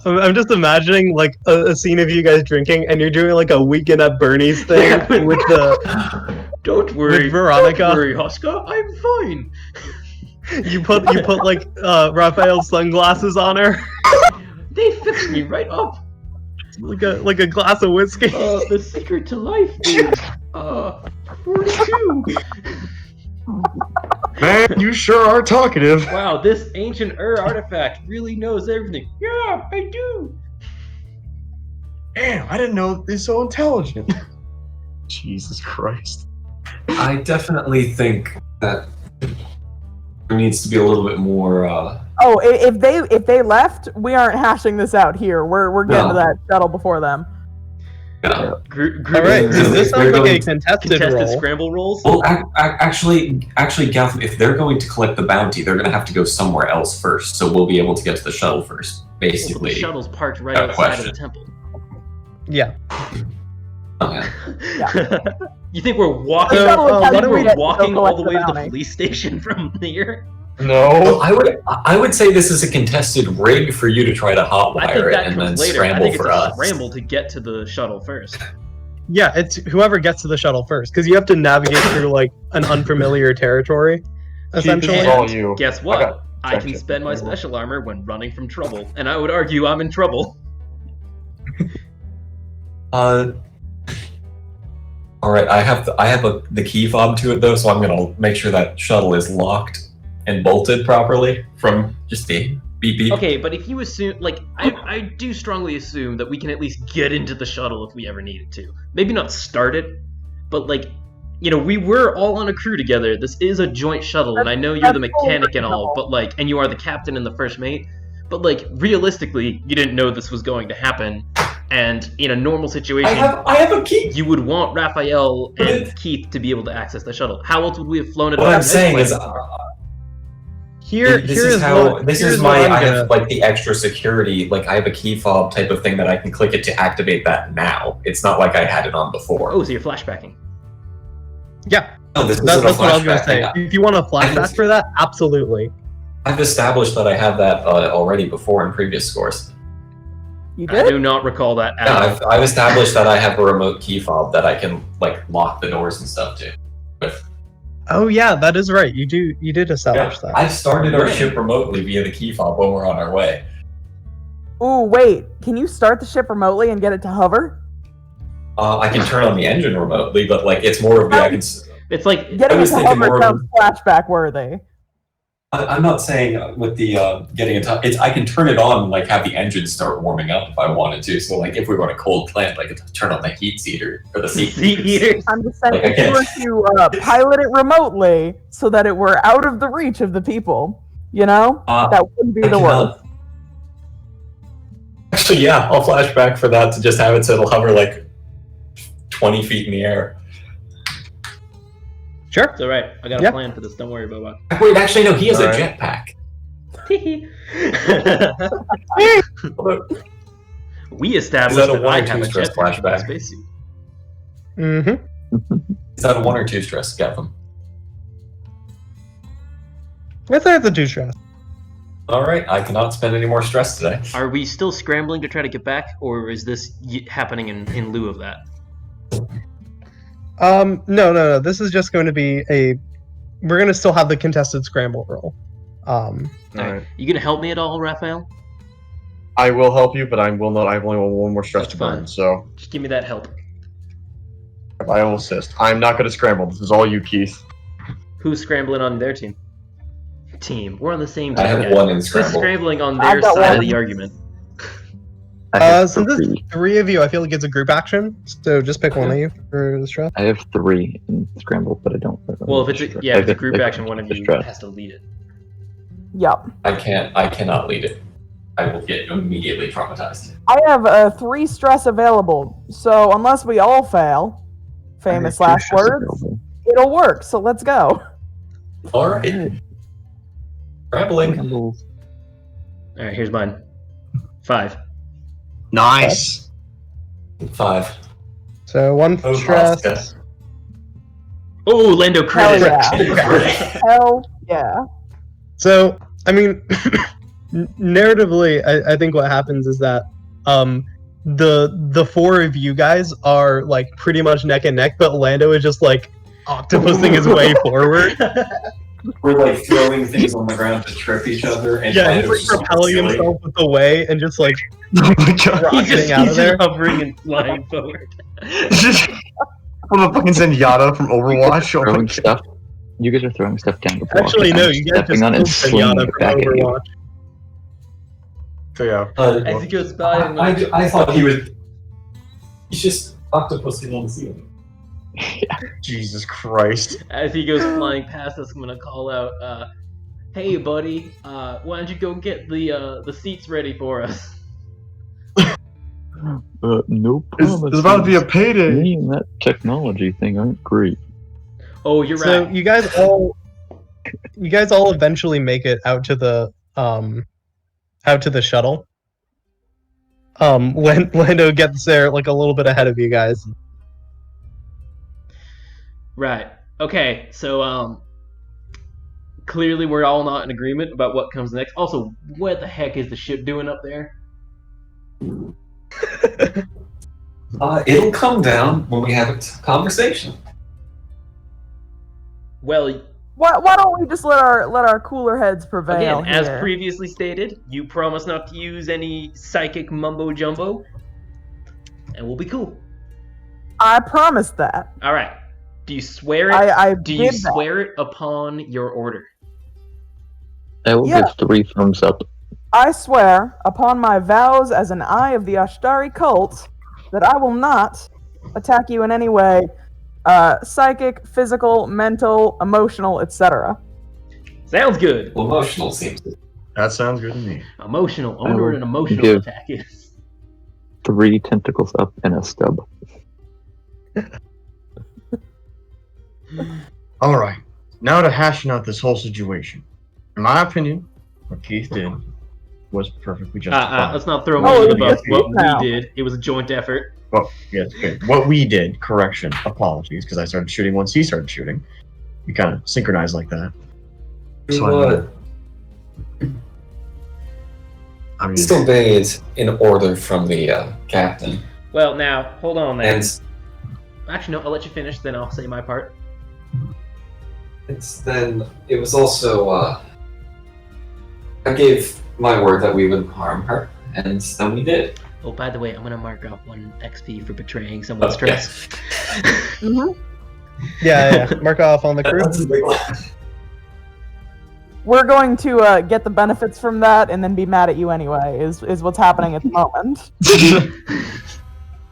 I'm just imagining like a scene of you guys drinking, and you're doing like a weekend at Bernie's thing Yeah. with the Don't worry, with Veronica. Don't worry, Huska. I'm fine. You put like Raphael's sunglasses on her, They fixed me right up. like a glass of whiskey. The secret to life is 42. Man, you sure are talkative. Wow, this ancient artifact really knows everything. Yeah, I do. Damn, I didn't know they're so intelligent. Jesus Christ. I definitely think that there needs to be a little bit more. Oh, if they left, we aren't hashing this out here. We're getting to No. that shuttle before them. All right, so this sounds like a contested roll. scramble rolls. Well, actually, Gotham, if they're going to collect the bounty, they're going to have to go somewhere else first. So we'll be able to get to the shuttle first, The basically. shuttle's parked right Got a outside of the question. temple. Yeah. Okay. You think we're walking? So, Shuttle why don't we we're walking go all the collect way to the bounty. police station from here? No. I would say this is a contested rig for you to try to I think hotwire it that and then comes later. I scramble think it's for a us. scramble to get to the shuttle first. Yeah, it's whoever gets to the shuttle first, because you have to navigate through like an unfamiliar territory, essentially. It's all you. Guess what? got- I can Gotcha. spend my special armor when running from trouble, and I would argue I'm in trouble. All right, I have the key fob to it though, so I'm gonna make sure that shuttle is locked and bolted properly from just the beep beep. Okay, but if you assume, like, I do strongly assume that we can at least get into the shuttle if we ever needed to. Maybe not start it, but like, we were all on a crew together. This is a joint shuttle, and I know you're the That's mechanic and all, reasonable. but like, and you are the captain and the first mate, but like, realistically, you didn't know this was going to happen, and in a normal situation, I have a key. you would want Raphael and But- Keith to be able to access the shuttle. How else would we have flown it? What up I'm saying anyway? is, Here is how this here's is what my I'm I gonna- have like the extra security. Like I have a key fob type of thing that I can click it to activate that now. It's not like I had it on before. Oh, so you're flashbacking. Yeah, No, this that's isn't a what I was gonna flashback say. thing. If you want a flashback for that, absolutely. I've established that I have that already before in previous scores. You I did? do not recall that at Yeah, all. I've established that I have a remote key fob that I can like lock the doors and stuff too. With. Oh yeah, that is right. You did establish that. I've started our Right. ship remotely via the key fob when we're on our way. Ooh, wait. Can you start the ship remotely and get it to hover? I can turn on the engine remotely, but like it's more of the I can. It's like Getting it was to thinking more hover of- sounds flashback worthy. I'm not saying with the getting it. It's I can turn it on and like have the engine start warming up if I wanted to. So like if we were on a cold plant, I could turn on the heat heater or the seat seat heaters. I'm just saying, Like, I if you were to pilot it remotely so that it were out of the reach of the people, that wouldn't be I the cannot- worst. Actually, yeah, I'll flashback for that to just have it so it'll hover like 20 feet in the air. Sure. It's alright. I got a Yeah. plan for this. Don't worry, Boba. Wait, actually, no, he has a Alright. jetpack. We established Is that a that one I or have two a stress jetpack in my flashback? spacesuit. Mm-hmm. Is that a 1 or 2 stress, Gavin? I'd say it's a 2 stress. Alright, I cannot spend any more stress today. Are we still scrambling to try to get back, or is this happening in lieu of that? No. This is just going to be we're gonna still have the contested scramble roll. Alright. You gonna help me at all, Raphael? I will help you, but I will not. I've only one more stress That's to burn, fine. so Just give me that help. I will assist. I'm not going to scramble. This is all you, Keith. Who's scrambling on their team? We're on the same team. I have guys. 1 in Who's Scramble. scrambling on I've their got side of one. the argument? I have Since three. there's 3 of you, I feel like it's a group action. So just pick one of you for the stress. I have 3 in Scramble, but I don't. Well, if it's a group action, one of you Stress. has to lead it. Yep. I cannot lead it. I will get immediately traumatized. I have 3 stress available, so unless we all fail, famous I have 2 last stress words, available. it'll work. So let's go. Alright. Scrambling. Scrambles. All right, here's mine. 5. Nice. 5. So 1 Oh, stress. Oscar. Oh, Lando Hell credit. yeah. Hell yeah. So I mean, narratively, I think what happens is that the 4 of you guys are like pretty much neck and neck, but Lando is just like octopusing his way forward. We're like throwing things on the ground to trip each other, and Yeah, he's Lando's like just propelling silly. himself with the way and just like Oh my god. rocketing out of there. hovering and flying forward. I'm a fucking Zenyatta from Overwatch. Oh my Throwing god. stuff. You guys are throwing stuff down the block. Actually, and no, I'm you guys stepping on it and just killed swinging Zenyatta it from back at you. Overwatch. So yeah. As he goes by, I'm like, I thought he was. He's just octopusing on the ceiling. Jesus Christ. as he goes flying past us, I'm gonna call out, "Hey, buddy, why don't you go get the seats ready for us?" No promises. It's about to be a payday. Me and that technology thing aren't great. Oh, you're So right. you guys all eventually make it out to the shuttle. When Lando gets there like a little bit ahead of you guys. Right. Okay. So clearly we're all not in agreement about what comes next. Also, what the heck is the ship doing up there? It'll come down when we have a conversation. Well, Why don't we just let our cooler heads prevail again, as here? previously stated, you promise not to use any psychic mumbo jumbo, and we'll be cool. I promised that. All right. Do you swear it? I Do you did that. swear it upon your order? I will Yeah. give 3 thumbs up. I swear upon my vows as an eye of the Ashtari cult that I will not attack you in any way, psychic, physical, mental, emotional, etc. Sounds good. Well, emotional seems. That sounds good to me. Emotional. I I wonder what will an emotional give- attack is. 3 tentacles up and a stub. Alright. Now to hashing out this whole situation. In my opinion, what Keith did was perfectly justified. Let's not throw Oh, me under the yes, bus. What now. we did, it was a joint effort. Well, yes, okay. What we did, correction, apologies, because I started shooting once he started shooting. We kind of synchronized like that. So I mean, Still obeyed in order from the captain, Well, now hold on there. and Actually, no. I'll let you finish. Then I'll say my part. it was also I gave my word that we wouldn't harm her, and then we did. Oh, by the way, I'm gonna mark off 1 XP for betraying someone's Oh, trust. hmm Yeah. Mark off on the crew. That's a big one. We're going to get the benefits from that and then be mad at you anyway. Is what's happening at the moment.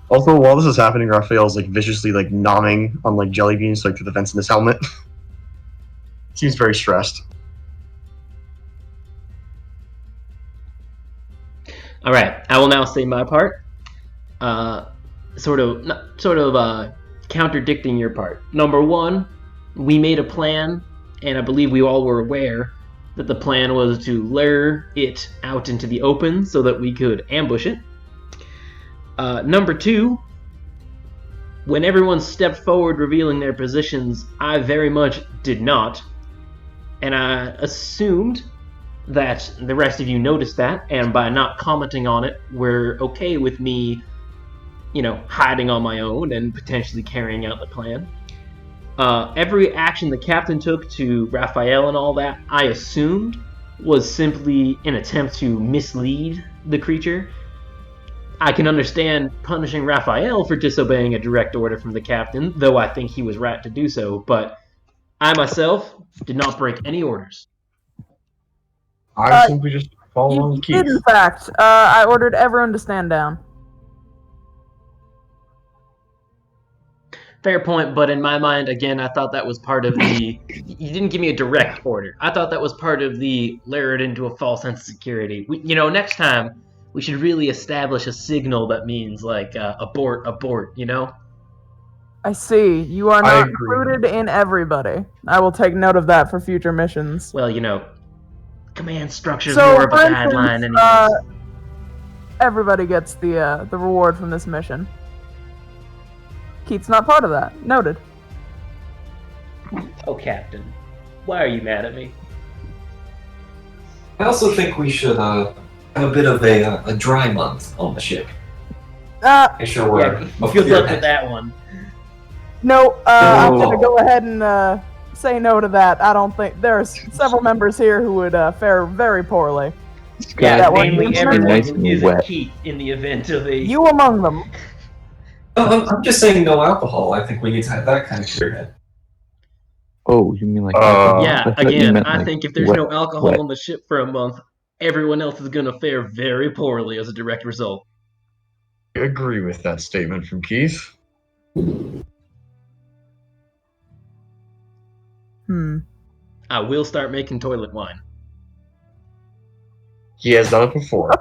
also, while this is happening, Raphael's like viciously like nomming on like jelly beans like through the vents in his helmet. Seems very stressed. All right, I will now say my part. Sort of contradicting your part. Number one, we made a plan, and I believe we all were aware that the plan was to lure it out into the open so that we could ambush it. Number two, when everyone stepped forward revealing their positions, I very much did not. And I assumed that the rest of you noticed that, and by not commenting on it, were okay with me, hiding on my own and potentially carrying out the plan. Every action the captain took to Raphael and all that, I assumed, was simply an attempt to mislead the creature. I can understand punishing Raphael for disobeying a direct order from the captain, though I think he was right to do so, but I myself did not break any orders. I simply just follow along You with Keith. did, in fact. I ordered everyone to stand down. Fair point, but in my mind, again, I thought that was part of the... You didn't give me a direct order. I thought that was part of the lure it into a false sense of security. Next time, we should really establish a signal that means, abort, I see. You are not included in everybody. I will take note of that for future missions. Well, command structure is more of a guideline anyways. Everybody gets the reward from this mission. Keith's not part of that. Noted. Oh, Captain. Why are you mad at me? I also think we should have a bit of a dry month on the ship. Make sure we're... Good luck with that one. No, I'm going to go ahead and say no to that. I don't think... There's several members here who would fare very poorly. Yeah, namely everyone who isn't Keith in the event of a... You among them. I'm just saying no alcohol. I think we need to have that kind of clear head. Oh, you mean like... yeah, again, I think if there's no alcohol on the ship for a month, everyone else is going to fare very poorly as a direct result. I agree with that statement from Keith. I will start making toilet wine. He has done it before.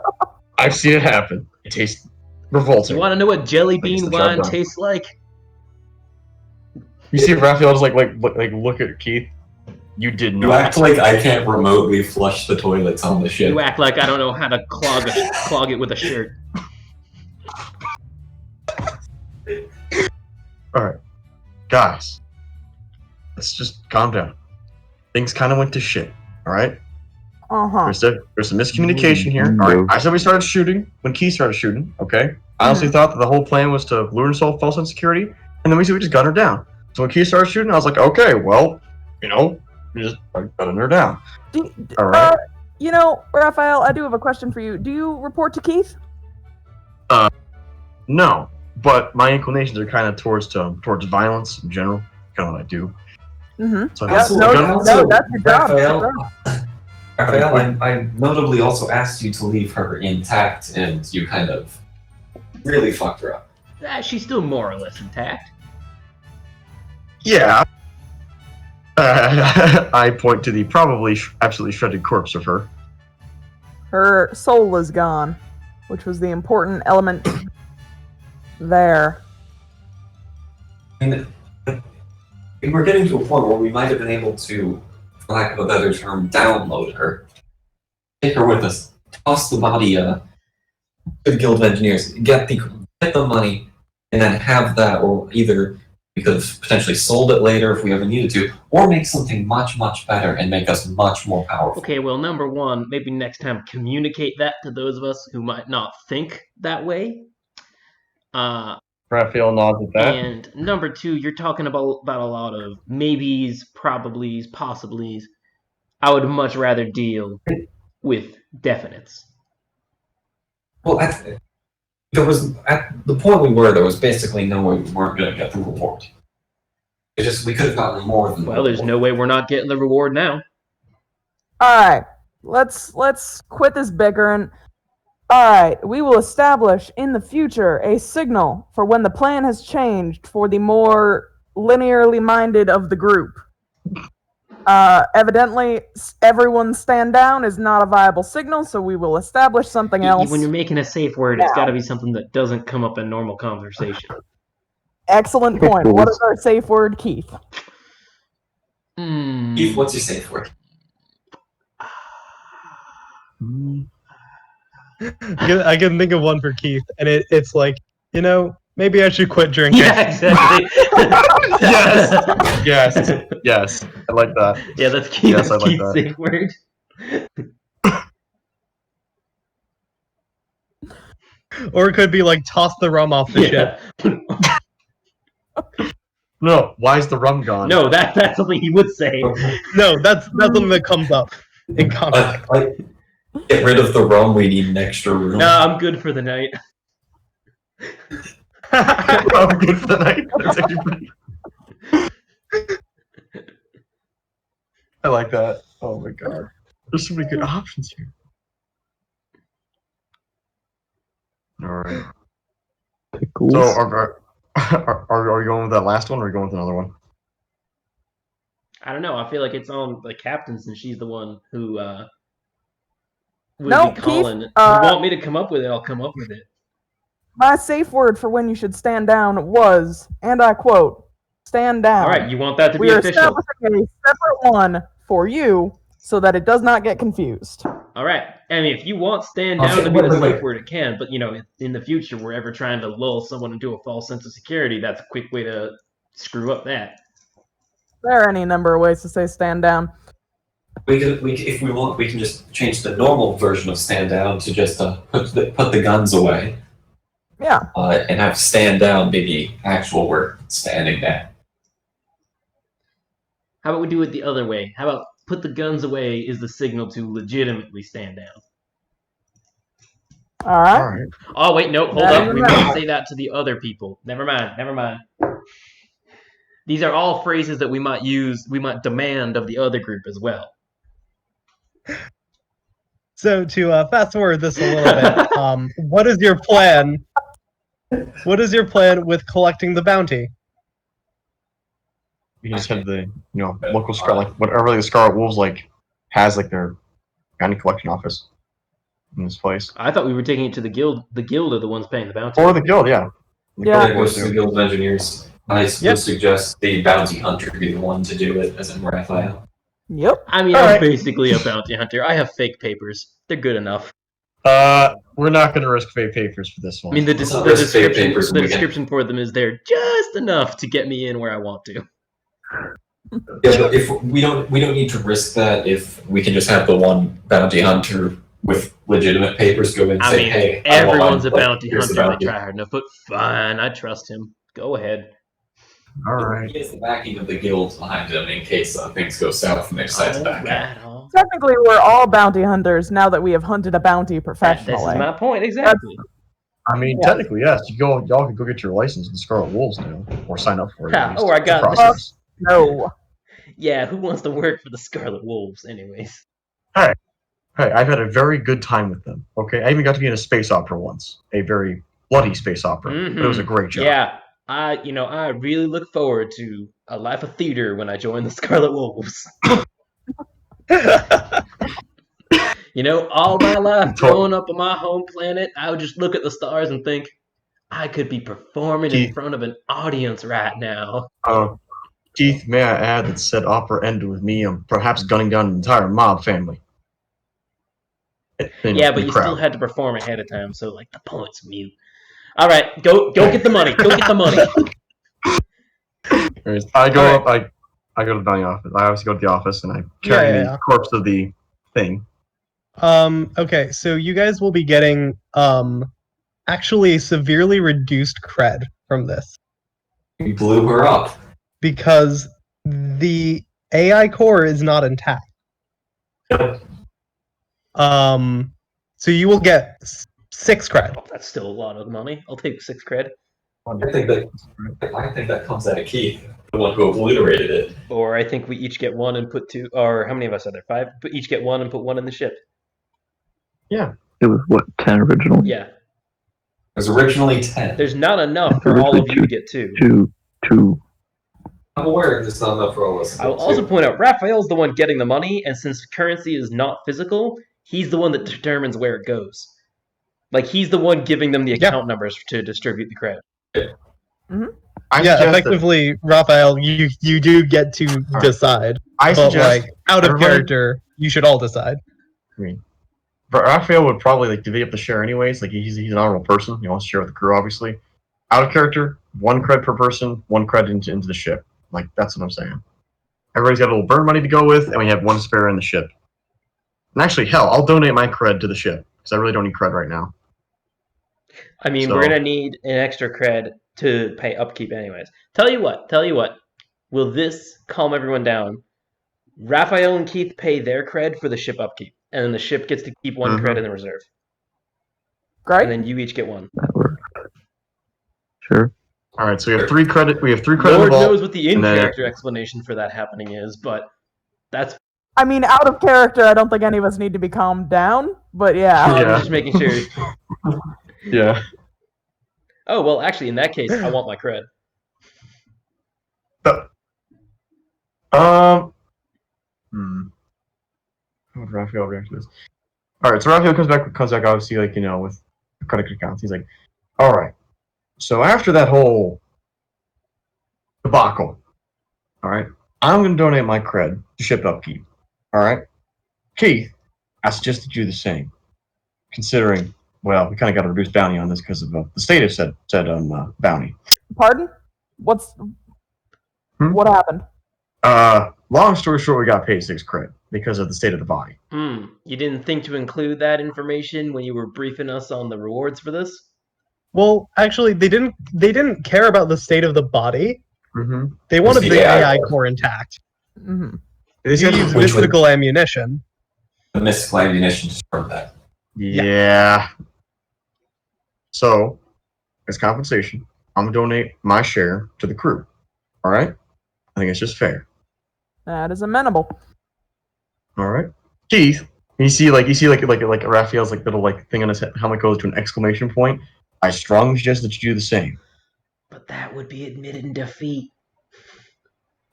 I've seen it happen. It tastes revolting. You want to know what jelly bean wine tastes like? You see Raphael just look at Keith. You did not. You act like I can't remotely flush the toilets on the ship. You act like I don't know how to clog it with a shirt. Alright. Guys. Let's just calm down. Things kind of went to shit. Alright? There's some miscommunication here. Alright. I said we started shooting when Keith started shooting. Okay? I honestly thought that the whole plan was to lure and solve false insecurity. And then we just gunned her down. So when Keith started shooting, I was like, okay, well, we just gunning her down. Alright. Raphael, I do have a question for you. Do you report to Keith? No. But my inclinations are kind of towards violence in general. Kind of what I do. So that's your job. Raphael, I notably also asked you to leave her intact, and you kind of really fucked her up. She's still more or less intact. Yeah. I point to the probably absolutely shredded corpse of her. Her soul is gone, which was the important element there. I mean, we're getting to a point where we might have been able to, for lack of a better term, download her. Take her with us. Toss the body to the Guild of Engineers. Get the money, and then have that, or either we could have potentially sold it later if we ever needed to, or make something much, much better and make us much more powerful. Okay, well, number one, maybe next time communicate that to those of us who might not think that way. Raphael nods at that. And number two, you're talking about a lot of maybes, probablys, possiblies. I would much rather deal with definites. Well, there was at the point we were, there was basically no way we weren't going to get the reward. It's just we could have gotten more than. Well, there's no way we're not getting the reward now. All right, let's quit this bickering. All right, we will establish in the future a signal for when the plan has changed for the more linearly minded of the group. Evidently, everyone stand down is not a viable signal, so we will establish something else. When you're making a safe word, it's got to be something that doesn't come up in normal conversation. Excellent point. What is our safe word, Keith? Keith, what's your safe word? I can think of one for Keith, and it's like, maybe I should quit drinking. Yeah, exactly. Yes. I like that. Yeah, that's Keith. Yes, I like Keith's that. safe word. Or it could be like, toss the rum off the ship. No, why is the rum gone? No, that's something he would say. No, that's something that comes up in context. Get rid of the rum, we need an extra room. No, I'm good for the night. I'm good for the night. That's actually I like that. Oh my god. There's so many good options here. Alright. Pickles. So are we going with that last one or are we going with another one? I don't know. I feel like it's on the captain since she's the one who would No, be calling. Keith, If you want me to come up with it, I'll come up with it. My safe word for when you should stand down was, and I quote, stand down. All right, you want that to be We are official. establishing a separate one for you so that it does not get confused. All right. I mean, if you want stand down to be the safe word, it can. But, in the future, we're ever trying to lull someone into a false sense of security, that's a quick way to screw up that. There are any number of ways to say stand down. If we want, we can just change the normal version of stand down to just put the guns away. Yeah. And have stand down be the actual word, standing down. How about we do it the other way? How about put the guns away is the signal to legitimately stand down? All right. Alright. Oh, wait, no, hold That up. is We right. might say that to the other people. Never mind. These are all phrases that we might demand of the other group as well. So to fast forward this a little bit, what is your plan? What is your plan with collecting the bounty? We just have the local Scarlet, whatever the Scarlet Wolves has their bounty collection office in this place. I thought we were taking it to the guild. The guild are the ones paying the bounty. Or the guild, yeah. Yeah. It goes to the Guild of Engineers. I would suggest the bounty hunter be the one to do it, as in Raphael. Yep. I mean, All I'm right. basically a bounty hunter. I have fake papers. They're good enough. We're not going to risk fake papers for this I one. mean, the Let's not risk fake description, papers the when we get- description for them is there just enough to get me in where I want to. Yeah, but if we don't need to risk that if we can just have the one bounty hunter with legitimate papers go in and I say, mean, hey, I want everyone's a mine. bounty Here's the hunter. They bounty. try hard enough, but fine, I trust him. Go ahead. Alright. He has the backing of the guild behind him in case things go south and they decide to back out. Alright, Technically, we're all bounty hunters now that we have hunted a bounty This professionally. is my point, exactly. I mean, Yeah. technically, yes. Y'all can go get your license with the Scarlet Wolves now, or sign up for it. Ha, at least. or I It's a got this. process. No. Yeah, who wants to work for the Scarlet Wolves, anyways? Hey, I've had a very good time with them. Okay, I even got to be in a space opera once, a very bloody space opera, but it was a great job. Yeah, I really look forward to a life of theater when I join the Scarlet Wolves. All my life growing up on my home planet, I would just look at the stars and think, I could be performing in front of an audience right now. Keith, may I add that said opera ended with me perhaps gunning down an entire mob family. Yeah, but you still had to perform ahead of time, so the point's mute. All right, go get the money. Go get the money. Anyways, I go to the bounty office. I always go to the office and I carry the corpse of the thing. Okay, so you guys will be getting actually severely reduced cred from this We blew her up. because the AI core is not intact. Yep. So you will get 6 cred. Oh, that's still a lot of money. I'll take 6 cred. I think that comes out of Keith, the one who obliterated it. Or I think we each get 1 and put 2. Or how many of us are there? 5? But each get 1 and put 1 in the ship. It was what, 10 originally? Yeah. It was originally 10. There's not enough for all of you to get 2. Two. I'm aware there's not enough for all of us. I will also point out Raphael's the one getting the money, and since currency is not physical, he's the one that determines where it goes. Like, he's the one giving them the account numbers to distribute the credit. Effectively, Raphael, you do get to decide. Suggest out of character, you should all decide. I mean, but Raphael would probably divvy up the share anyways. Like he's an honorable person. He wants to share with the crew, obviously. Out of character, 1 cred per person, 1 cred into the ship. Like that's what I'm saying. Everybody's got a little burn money to go with, and we have 1 spare in the ship. And actually, hell, I'll donate my cred to the ship because I really don't need cred right now. I mean, we're gonna need an extra cred to pay upkeep anyways. Tell you what. Will this calm everyone down? Raphael and Keith pay their cred for the ship upkeep, and then the ship gets to keep 1 cred in the reserve. Great. And then you each get 1. That works. Sure. All right, so we have 3 credit. We have 3 credit. Lord knows what the in-character explanation for that happening is, but that's. I mean, out of character, I don't think any of us need to be calmed down, but yeah. I'm just making sure. Yeah. Oh, well, actually, in that case, I want my cred. How would Raphael react to this? Alright, so Raphael comes back obviously, like, with credit accounts. He's like, alright, so after that whole debacle, alright, I'm going to donate my cred to ship upkeep. Alright? Keith, I suggest that you do the same. Considering, well, we kind of got a reduced bounty on this because of the state has said bounty. Pardon? What happened? Long story short, we got paid 6 cred because of the state of the body. You didn't think to include that information when you were briefing us on the rewards for this? Well, actually, they didn't care about the state of the body. Mm-hmm. They wanted the AI core intact. Mm-hmm. They used mystical ammunition. The mystical ammunition just from that. Yeah. So, as compensation, I'm gonna donate my share to the crew. All right? I think it's just fair. That is amenable. All right, Keith. You see Raphael's little thing on his helmet goes to an exclamation point. I strongly suggest that you do the same. But that would be admitting defeat.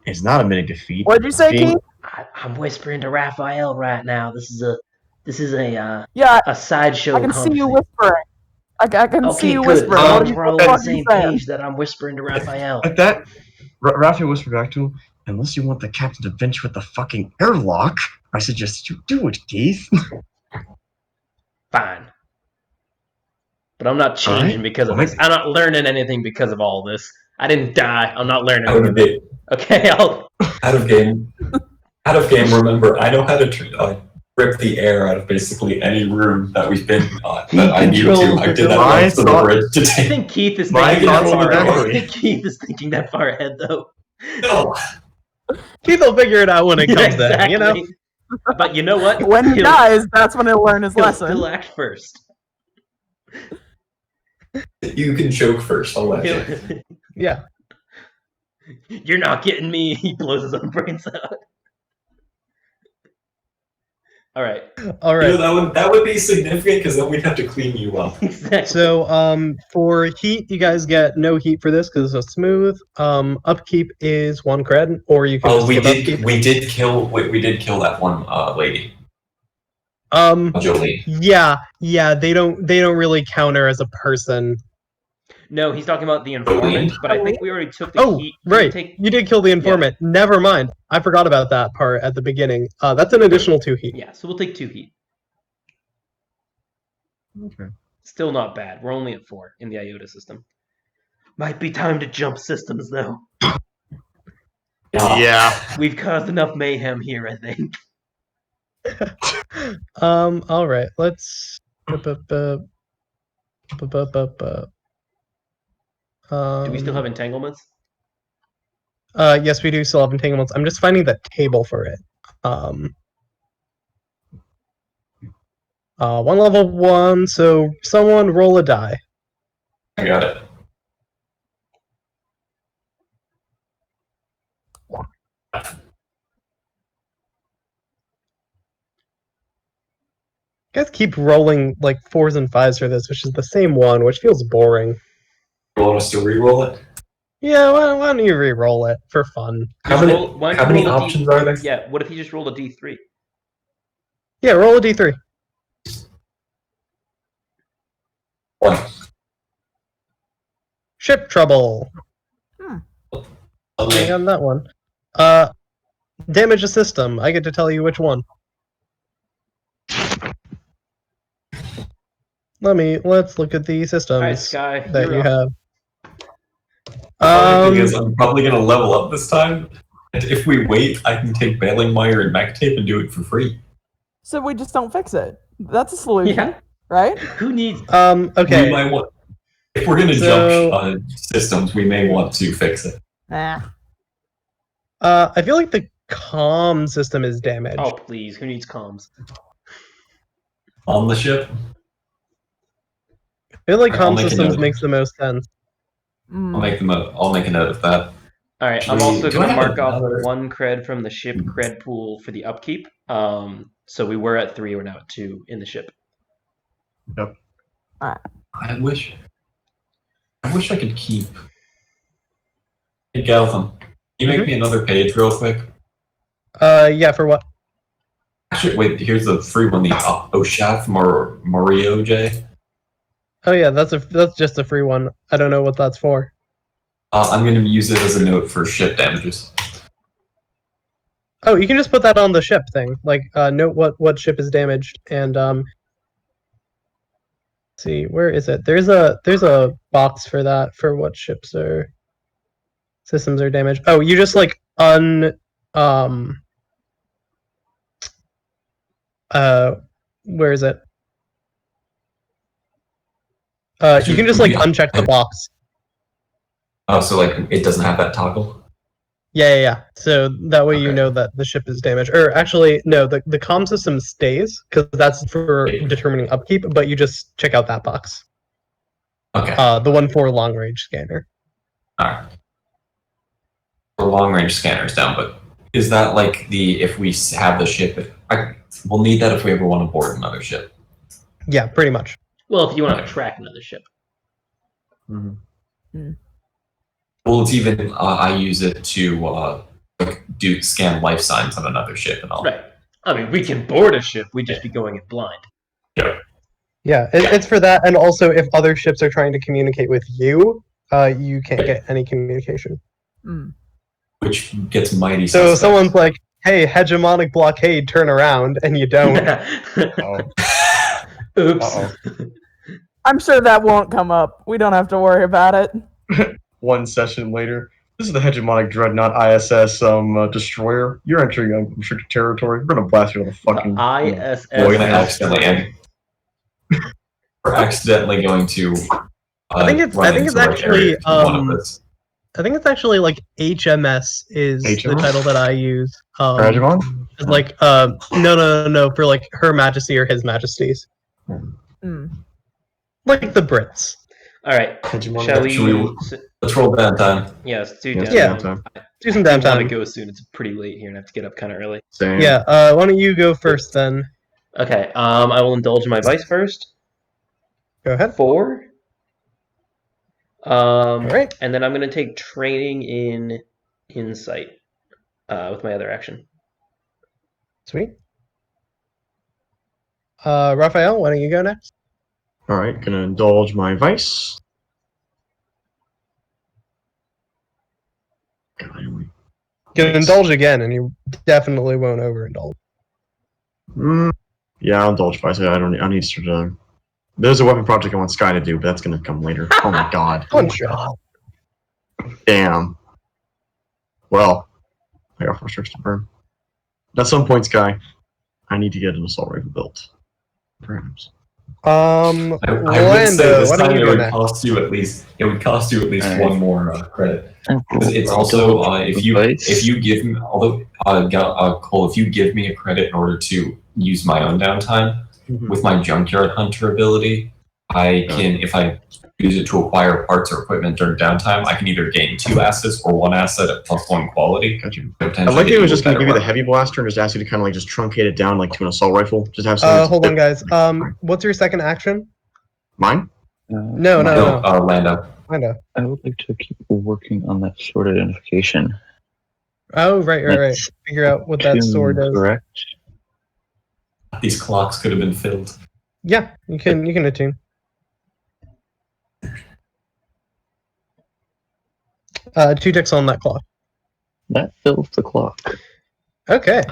It's not admitting defeat. What did you say, Keith? I'm whispering to Raphael right now. This is a sideshow. I can see you whispering. I can see you good. whispering. We're all on the same page that I'm whispering to Raphael. Like that, Raphael whispered back to him, unless you want the captain to venture with the fucking airlock, I suggest you do it, Keith. Fine. But I'm not changing because of this. I'm not learning anything because of all this. I didn't die. I'm not learning anything. Okay, I'll... Out of game, remember, I know how to rip the air out of basically any room that we've been on. That I need to. I did that once for the bridge today. I think Keith is thinking that far ahead. I think Keith is thinking that far ahead, though. No. Keith will figure it out when it comes in, But you know what? When he dies, that's when he'll learn his lesson. He'll act first. You can choke first, I'll let you. Yeah. You're not getting me. He blows his own brains out. All right. That would be significant because then we'd have to clean you up. Exactly. So, for heat, you guys get no heat for this because it's a smooth. Upkeep is 1 cred, or you can. Oh, we did kill that one lady. Jolie. Yeah. They don't really counter as a person. No, he's talking about the informant, but I think we already took the heat. Right. You did kill the informant. Yeah. Never mind. I forgot about that part at the beginning. That's an additional 2 heat. Yeah, so we'll take 2 heat. Okay. Still not bad. We're only at 4 in the IOTA system. Might be time to jump systems, though. Yeah. We've caused enough mayhem here, I think. All right. Let's. Do we still have entanglements? Yes, we do still have entanglements. I'm just finding the table for it. 1 level 1, so someone roll a die. I got it. You guys keep rolling like 4s and 5s for this, which is the same one, which feels boring. You want us to re-roll it? Yeah, why don't you re-roll it for fun? How Just many, roll- why don't how you many roll a options are there? Yeah, what if you just rolled a D3? Yeah, roll a d3. 1. Ship trouble. Okay. Hang on that one. Damage a system. I get to tell you which one. Let's look at the systems Alright, Sky, that you're you up. have. The funny thing is, I'm probably going to level up this time. And if we wait, I can take baling wire and mech tape and do it for free. So we just don't fix it. That's a solution, Yeah. right? Who needs... Okay. We might want, if we're going to jump systems, we may want to fix it. Nah. I feel like the comm system is damaged. Oh, please, who needs comms? On the ship? I feel like I'll comm make a systems note. makes the most sense. Mm. I'll make a note of that. Alright, I'm Actually, also do I going to have mark off another- 1 cred from the ship cred pool for the upkeep. So we were at 3, we're now at 2 in the ship. I wish I could keep. Hey, Galtham, can you make me another page real quick? Yeah, for what? Actually, wait, here's the free one, the Oshaf Mario J. Oh yeah, that's just a free one. I don't know what that's for. I'm going to use it as a note for ship damages. Oh, you can just put that on the ship thing. Like, note what ship is damaged, and let's see, where is it? There's a box for that for what systems are damaged. Oh, you just like where is it? You can just like uncheck the box. Oh, so like it doesn't have that toggle? Yeah. So that way you Okay. know that the ship is damaged. Or actually, no, the comm system stays because that's for determining upkeep. But you just check out that box. Okay. The one for long range scanner. Alright. For long range scanners down, but is that like if we have the ship, we'll need that if we ever want to board another ship. Yeah, pretty much. Well, if you want to track another ship. Well, it's even, I use it to scan life signs on another ship and all. Right. I mean, we can board a ship, we'd just be going in blind. Yeah, it's for that, and also if other ships are trying to communicate with you, you can't get any communication. Mm. Which gets mighty So suspect. someone's like, "Hey, hegemonic blockade, turn around," and you don't. Oops. Uh-oh. I'm sure that won't come up. We don't have to worry about it. One session later, this is the hegemonic dreadnought ISS destroyer. You're entering unrestricted territory. We're gonna blast you to the fucking. ISS. We're gonna accidentally we're accidentally going to. I think it's actually I think it's actually like HMS is the HMS? title that I use. Hegemon? Like no for like Her Majesty or His Majesties. Mm. Like the Brits. Alright, Hegemon. shall Should we... Let's roll downtime. Yeah, let's do Yes, Yeah. downtime. Do some I want to downtime. go soon, it's pretty late here and I have to get up kind of early. Same. Yeah, why don't you go first then? Okay, I will indulge in my vice first. Go ahead. 4. Alright. And then I'm going to take training in insight with my other action. Sweet. Raphael, why don't you go next? Alright, gonna indulge my vice. Gonna indulge again, and you definitely won't overindulge. Yeah, I'll indulge vice. I need to. There's a weapon project I want Sky to do, but that's gonna come later. Oh my god. One shot. Damn. Well, I got restrictions to burn. At some point, Sky, I need to get an assault rifle built. Perhaps. I would say Orlando, this why don't time you it go would next? cost you at least Alright. one more credit. Oh, cool. It's I'll also double if advice. you give me Cole, if you give me a credit in order to use my own downtime with my junkyard hunter ability, I can if I use it to acquire parts or equipment during downtime, I can either gain 2 assets or 1 asset at +1 quality. Gotcha. Potentially I like get it was you a just gonna better give you the weapon. heavy blaster and just ask you to kind of like just truncate it down like to an assault rifle. Just have something. Hold on, guys. What's your second action? Mine? No. Lando. find out? I would like to keep working on that sword identification. Oh, right. That's Figure out what that sword is. correct? These clocks could have been filled. Yeah, you can attune. 2 ticks on that clock. That fills the clock. Okay.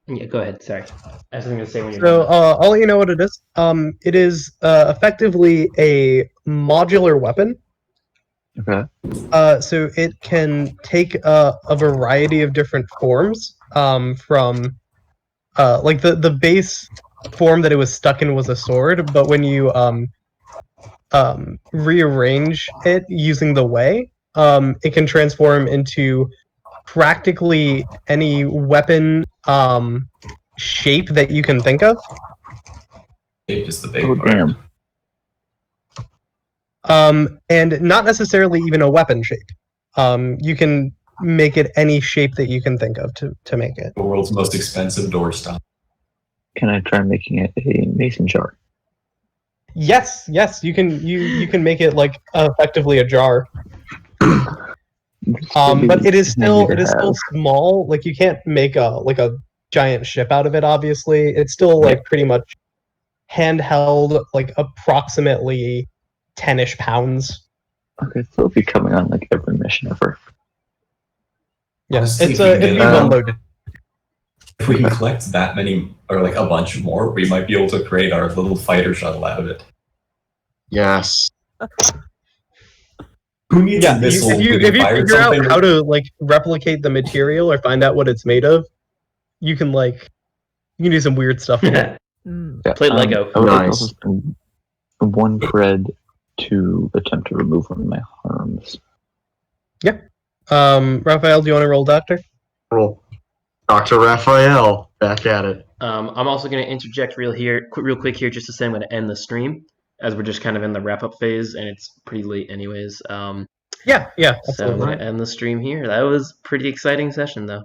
Yeah, go ahead. Sorry. I was going to say when you're So done. I'll let you know what it is. It is effectively a modular weapon. Okay. So it can take a variety of different forms. From like the base form that it was stuck in was a sword, but when you rearrange it using the way, it can transform into practically any weapon shape that you can think of. Shape is the big Oh, part. damn. And not necessarily even a weapon shape. You can make it any shape that you can think of to make it. The world's most expensive door stop. Can I try making it a mason jar? Yes, you can make it like effectively a jar. But it is still small. Like you can't make a giant ship out of it. Obviously, it's still like pretty much handheld, like approximately 10-ish pounds. Okay, so it'll be coming on like every mission ever. Yes, Honestly, it'd be one loaded. If we can collect that many, or like a bunch more, we might be able to create our little fighter shuttle out of it. Yes. Who needs a missile? If you figure out how to like replicate the material or find out what it's made of, you can do some weird stuff with it. Yeah, Play Lego. I would Nice. also spend 1 cred to attempt to remove one of my harms. Yeah. Raphael, do you want to roll doctor? Roll. Dr. Raphael, back at it. I'm also going to interject real quick here, just to say I'm going to end the stream, as we're just kind of in the wrap-up phase, and it's pretty late anyways. Yeah, So I'm absolutely. going to end the stream here. That was a pretty exciting session, though.